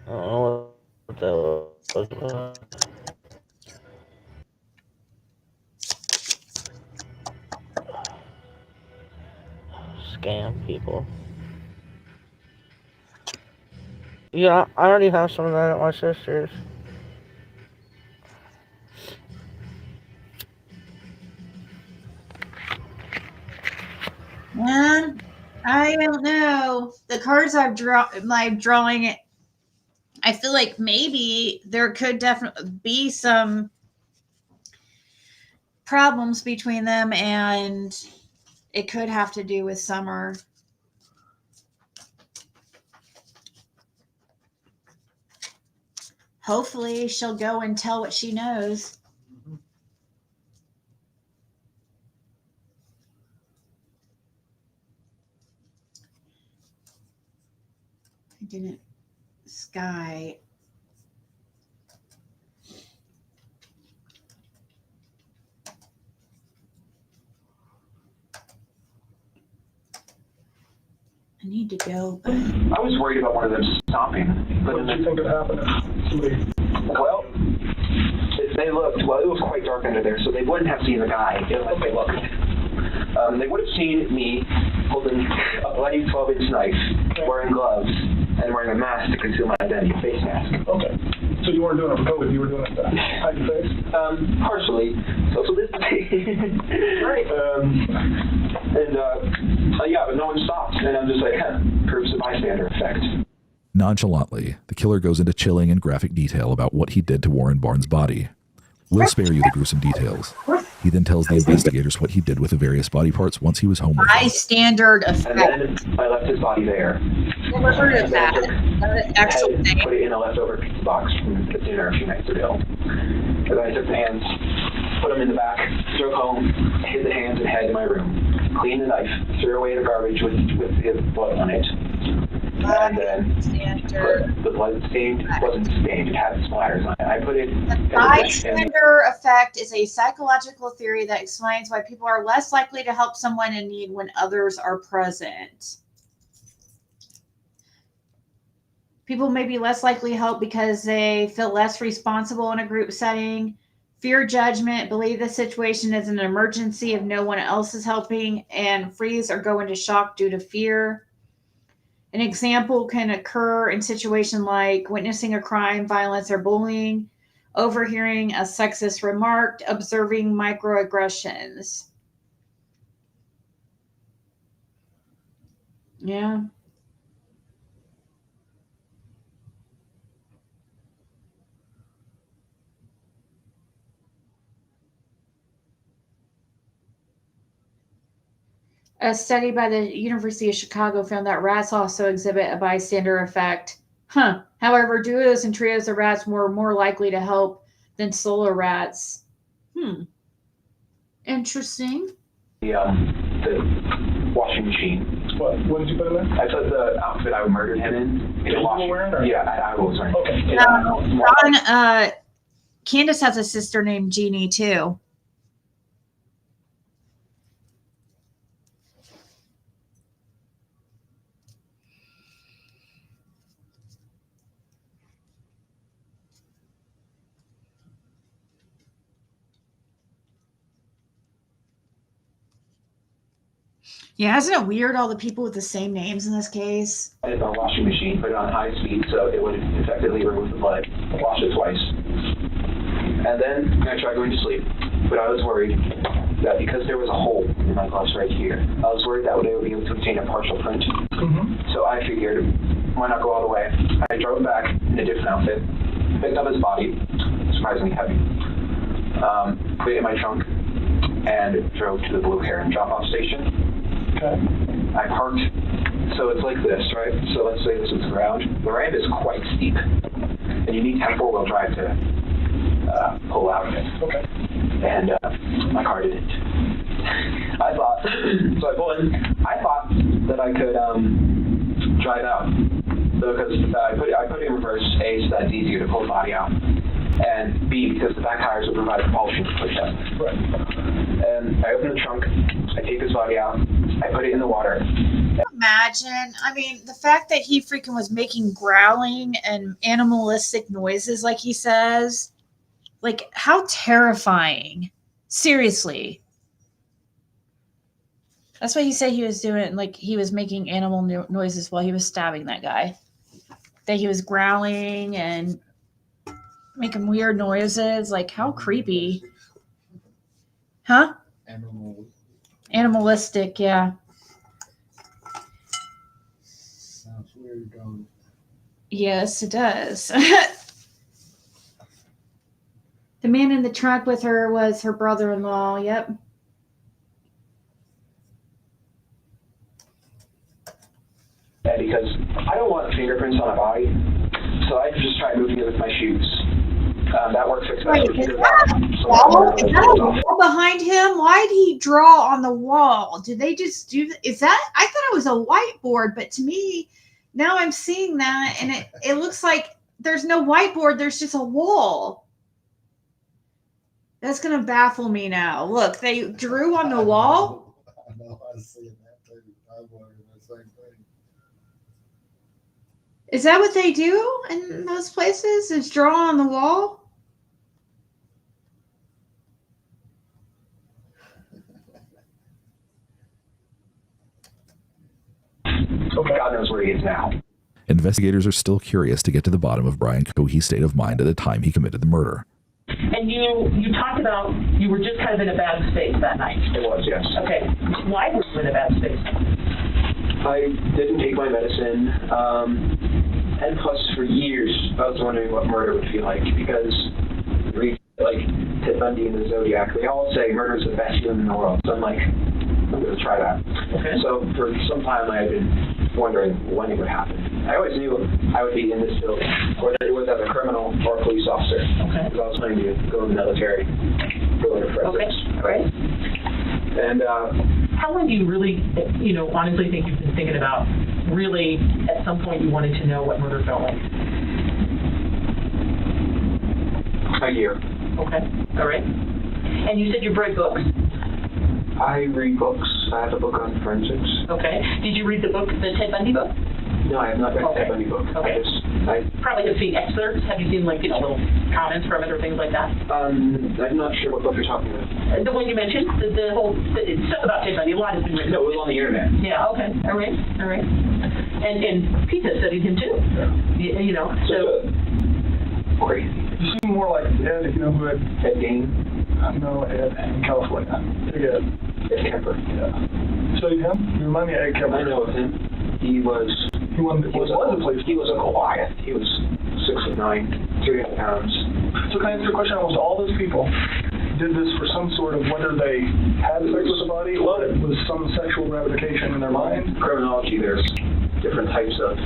I don't know what that was. Scam people. Yeah, I already have some of that at my sister's. I don't know. The cards I'm drawing, I feel like maybe there could definitely be some problems between them, and it could have to do with Summer. Hopefully she'll go and tell what she knows. I didn't. Sky. I need to go, but I was worried about one of them stopping. But What did you think would happen if somebody... Well, if they looked, well, it was quite dark under there, so they wouldn't have seen the guy unless they looked. They would have seen me holding a bloody 12-inch knife, wearing gloves, and wearing a mask to conceal my identity, a face mask. Okay. So you weren't doing it for COVID, you were doing it to hide your face? Partially. Social distancing. Right. Yeah, but no one stopped. And I'm just like, proves the bystander effect. Nonchalantly, the killer goes into chilling and graphic detail about what he did to Warren Barnes' body. We'll spare you the gruesome details. He then tells the investigators what he did with the various body parts once he was home with them. Bystander effect. And then I left his body there. Never heard of that. Actual thing. Put it in a leftover pizza box from the dinner a few nights ago. And then I took the hands, put them in the back, drove home, hid the hands and head in my room, cleaned the knife, threw away the garbage with his blood on it. And then the blood stained wasn't stained, it had splatters on it. I put it in the Bystander effect is a psychological theory that explains why people are less likely to help someone in need when others are present. People may be less likely to help because they feel less responsible in a group setting, fear judgment, believe the situation is an emergency if no one else is helping, and freeze or go into shock due to fear. An example can occur in situations like witnessing a crime, violence, or bullying, overhearing a sexist remark, observing microaggressions. Yeah. A study by the University of Chicago found that rats also exhibit a bystander effect. However, duos and trios of rats were more likely to help than solo rats. Interesting. The washing machine. What did you put in there? I put the outfit I murdered him in a washing machine. Yeah, I was wearing. Okay. Candace has a sister named Jeannie too. Yeah, isn't it weird all the people with the same names in this case? I did a washing machine, put it on high speed so it would effectively remove the blood. Wash it twice. And then I tried going to sleep, but I was worried that because there was a hole in my gloves right here, I was worried that they would be able to obtain a partial print. So I figured, why not go all the way? I drove back in a different outfit, picked up his body, surprisingly heavy, put it in my trunk, and drove to the Blue Heron drop-off station. Okay. I parked, so it's like this, right? So let's say this is the ground. The ramp is quite steep, and you need to have four-wheel drive to pull out of it. Okay. And my car didn't. I thought that I could drive out. So because I put it in reverse, A, so that it's easier to pull the body out, and B, because the back tires would provide propulsion to push up. Right. And I open the trunk, I take this body out, I put it in the water. Can you imagine? I mean, the fact that he freaking was making growling and animalistic noises, like he says, like how terrifying. Seriously. That's what he said he was doing. Like he was making animal noises while he was stabbing that guy. That he was growling and making weird noises. Like how creepy. Huh? Animalistic, yeah. Sounds weird, don't it? Yes, it does. The man in the trunk with her was her brother-in-law. Yep. Because I don't want fingerprints on a body, so I just try moving it with my shoes. That works especially Wait, is that a wall behind him? Why did he draw on the wall? Did they just do that? Is that? I thought it was a whiteboard, but to me, now I'm seeing that, and it looks like there's no whiteboard. There's just a wall. That's gonna baffle me now. Look, they drew on the wall. I know, I was seeing that too. I was wondering the same thing. Is that what they do in those places? Is draw on the wall? God knows where he is now. Investigators are still curious to get to the bottom of Brian Cohee's state of mind at the time he committed the murder. And you talked about you were just kind of in a bad space that night. It was, yes. Okay. Why were you in a bad space? I didn't take my medicine, and plus for years I was wondering what murder would feel like, because read like Ted Bundy and the Zodiac, they all say murder is the best feeling in the world. So I'm like, I'm going to try that. Okay. So for some time I had been wondering when it would happen. I always knew I would be in this building, whether it was as a criminal or a police officer. Okay. Because I was planning to go in the military, go into forensics. Okay, great. And how long do you really, honestly think you've been thinking about really at some point you wanted to know what murder felt like? A year. Okay, all right. And you said you read books? I read books. I have a book on forensics. Okay. Did you read the book, the Ted Bundy book? No, I have not read the Ted Bundy book. Okay. Probably have seen excerpts. Have you seen little comments from it or things like that? I'm not sure what book you're talking about. The one you mentioned, the whole stuff about Ted Bundy. A lot has been written. No, it was on the internet. Yeah. Okay. All right. And Pete studied him too. Yeah. So. Crazy. You seem more like Ed, if you know who Ed Gein. I know Ed in California. Big Ed. Ed Kemper. Yeah. Studied him? You remind me of Ed Kemper. I know of him. He was a Goliath. He was 6'9", 300 pounds. So can I answer your question? Almost all those people did this for some sort of, whether they had sex with the body or it was some sexual ramification in their mind. Criminology, there's different types of.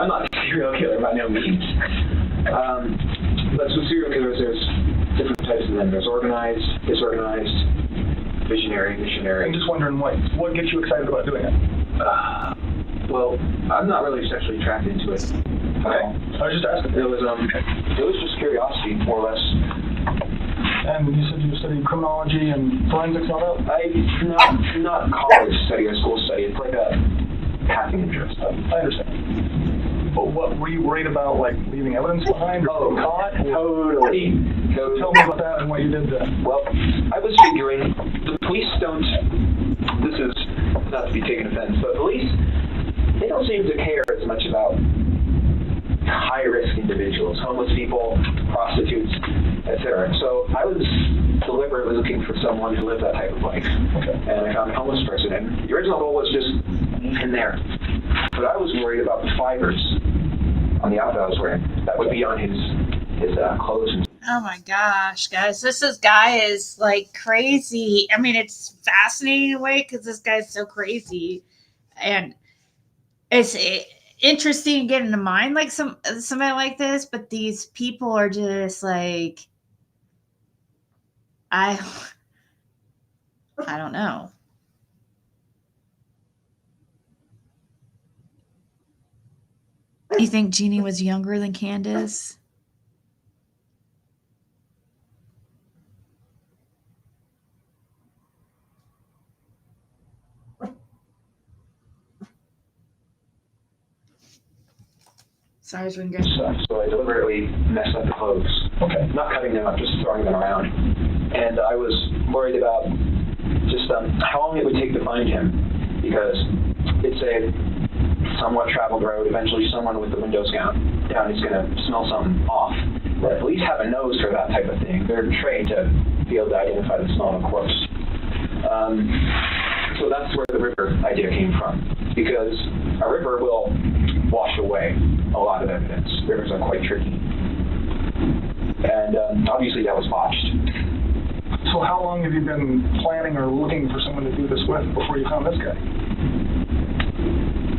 I'm not a serial killer by no means. But with serial killers, there's different types of them. There's organized, disorganized, visionary, missionary. I'm just wondering what gets you excited about doing it? Well, I'm not really sexually attracted to it. Okay. I was just asking. It was just curiosity, more or less. And you said you studied criminology and forensics and all that? Not college study or school study. It's like a passing interest. I understand. But what were you worried about, like leaving evidence behind or being caught? Totally. Tell me about that and what you did then. Well, I was figuring the police don't. This is not to be taken offense, but police, they don't seem to care as much about high-risk individuals, homeless people, prostitutes, etc. So I was deliberately looking for someone who lived that type of life. Okay. And I found a homeless person, and the original goal was just in there. But I was worried about the fibers on the outfit I was wearing that would be on his clothes. Oh my gosh, guys, this guy is like crazy. I mean, it's fascinating in a way because this guy's so crazy, and it's interesting to get in the mind like somebody like this. But these people are just like, I don't know. You think Jeannie was younger than Candace? Sorry, it's been good. So I deliberately messed up the clothes. Okay. Not cutting them up, just throwing them around. And I was worried about just how long it would take to find him, because it's a somewhat traveled road. Eventually someone with the windows down is going to smell something off. Right. Police have a nose for that type of thing. They're trained to be able to identify the smell of a corpse. So that's where the river idea came from, because a river will wash away a lot of evidence. Rivers are quite tricky. And obviously that was botched. So how long have you been planning or looking for someone to do this with before you found this guy?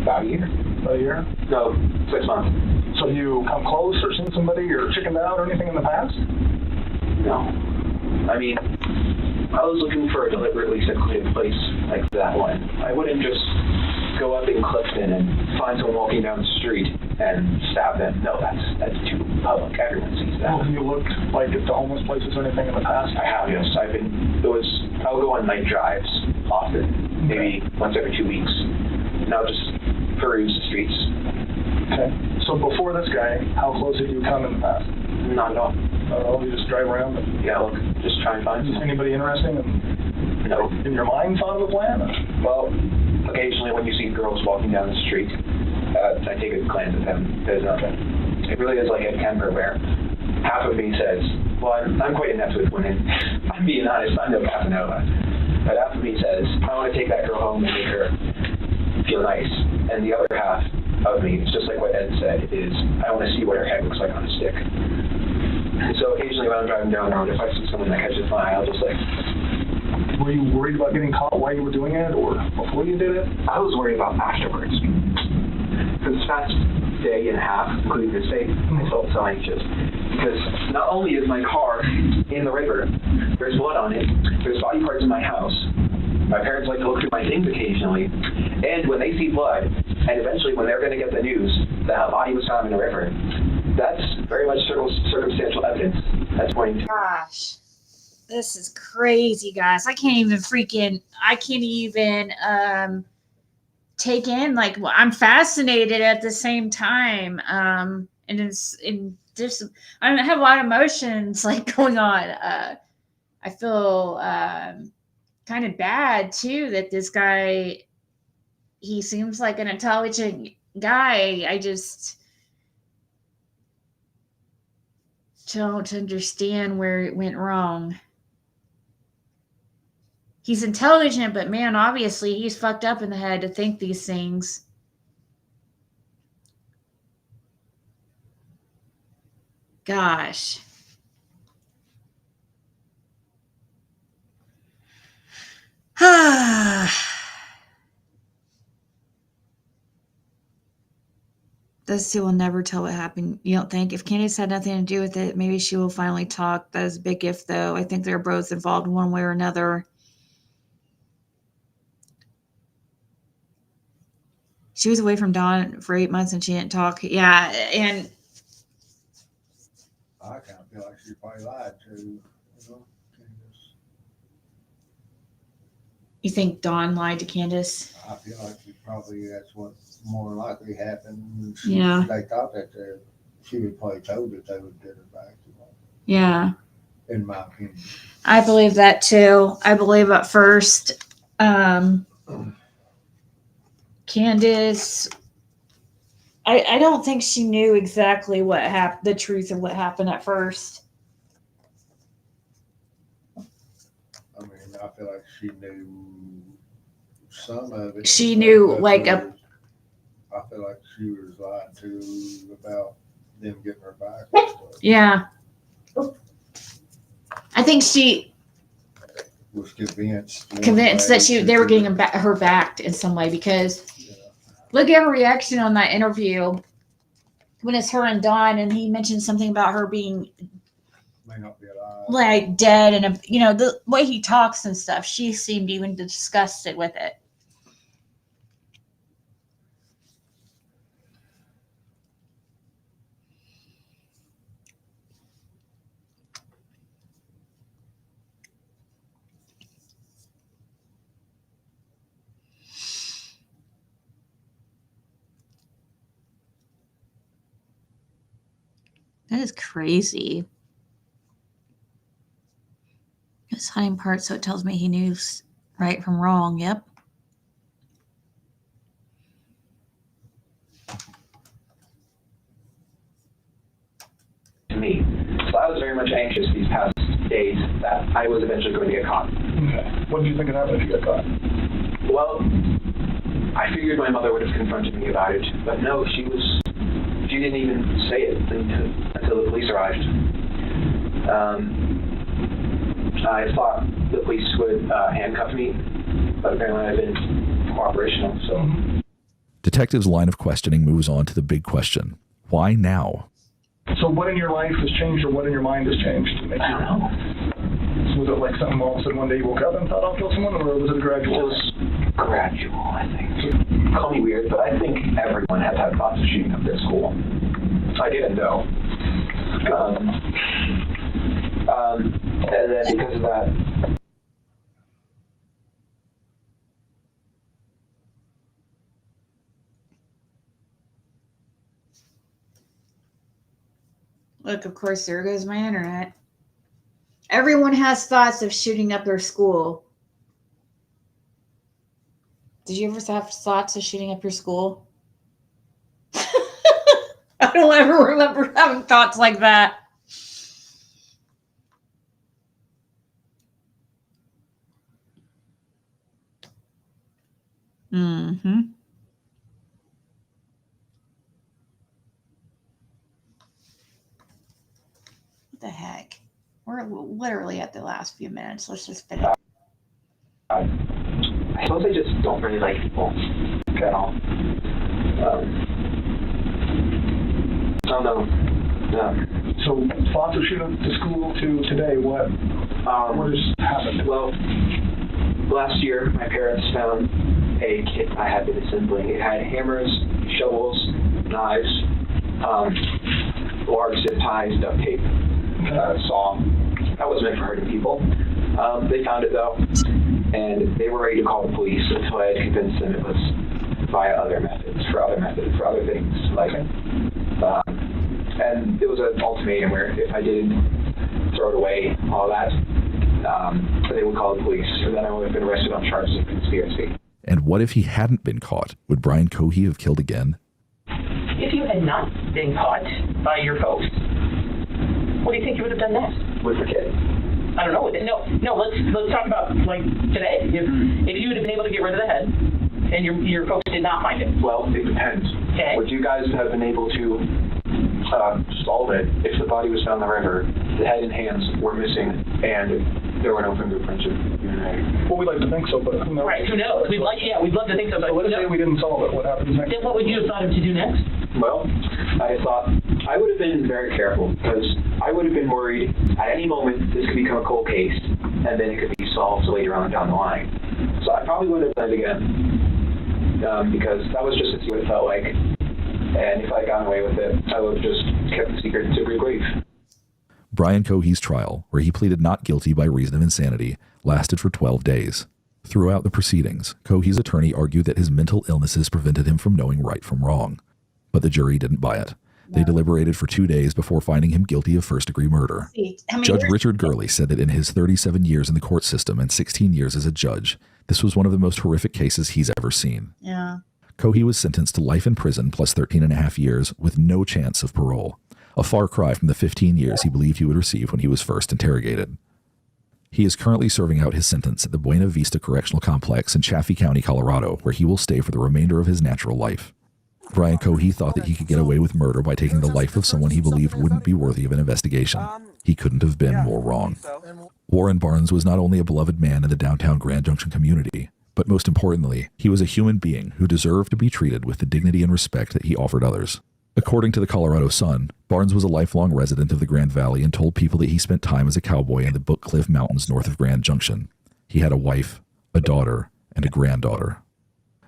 About a year. About a year? No, 6 months. So you come close or seen somebody or chickened out or anything in the past? No. I mean, I was looking for a deliberately secluded place like that one. I wouldn't just go up in Clifton and find someone walking down the street and stab them. No, that's too public. Everyone sees that. Well, have you looked like at the homeless places or anything in the past? I have, yes. I would go on night drives often, maybe once every 2 weeks. And I'll just peruse the streets. Okay. So before this guy, how close have you come in the past? Not at all. You just drive around? Yeah, look, just try and find someone. Anybody interesting? No. In your mind thought of a plan? Well, occasionally when you see girls walking down the street, I take a glance at them, because it really is like a Denver where half of me says, well, I'm quite inept with women. I'm being honest, I'm no Casanova. But half of me says, I want to take that girl home and make her feel nice. And the other half of me, just like what Ed said, is I want to see what her head looks like on a stick. And so occasionally when I'm driving down the road, if I see someone that catches my eye, I'll just like... Were you worried about getting caught while you were doing it or before you did it? I was worried about afterwards. For this past day and a half, including this day, I felt so anxious. Because not only is my car in the river, there's blood on it, there's body parts in my house, my parents like to look through my things occasionally, and when they see blood, and eventually when they're going to get the news that a body was found in the river, that's very much circumstantial evidence that's pointing to... Gosh, this is crazy, guys. I can't even take in, like, I'm fascinated at the same time. And I have a lot of emotions like going on. I feel kind of bad too that this guy, he seems like an intelligent guy. I just don't understand where it went wrong. He's intelligent, but man, obviously he's fucked up in the head to think these things. Gosh. Those two will never tell what happened. You don't think? If Candace had nothing to do with it, maybe she will finally talk. That is a big if, though. I think they're both involved one way or another. She was away from Dawn for 8 months and she didn't talk. Yeah, and I kind of feel like she probably lied to, you think Dawn lied to Candace? I feel like that's what more likely happened. Yeah. They thought that she would probably told that they would get her back. Yeah. In my opinion. I believe that too. I believe at first, Candace, I don't think she knew exactly what happened, the truth of what happened at first. I mean, I feel like she knew some of it. She knew, like, I feel like she was lied to about them getting her back. Yeah. I think she was convinced that they were getting her back in some way, because look at her reaction on that interview when it's her and Dawn, and he mentioned something about her being may not be alive, like dead, and the way he talks and stuff. She seemed even disgusted with it. That is crazy. It's hiding part, so it tells me he knew right from wrong. Yep. To me. So I was very much anxious these past days that I was eventually going to get caught. Okay. What do you think would happen if you got caught? Well, I figured my mother would have confronted me about it, but no, she didn't even say it until the police arrived. I thought the police would handcuff me, but apparently I've been cooperational, so. Detectives' line of questioning moves on to the big question. Why now? So what in your life has changed, or what in your mind has changed to make you? I don't know. So was it like something all of a sudden one day you woke up and thought I'll kill someone, or was it gradual? It was gradual, I think. Call me weird, but I think everyone has had thoughts of shooting up their school. I didn't know. And then because of that, Look, of course, there goes my internet. Everyone has thoughts of shooting up their school. Did you ever have thoughts of shooting up your school? I don't ever remember having thoughts like that. Mm-hmm. What the heck? We're literally at the last few minutes. Let's just finish. I suppose I just don't really like people at all. I don't know. So thoughts of shooting up the school to today, what has happened? Well, last year my parents found a kit I had been assembling. It had hammers, shovels, knives, large zip ties, duct tape, saw. That wasn't meant for hurting people. They found it though, and they were ready to call the police until I had convinced them it was via other methods, for other things. Like, and it was an ultimatum where if I didn't throw it away, all that, they would call the police, and then I would have been arrested on charges of conspiracy. And what if he hadn't been caught? Would Brian Cohey have killed again? If you had not been caught by your folks, what do you think you would have done next? With the kid. I don't know. No. Let's talk about like today. If you would have been able to get rid of the head, and your folks did not find it. Well, it depends. Okay. Would you guys have been able to solve it if the body was found in the river, the head and hands were missing, and there were no fingerprints of you and I? Well, we'd like to think so, but who knows? Right. Who knows? We'd love to think so. But so let's say we didn't solve it. What happens next? Then what would you have thought him to do next? Well, I thought I would have been very careful because I would have been worried at any moment this could become a cold case and then it could be solved later on down the line. So I probably wouldn't have done it again because that was just to see what it felt like. And if I had gotten away with it, I would have just kept the secret to good grief. Brian Cohey's trial, where he pleaded not guilty by reason of insanity, lasted for 12 days. Throughout the proceedings, Cohey's attorney argued that his mental illnesses prevented him from knowing right from wrong. But the jury didn't buy it. They deliberated for 2 days before finding him guilty of first-degree murder. Judge Richard Gurley said that in his 37 years in the court system and 16 years as a judge, this was one of the most horrific cases he's ever seen. Yeah. Cohey was sentenced to life in prison plus 13 and a half years with no chance of parole, a far cry from the 15 years he believed he would receive when he was first interrogated. He is currently serving out his sentence at the Buena Vista Correctional Complex in Chaffee County, Colorado, where he will stay for the remainder of his natural life. Brian Cohey thought that he could get away with murder by taking the life of someone he believed wouldn't be worthy of an investigation. He couldn't have been more wrong. Warren Barnes was not only a beloved man in the downtown Grand Junction community, but most importantly, he was a human being who deserved to be treated with the dignity and respect that he offered others. According to the Colorado Sun, Barnes was a lifelong resident of the Grand Valley and told people that he spent time as a cowboy in the Book Cliff Mountains north of Grand Junction. He had a wife, a daughter, and a granddaughter.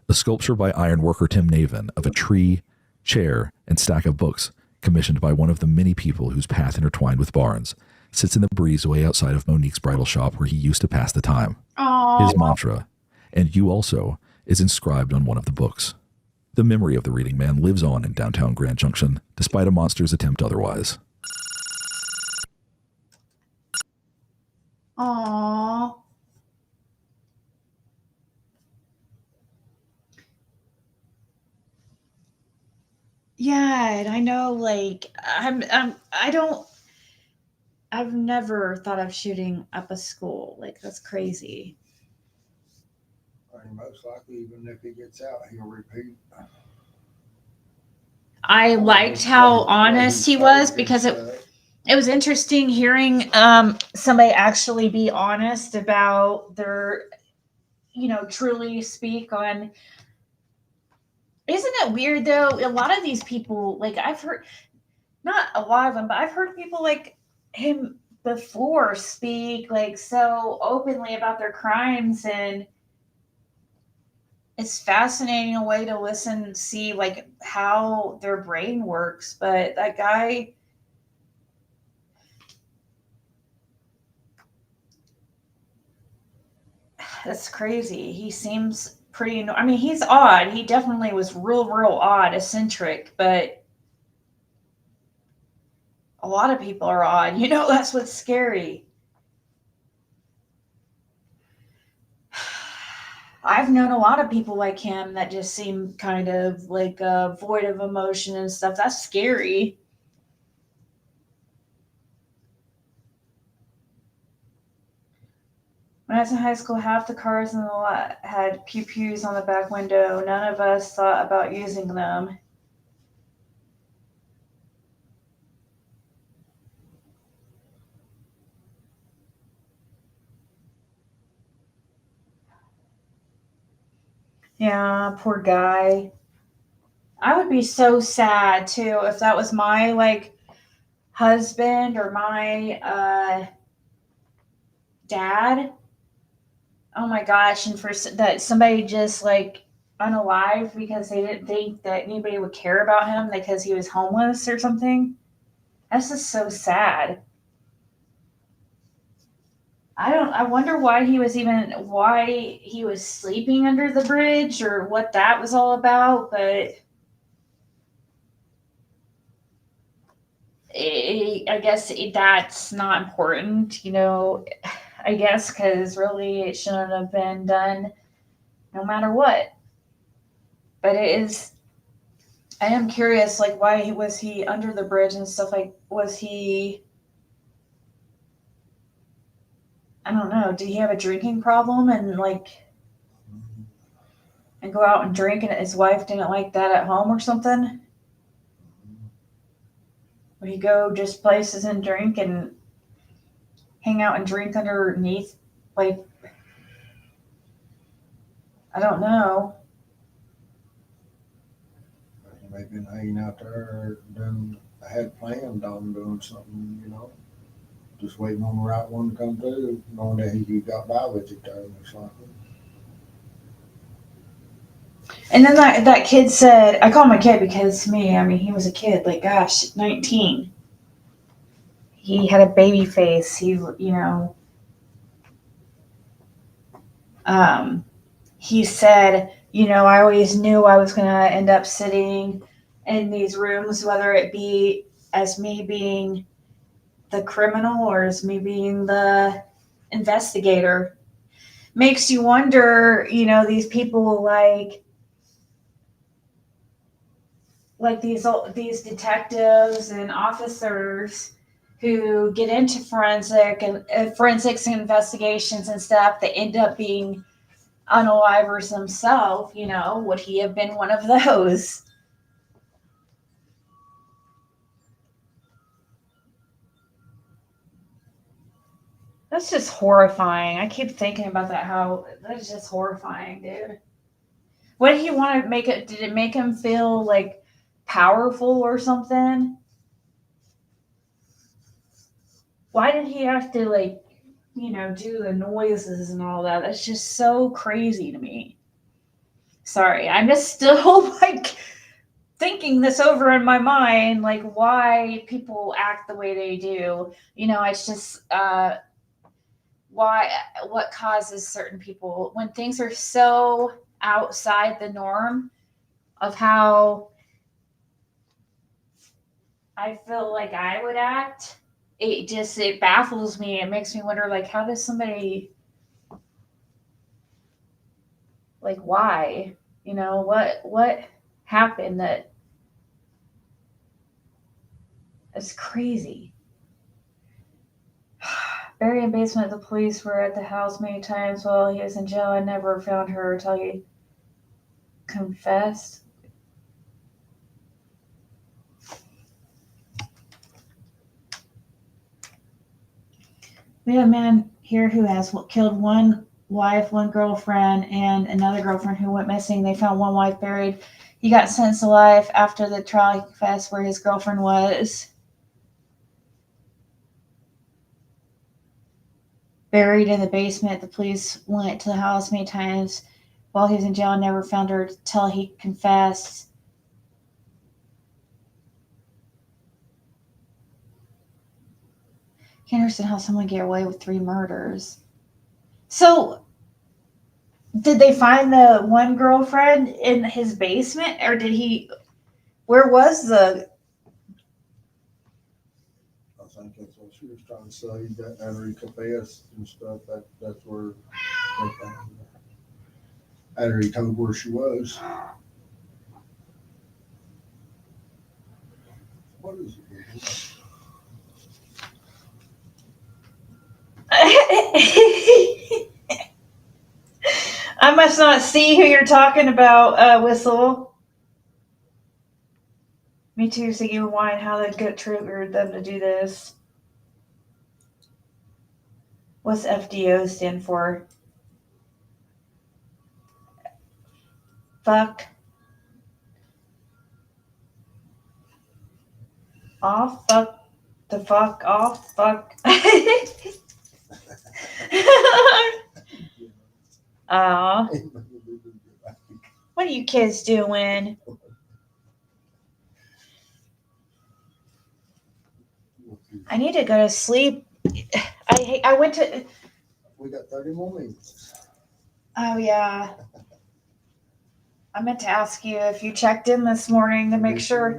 A sculpture by ironworker Tim Navin of a tree, chair, and stack of books, commissioned by one of the many people whose path intertwined with Barnes, sits in the breezeway outside of Monique's bridal shop where he used to pass the time. Aww. His mantra, "And you also," is inscribed on one of the books. The memory of the reading man lives on in downtown Grand Junction, despite a monster's attempt otherwise. Aww. Yeah, and I know, like, I've never thought of shooting up a school. Like, that's crazy. And most likely, even if he gets out, he'll repeat. I liked how honest he was because it was interesting hearing somebody actually be honest about their, truly speak on. Isn't it weird though? A lot of these people, like I've heard, not a lot of them, but I've heard people like him before speak like so openly about their crimes, and it's fascinating a way to listen and see like how their brain works. But that guy, that's crazy. He seems pretty, I mean, he's odd. He definitely was real odd, eccentric, but a lot of people are odd. That's what's scary. I've known a lot of people like him that just seem kind of like void of emotion and stuff. That's scary. When I was in high school, half the cars in the lot had pew-pews on the back window. None of us thought about using them. Yeah, poor guy. I would be so sad too if that was my like husband or my dad. Oh my gosh, and for that somebody just like unalive because they didn't think that anybody would care about him because he was homeless or something. That's just so sad. I wonder why he was sleeping under the bridge or what that was all about, but I guess that's not important, I guess, because really it shouldn't have been done no matter what. But I am curious, like, why was he under the bridge and stuff? Like, was he, I don't know, did he have a drinking problem and go out and drink and his wife didn't like that at home or something? Would he go just places and drink and hang out and drink underneath? Like, I don't know. They've been hanging out there, had planned on doing something, just waiting on the right one to come through, knowing that he got by with it there or something. And then that kid said, I call him a kid because to me, I mean, he was a kid, like, gosh, 19. He had a baby face. He said, I always knew I was going to end up sitting in these rooms, whether it be as me being the criminal or as me being the investigator. Makes you wonder, these people like these detectives and officers who get into forensics investigations and stuff that end up being unalivers themselves. Would he have been one of those? That's just horrifying. I keep thinking about that. How that's just horrifying, dude. What did he want to make it? Did it make him feel like powerful or something? Why did he have to do the noises and all that? That's just so crazy to me. Sorry, I'm just still thinking this over in my mind, like why people act the way they do. It's just what causes certain people when things are so outside the norm of how I feel like I would act. It baffles me. It makes me wonder, like, how does somebody, like, why? You know, what happened that is crazy? Buried in basement, the police were at the house many times while he was in jail. I never found her until he confessed. We have a man here who has killed one wife, one girlfriend, and another girlfriend who went missing. They found one wife buried. He got sentenced to life after the trial. He confessed where his girlfriend was. Buried in the basement. The police went to the house many times while he was in jail and never found her until he confessed. Can't understand how someone get away with 3 murders. So, did they find the one girlfriend in his basement, or did he? Where was the? I think that's what she was trying to say. That after he confessed and stuff, that's where they found her. After he told where she was. What is it? I must not see who you're talking about, Whistle. Me too, so you whine how they get triggered them to do this. What's FDO stand for? Fuck. Off, fuck. The fuck off, fuck. Aw. What are you kids doing? I need to go to sleep. I went to. We got 30 more minutes. Oh yeah. I meant to ask you if you checked in this morning to make sure.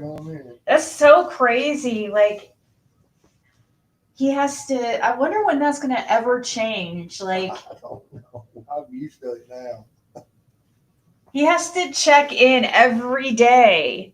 That's so crazy. Like, he has to. I wonder when that's going to ever change. Like, I don't know. I'm used to it now. he has to check in every day,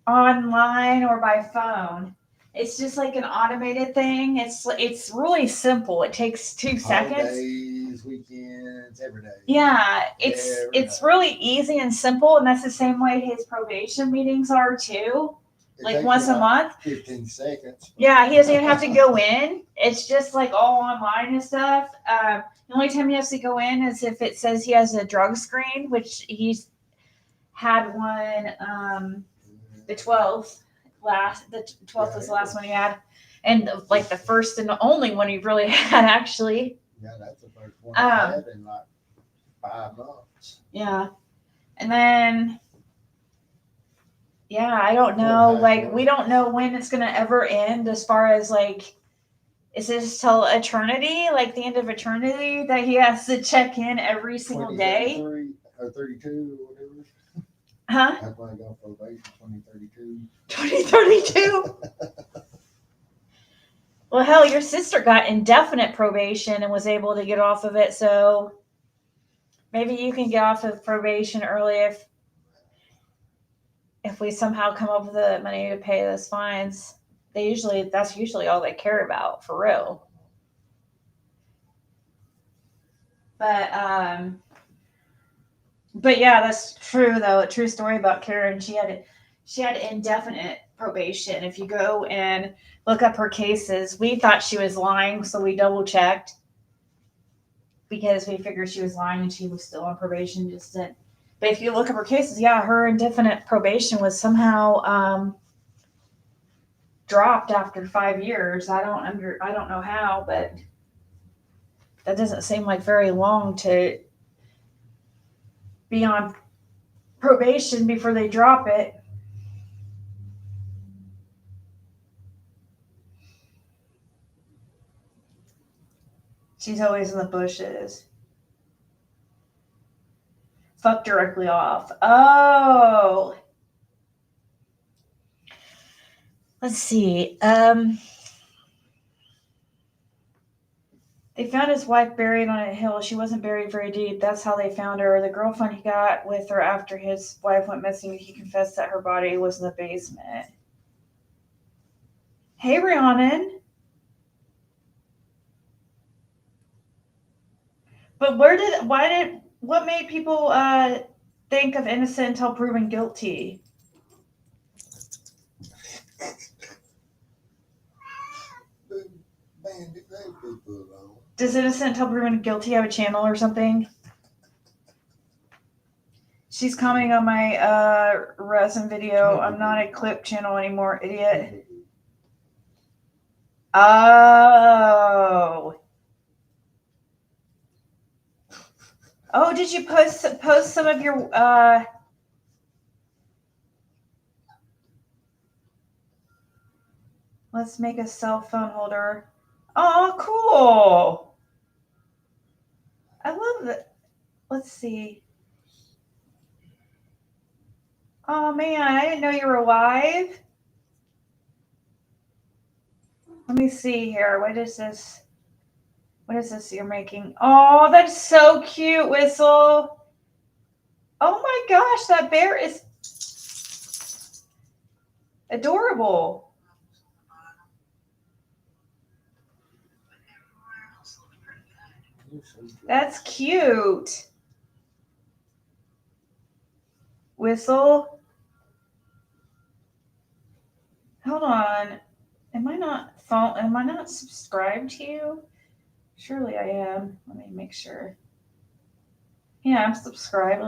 online or by phone. It's just like an automated thing. It's really simple. It takes 2 seconds. Holidays, weekends, every day. Yeah, it's really easy and simple, and that's the same way his probation meetings are too. Like once a month. 15 seconds. Yeah, he doesn't even have to go in. It's just like all online and stuff. The only time he has to go in is if it says he has a drug screen, which he's had one the 12th. The 12th was the last one he had. And like the first and the only one he really had, actually. Yeah, that's the first one I had in like 5 months. Yeah. And then, yeah, I don't know. Like, we don't know when it's going to ever end as far as like, is this till eternity? Like the end of eternity that he has to check in every single day? 32 or whatever. Huh? That's why I got probation 2032. 2032? Well, hell, your sister got indefinite probation and was able to get off of it, so maybe you can get off of probation early if we somehow come up with the money to pay those fines. That's usually all they care about, for real. But yeah, that's true though. A true story about Karen. She had indefinite probation. If you go and look up her cases, we thought she was lying, so we double checked because we figured she was lying and she was still on probation. But if you look up her cases, yeah, her indefinite probation was somehow dropped after 5 years. I don't know how, but that doesn't seem like very long to be on probation before they drop it. She's always in the bushes. Fuck directly off. Oh. Let's see. They found his wife buried on a hill. She wasn't buried very deep. That's how they found her. The girlfriend he got with her after his wife went missing, he confessed that her body was in the basement. Hey, Rhiannon. But what made people think of innocent until proven guilty? Does innocent until proven guilty have a channel or something? She's commenting on my resin video. I'm not a clip channel anymore, idiot. Oh. Oh, did you post some of your let's make a cell phone holder. Oh, cool. I love that. Let's see. Oh man, I didn't know you were alive. Let me see here. What is this you're making? Oh, that's so cute, Whistle. Oh my gosh, that bear is adorable. That's cute. Whistle. Hold on. Am I not subscribed to you? Surely I am. Let me make sure. Yeah, I'm subscribed.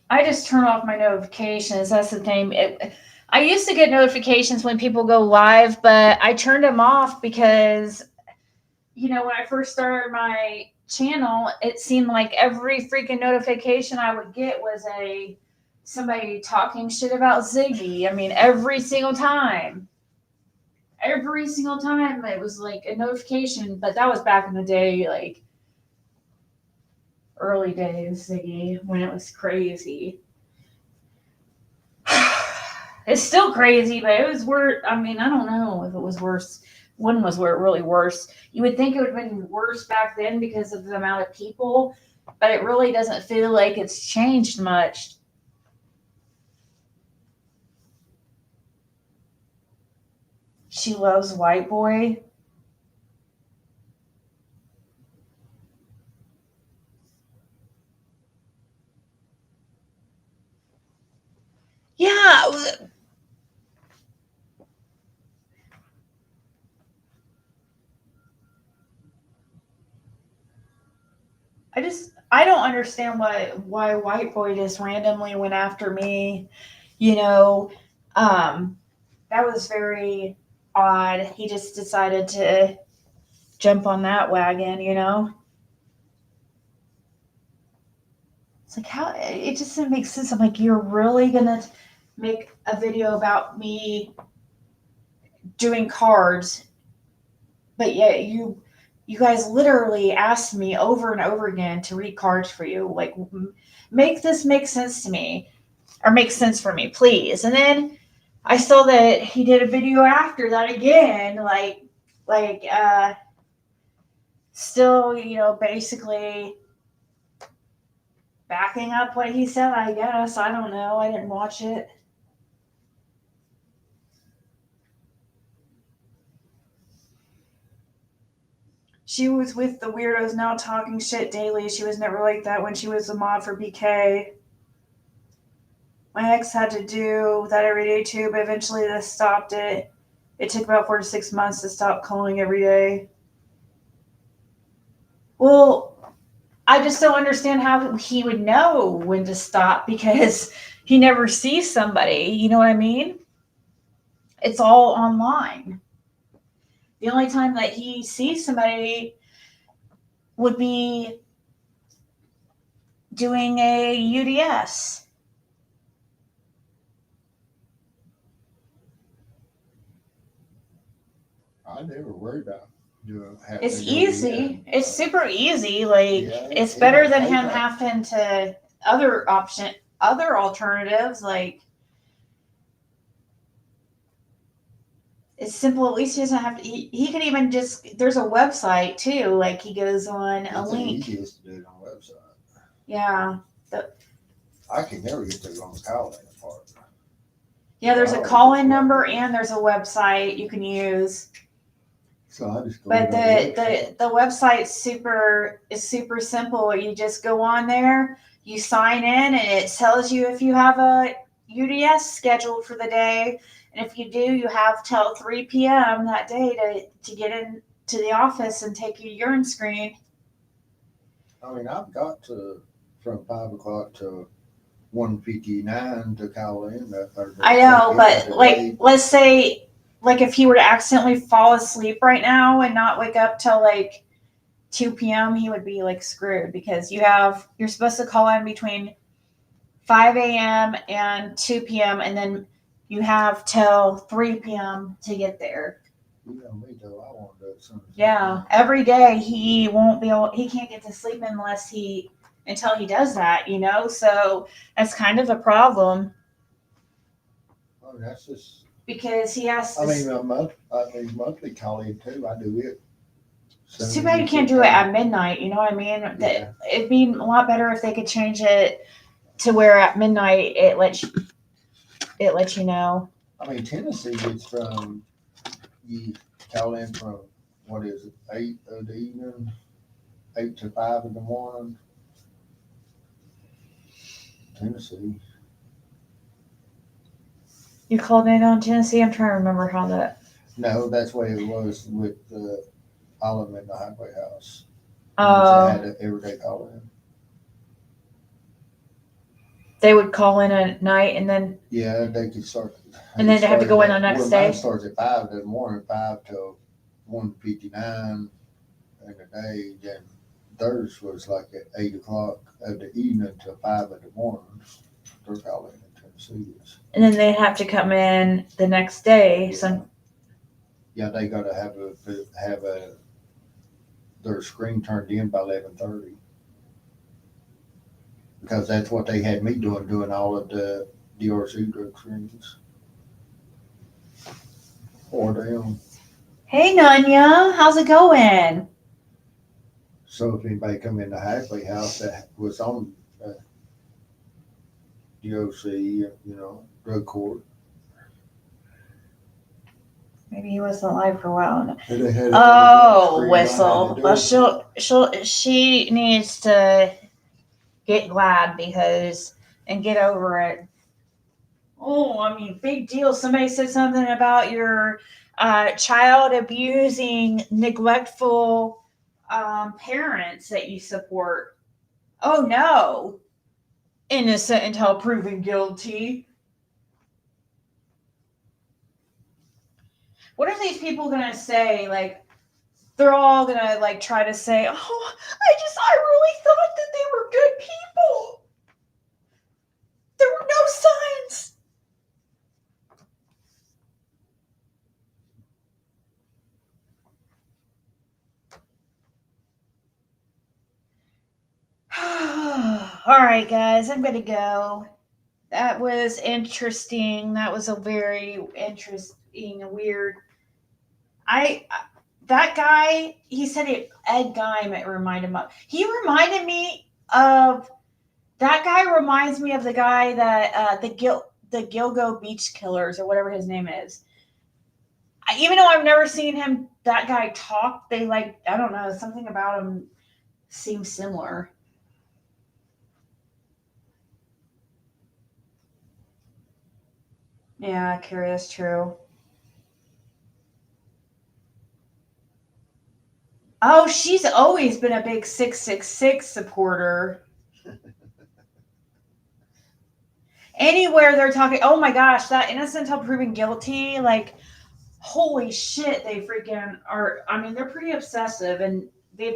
I just turn off my notifications. That's the thing. I used to get notifications when people go live, but I turned them off because, when I first started my channel, it seemed like every freaking notification I would get was somebody talking shit about Ziggy. I mean, every single time. Every single time it was like a notification, but that was back in the day, like early days, Ziggy, when it was crazy. It's still crazy, but it was worse. I mean, I don't know if it was worse. When was really worse? You would think it would have been worse back then because of the amount of people, but it really doesn't feel like it's changed much. She loves White Boy. Yeah. I don't understand why White Boy just randomly went after me. That was very odd. He just decided to jump on that wagon, It's like, how, it just didn't make sense. I'm like, you're really gonna make a video about me doing cards, but yet you guys literally asked me over and over again to read cards for you. Like, make this make sense to me, or make sense for me, please. And then I saw that he did a video after that again, still, basically backing up what he said, I guess. I don't know. I didn't watch it. She was with the weirdos now talking shit daily. She was never like that when she was a mod for BK. My ex had to do that every day too, but eventually they stopped it. It took about 4 to 6 months to stop calling every day. Well, I just don't understand how he would know when to stop because he never sees somebody. You know what I mean? It's all online. The only time that he sees somebody would be doing a UDS. I never worried about doing. It's easy. It's super easy. Like, it's better than him having to other other alternatives, like it's simple. At least he doesn't have to. He can even just. There's a website too. Like he goes on a It's link. the easiest to do it on a website. Yeah. I can never get through on the call-in part. Yeah, there's a call-in number and there's a website you can use. So I just go But on website. the website is super simple. You just go on there, you sign in, and it tells you if you have a UDS scheduled for the day, and if you do, you have till 3 p.m. that day to get in to the office and take your urine screen. I mean, I've got to from 5 o'clock to 1:59 to call in. I know, but like, let's say, like if he were to accidentally fall asleep right now and not wake up till like 2 p.m., he would be like screwed because you're supposed to call in between 5 a.m. and 2 p.m. and then you have till 3 p.m. to get there. You know me though, I want to do it soon. Yeah, every day he can't get to sleep until he does that, so that's kind of a problem. I mean, that's just because he has to. I mean, monthly call-in too. I do it. It's too bad you can't do it at midnight. You know what I mean? Yeah. It'd be a lot better if they could change it to where at midnight it lets you know. I mean, Tennessee, it's from you call in from what is it, 8 of the evening, 8 to 5 in the morning. Tennessee. You called in on Tennessee? I'm trying to remember how that. No, that's the way it was with all of them in the highway house. Oh. They had an everyday call in. They would call in at night and then. Yeah, they could start. And then they have to go in the next day. Mine starts at 5 in the morning, 5 till 1:59 in the day. Then theirs was like at 8 o'clock of the evening till 5 in the morning. They're calling in Tennessee. And then they have to come in the next day. Yeah, they got to have their screen turned in by 11:30 because that's what they had me doing all of the DRC drug screens for them. Hey, Nunya, how's it going? So if anybody come in the halfway house that was on DOC, drug court. Maybe he wasn't live for a while. Oh, Whistle. Well, she needs to get glad and get over it. Oh, I mean, big deal. Somebody said something about your child abusing, neglectful parents that you support. Oh, no. Innocent until proven guilty. What are these people going to say? Like, they're all going to, like, try to say, oh, I really thought that they were good people. There were no signs. All right, guys, I'm going to go. That was interesting. That was a very interesting, weird. That guy, he said it, Ed Guy might remind him of. He reminded me of, that guy reminds me of the guy that, the Gilgo Beach Killers or whatever his name is. Even though I've never seen that guy talk, I don't know, something about him seems similar. Yeah, Carrie, that's true. Oh, she's always been a big 666 supporter. Anywhere they're talking, oh my gosh, that innocent until proven guilty, like, holy shit, they freaking are. I mean, they're pretty obsessive, and they're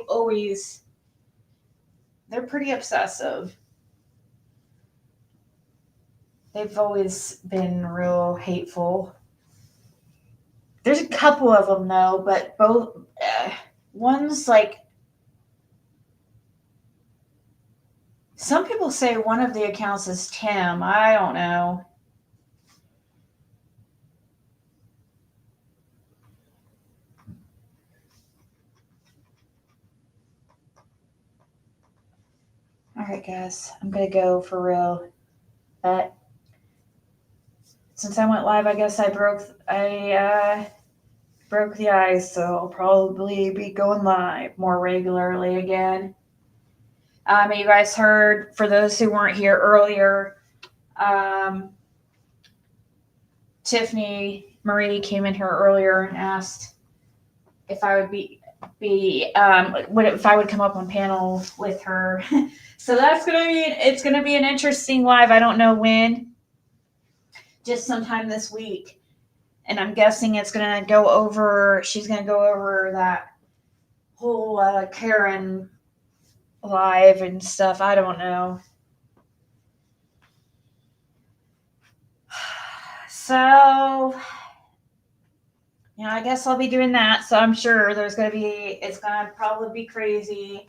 pretty obsessive. They've always been real hateful. There's a couple of them, though, but both, one's like Some people say one of the accounts is Tim. I don't know. All right, guys, I'm going to go for real. But since I went live, I guess I broke the ice, so I'll probably be going live more regularly again. You guys heard, for those who weren't here earlier, Tiffany Marie came in here earlier and asked if I would if I would come up on panel with her. So it's gonna be an interesting live. I don't know when, just sometime this week. And I'm guessing she's gonna go over that whole Karen live and stuff. I don't know. So, I guess I'll be doing that. So I'm sure it's gonna probably be crazy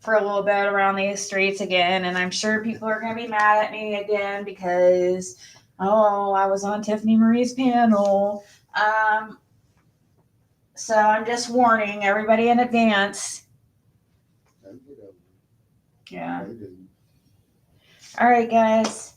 for a little bit around these streets again. And I'm sure people are gonna be mad at me again because, I was on Tiffany Marie's panel. So I'm just warning everybody in advance. Yeah. All right, guys.